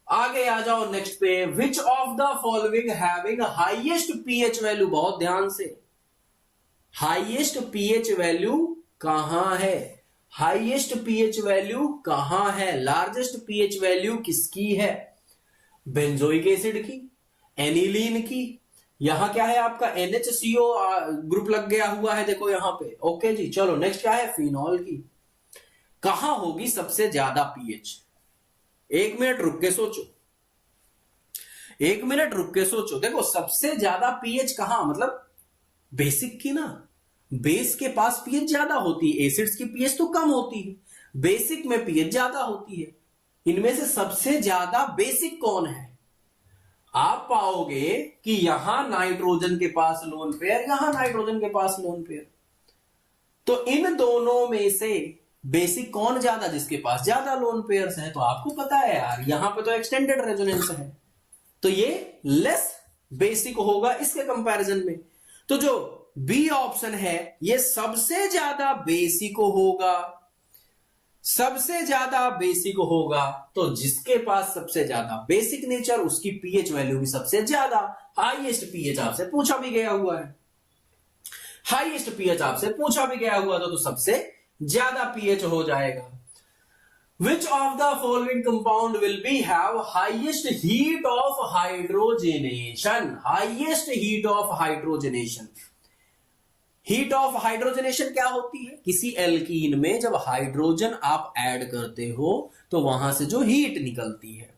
आगे आ जाओ नेक्स्ट पे, विच of the following having highest pH value, बहुत ध्यान से, हाईएस्ट पीएच वैल्यू कहां है, हाईएस्ट पीएच वैल्यू कहां है, लार्जेस्ट पीएच वैल्यू किसकी है, बेंजोइक एसिड की, एनिलीन की, यहां क्या है आपका NHCO ग्रुप लग गया हुआ है देखो यहां पे। ओके जी, चलो नेक्स्ट क्या है, फिनॉल की। कहां होगी सबसे ज्यादा पीएच, एक मिनट रुक के सोचो, एक मिनट रुक के सोचो। देखो सबसे ज्यादा पीएच कहां, मतलब बेसिक की ना, बेस के पास पीएच ज्यादा होती है, एसिड्स की पीएच तो कम होती है, बेसिक में पीएच ज्यादा होती है। इनमें से सबसे ज्यादा बेसिक कौन है, आप पाओगे कि यहां नाइट्रोजन के पास लोन पेयर, यहां नाइट्रोजन के पास लोन पेयर। तो इन दोनों में से बेसिक कौन ज्यादा, जिसके पास ज्यादा लोन पेयर्स है। तो आपको पता है यार, यहां पे तो एक्सटेंडेड रेजोनेंस है, तो ये लेस बेसिक होगा इसके कंपैरिजन में। तो जो बी ऑप्शन है ये सबसे ज्यादा बेसिक होगा, सबसे ज्यादा बेसिक होगा। तो जिसके पास सबसे ज्यादा बेसिक नेचर, उसकी पीएच वैल्यू भी सबसे ज्यादा। हाईएस्ट पीएच आपसे पूछा भी गया हुआ है, हाईएस्ट पीएच आपसे पूछा भी गया हुआ तो सबसे ज्यादा पीएच हो जाएगा। Which of the following compound will be have highest heat of hydrogenation? Highest heat of hydrogenation. Heat of hydrogenation क्या होती है, किसी एल्कीन में जब हाइड्रोजन आप ऐड करते हो तो वहां से जो हीट निकलती है,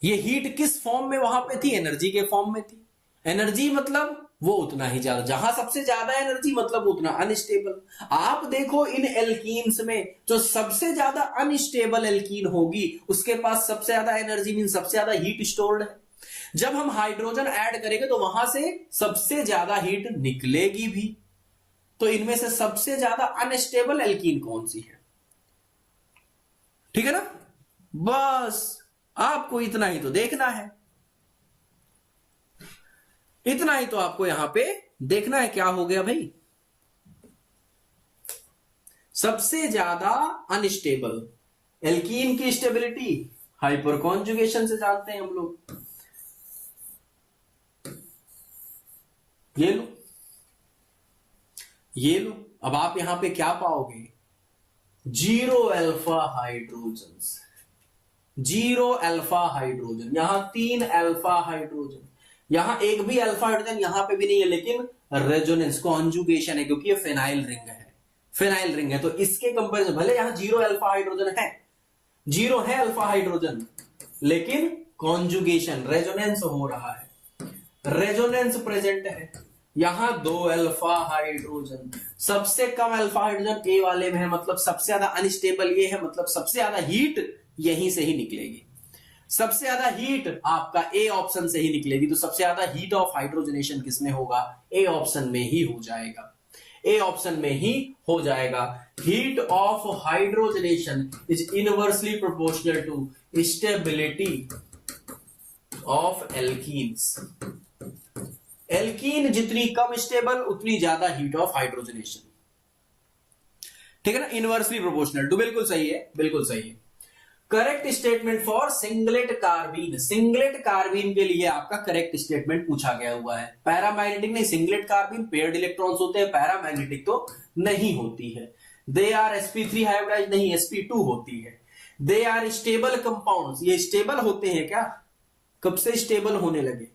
ये हीट किस फॉर्म में वहां पे थी, एनर्जी के फॉर्म में थी। एनर्जी मतलब वो उतना ही ज्यादा, जहां सबसे ज्यादा एनर्जी मतलब उतना अनस्टेबल। आप देखो इन एल्कीन्स में जो सबसे ज्यादा अनस्टेबल एल्कीन होगी उसके पास सबसे ज्यादा एनर्जी मीन सबसे ज्यादा हीट स्टोर्ड है। जब हम हाइड्रोजन ऐड करेंगे तो वहां से सबसे ज्यादा हीट निकलेगी भी। तो इनमें से सबसे ज्यादा अनस्टेबल एल्कीन कौन सी है, ठीक है ना। बस आपको इतना ही तो देखना है, इतना ही तो आपको यहां पे देखना है। क्या हो गया भाई, सबसे ज्यादा अनस्टेबल। एल्कीन की स्टेबिलिटी हाइपर कॉन्जुगेशन से जानते हैं हम लोग। ये लो, ये लो। अब आप यहां पे क्या पाओगे? 0 अल्फा हाइड्रोजन, 0 अल्फा हाइड्रोजन, यहां 3 अल्फा हाइड्रोजन, यहां एक भी अल्फा हाइड्रोजन यहां पे भी नहीं है, लेकिन रेजोनेंस कॉन्जुगेशन है क्योंकि ये फेनाइल रिंग है, फेनाइल रिंग है। तो इसके कंपेरिजन भले यहां 0 अल्फा हाइड्रोजन है, 0 है अल्फा हाइड्रोजन, लेकिन कॉन्जुगेशन रेजोनेंस हो रहा है, रेजोनेंस प्रेजेंट है। यहां 2 अल्फा हाइड्रोजन, सबसे कम अल्फा हाइड्रोजन ए वाले में है, मतलब सबसे ज्यादा अनस्टेबल ये है, मतलब सबसे ज्यादा हीट यहीं से ही निकलेगी। सबसे ज्यादा हीट आपका ए ऑप्शन से ही निकलेगी। तो सबसे ज्यादा हीट ऑफ हाइड्रोजनेशन किसमें होगा? ए ऑप्शन में ही हो जाएगा, ए ऑप्शन में ही हो जाएगा। Heat of hydrogenation is inversely proportional to stability of alkenes. Alkene जितनी कम स्टेबल उतनी ज्यादा हीट ऑफ हाइड्रोजनेशन, ठीक है ना, इनवर्सली प्रोपोर्शनल टू। बिल्कुल सही है, बिल्कुल सही है। Correct statement for singlet carbene. Singlet carbene के लिए आपका करेक्ट स्टेटमेंट पूछा गया हुआ है। पैरामैग्नेटिक नहीं, सिंगलेट कार्बीन पेयर्ड इलेक्ट्रॉन्स होते हैं, पैरामैग्नेटिक तो नहीं होती है। दे आर sp3 हाइब्रिडाइज नहीं, sp2 होती है। दे आर स्टेबल कंपाउंड्स, ये स्टेबल होते हैं क्या? कब से स्टेबल होने लगे?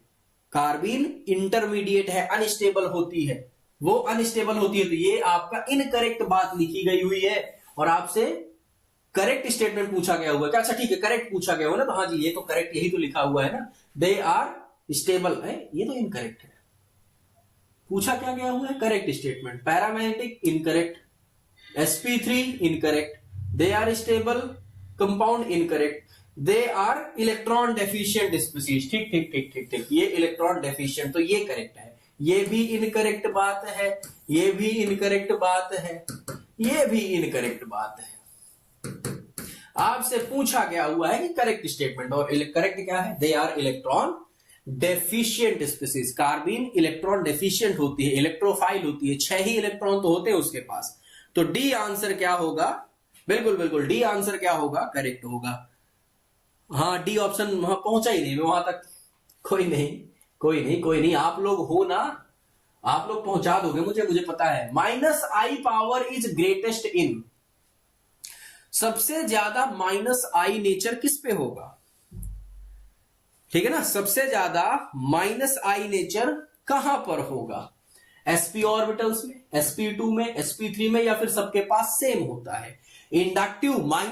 कार्बीन इंटरमीडिएट है, अनस्टेबल होती है, वो अनस्टेबल होती है। तो ये आपका इनकरेक्ट बात लिखी गई हुई है और आपसे करेक्ट स्टेटमेंट पूछा गया हुआ है। अच्छा ठीक है, करेक्ट पूछा गया हुआ ना, तो हाँ जी ये तो करेक्ट, यही तो लिखा हुआ है ना, दे आर स्टेबल है, ये तो इनकरेक्ट है। पूछा क्या गया हुआ है? Correct statement. Paramagnetic incorrect, sp3 incorrect, they are stable compound incorrect, they are electron deficient species, ठीक ठीक ठीक ठीक ठीक, ये इलेक्ट्रॉन डेफिशिएंट, तो ये करेक्ट है। ये भी इनकरेक्ट बात है, ये भी इनकरेक्ट बात है, ये भी इनकरेक्ट बात है। आपसे पूछा गया हुआ है कि करेक्ट स्टेटमेंट, और करेक्ट क्या है? They are electron deficient species. Carbene electron deficient होती है, इलेक्ट्रोफाइल होती है, 6 ही इलेक्ट्रॉन तो होते हैं उसके पास। तो डी आंसर क्या होगा? बिल्कुल बिल्कुल, डी आंसर क्या होगा? करेक्ट होगा। हाँ, डी ऑप्शन वहां पहुंचा ही नहीं, वहां तक कोई नहीं, कोई नहीं, कोई नहीं, आप लोग हो ना, आप लोग पहुंचा दोगे मुझे, मुझे पता है। -i पावर इज ग्रेटेस्ट इन, सबसे ज्यादा -i नेचर किस पे होगा? ठीक है ना, सबसे ज्यादा -i नेचर कहां पर होगा? sp ऑर्बिटल्स में, sp2 में, sp3 में, या फिर सबके पास सेम होता है? इंडक्टिव -i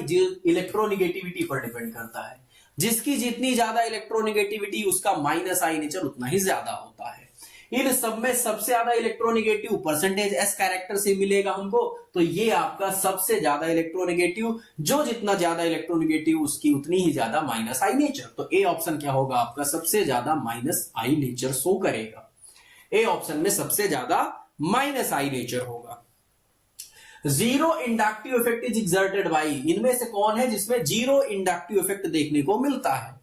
जो इलेक्ट्रोनिगेटिविटी पर डिपेंड करता है, जिसकी जितनी ज्यादा इलेक्ट्रोनिगेटिविटी उसका -i नेचर उतना ही ज्यादा होता है। इन सब में सबसे ज्यादा इलेक्ट्रोनिगेटिव परसेंटेज s कैरेक्टर से मिलेगा हमको, तो ये आपका सबसे ज्यादा इलेक्ट्रोनिगेटिव, जो जितना ज्यादा इलेक्ट्रोनिगेटिव उसकी उतनी ही ज्यादा -i नेचर। तो ए ऑप्शन क्या होगा आपका? सबसे ज्यादा -i नेचर शो करेगा। ए ऑप्शन में सबसे ज्यादा -i नेचर होगा। Zero inductive effect is exerted by, इनमें से कौन है जिसमें जीरो इंडक्टिव इफेक्ट देखने को मिलता है?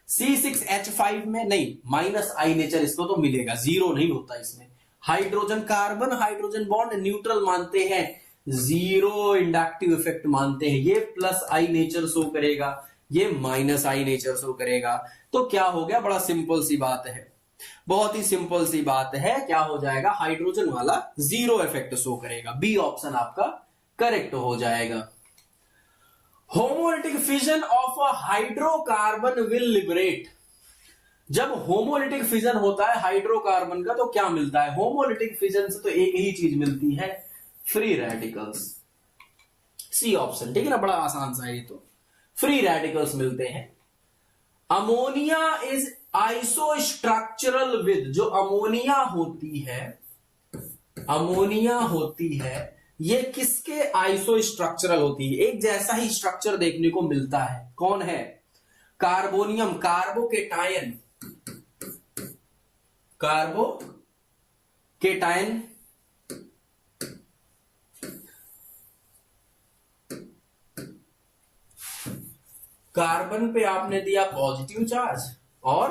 C6H5 में नहीं, -i नेचर इसको तो मिलेगा, जीरो नहीं होता इसमें। Hydrogen, carbon hydrogen bond neutral मानते हैं, जीरो इंडक्टिव इफेक्ट मानते हैं, ये +i नेचर शो करेगा, ये -i नेचर शो करेगा। तो क्या हो गया? बड़ा सिंपल सी बात है, बहुत ही सिंपल सी बात है। क्या हो जाएगा? हाइड्रोजन वाला जीरो इफेक्ट शो करेगा। बी ऑप्शन आपका करेक्ट हो जाएगा। Homolytic fission of a hydrocarbon will liberate, जब होमोलिटिक फिजन होता है हाइड्रोकार्बन का तो क्या मिलता है? होमोलिटिक फिजन से तो एक ही चीज मिलती है, फ्री रेडिकल्स। सी ऑप्शन, ठीक है ना, बड़ा आसान सा है ये तो, फ्री रेडिकल्स मिलते हैं। अमोनिया इज आइसोस्ट्रक्चरल विद, जो अमोनिया होती है, अमोनिया होती है, ये किसके आइसोस्ट्रक्चरल होती है? एक जैसा ही स्ट्रक्चर देखने को मिलता है। कौन है? कार्बोनियम, कार्बोकेटायन, कार्बोकेटायन, कार्बन पे आपने दिया पॉजिटिव चार्ज और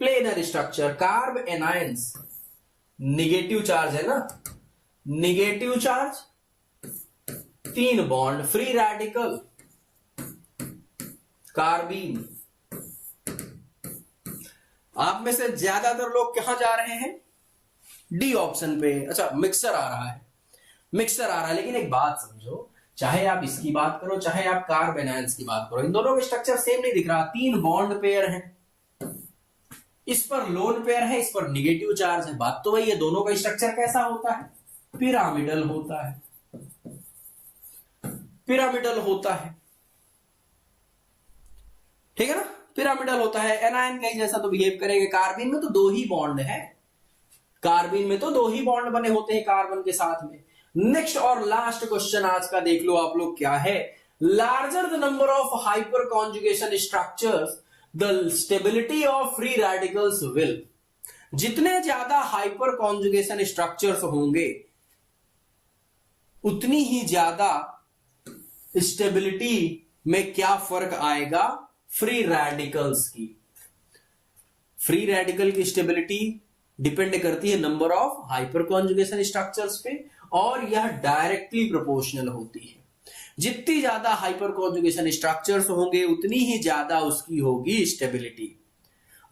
planar structure. Carb anions negative charge है ना, negative charge 3 bond, free radical carbene. आप में से ज्यादातर लोग कहां जा रहे हैं? डी ऑप्शन पे। अच्छा, मिक्सर आ रहा है, मिक्सर आ रहा है। लेकिन एक बात समझो, चाहे आप इसकी बात करो चाहे आप कार्बेनाइल्स की बात करो, इन दोनों का स्ट्रक्चर सेम नहीं दिख रहा। 3 बॉन्ड पेयर है, इस पर लोन पेयर है, इस पर निगेटिव चार्ज है। बात तो वही है, दोनों का स्ट्रक्चर कैसा होता है? पिरामिडल होता है, पिरामिडल होता है, ठीक है ना, पिरामिडल होता है। एनायन का जैसा तो बिहेव करेंगे। कार्बन में तो 2 ही बॉन्ड है, कार्बन में तो 2 ही बॉन्ड बने होते हैं कार्बन के साथ में। नेक्स्ट और लास्ट क्वेश्चन आज का देख लो आप लोग, क्या है? Larger the number of hyper conjugation structures the stability of free radicals will. जितने ज्यादा हाइपर कॉन्जुगेशन स्ट्रक्चर्स होंगे उतनी ही ज्यादा स्टेबिलिटी में क्या फर्क आएगा? फ्री रेडिकल्स की। फ्री रेडिकल की स्टेबिलिटी डिपेंड करती है number of hyper conjugation structures पे, और यह डायरेक्टली प्रोपोर्शनल होती है। जितनी ज्यादा हाइपर कॉन्जुगेशन स्ट्रक्चर्स होंगे उतनी ही ज्यादा उसकी होगी स्टेबिलिटी,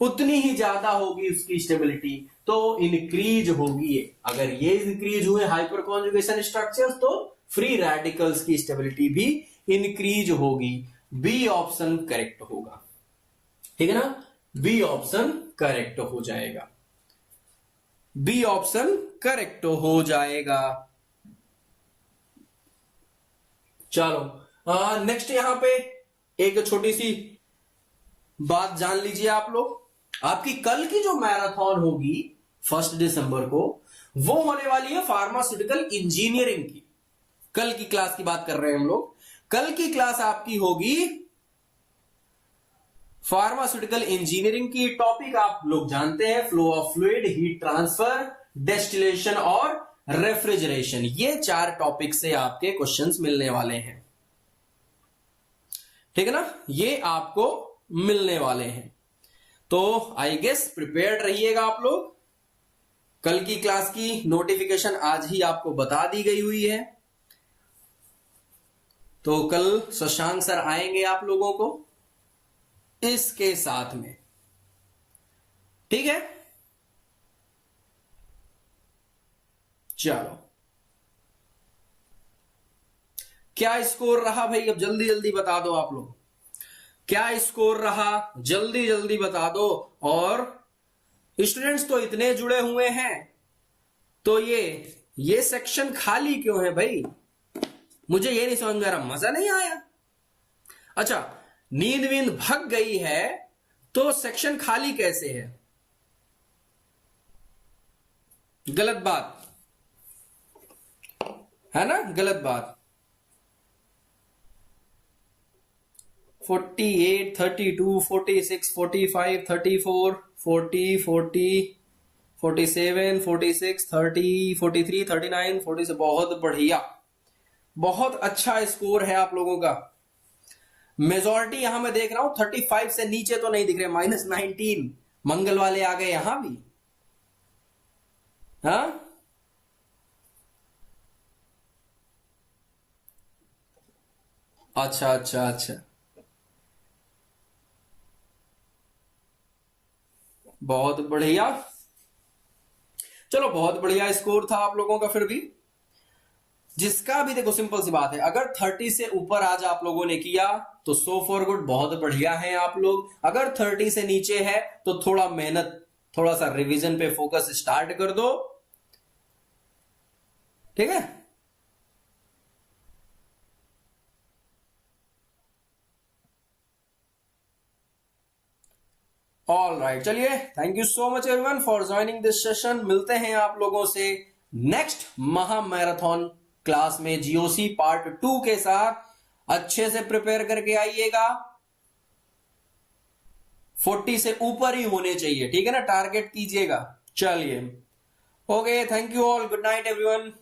उतनी ही ज्यादा होगी उसकी स्टेबिलिटी, तो इंक्रीज होगी। अगर ये इंक्रीज हुए हाइपर कॉन्जुगेशन स्ट्रक्चर्स तो फ्री रेडिकल्स की स्टेबिलिटी भी इंक्रीज होगी। बी ऑप्शन करेक्ट होगा, ठीक है ना, बी ऑप्शन करेक्ट हो जाएगा, बी ऑप्शन करेक्ट हो जाएगा। चलो नेक्स्ट यहां पे एक छोटी सी बात जान लीजिए आप लोग। आपकी कल की जो मैराथन होगी 1 दिसंबर को, वो होने वाली है फार्मास्यूटिकल इंजीनियरिंग की। कल की क्लास की बात कर रहे हैं हम लोग। कल की क्लास आपकी होगी फार्मास्यूटिकल इंजीनियरिंग की। टॉपिक आप लोग जानते हैं, flow of fluid, heat transfer, distillation और रेफ्रिजरेशन। ये 4 टॉपिक से आपके क्वेश्चंस मिलने वाले हैं, ठीक है ना, ये आपको मिलने वाले हैं। तो आई गेस प्रिपेयर्ड रहिएगा आप लोग। कल की क्लास की नोटिफिकेशन आज ही आपको बता दी गई हुई है, तो कल शशांक सर आएंगे आप लोगों को इसके साथ में, ठीक है। चलो, क्या स्कोर रहा भाई? अब जल्दी जल्दी बता दो आप लोग, क्या स्कोर रहा? जल्दी जल्दी बता दो। और स्टूडेंट्स तो इतने जुड़े हुए हैं, तो ये सेक्शन खाली क्यों है भाई? मुझे ये नहीं समझ में आ रहा, मजा नहीं आया? अच्छा, नींद वींद भग गई है तो सेक्शन खाली कैसे है? गलत बात है ना, गलत बात। 48, 32, 46, 45, 34, 40, 47, 46, 30, 43, 39, 40। बहुत बढ़िया, बहुत अच्छा स्कोर है आप लोगों का। मेजॉरिटी यहां मैं देख रहा हूं 35 से नीचे तो नहीं दिख रहे, -19 मंगल वाले आ गए यहां भी। हाँ, अच्छा अच्छा अच्छा, बहुत बढ़िया। चलो, बहुत बढ़िया स्कोर था आप लोगों का। फिर भी जिसका भी, देखो सिंपल सी बात है, अगर 30 से ऊपर आज आप लोगों ने किया तो सो फॉर गुड, बहुत बढ़िया है आप लोग। अगर 30 से नीचे है तो थोड़ा मेहनत, थोड़ा सा रिवीजन पे फोकस स्टार्ट कर दो, ठीक है। ऑल राइट, चलिए, thank you so much everyone for joining this session. मिलते हैं आप लोगों से नेक्स्ट महा मैराथन क्लास में जीओसी पार्ट 2 के साथ। अच्छे से प्रिपेयर करके आइएगा, 40 से ऊपर ही होने चाहिए, ठीक है ना, टारगेट कीजिएगा। चलिए, okay, thank you all, good night everyone.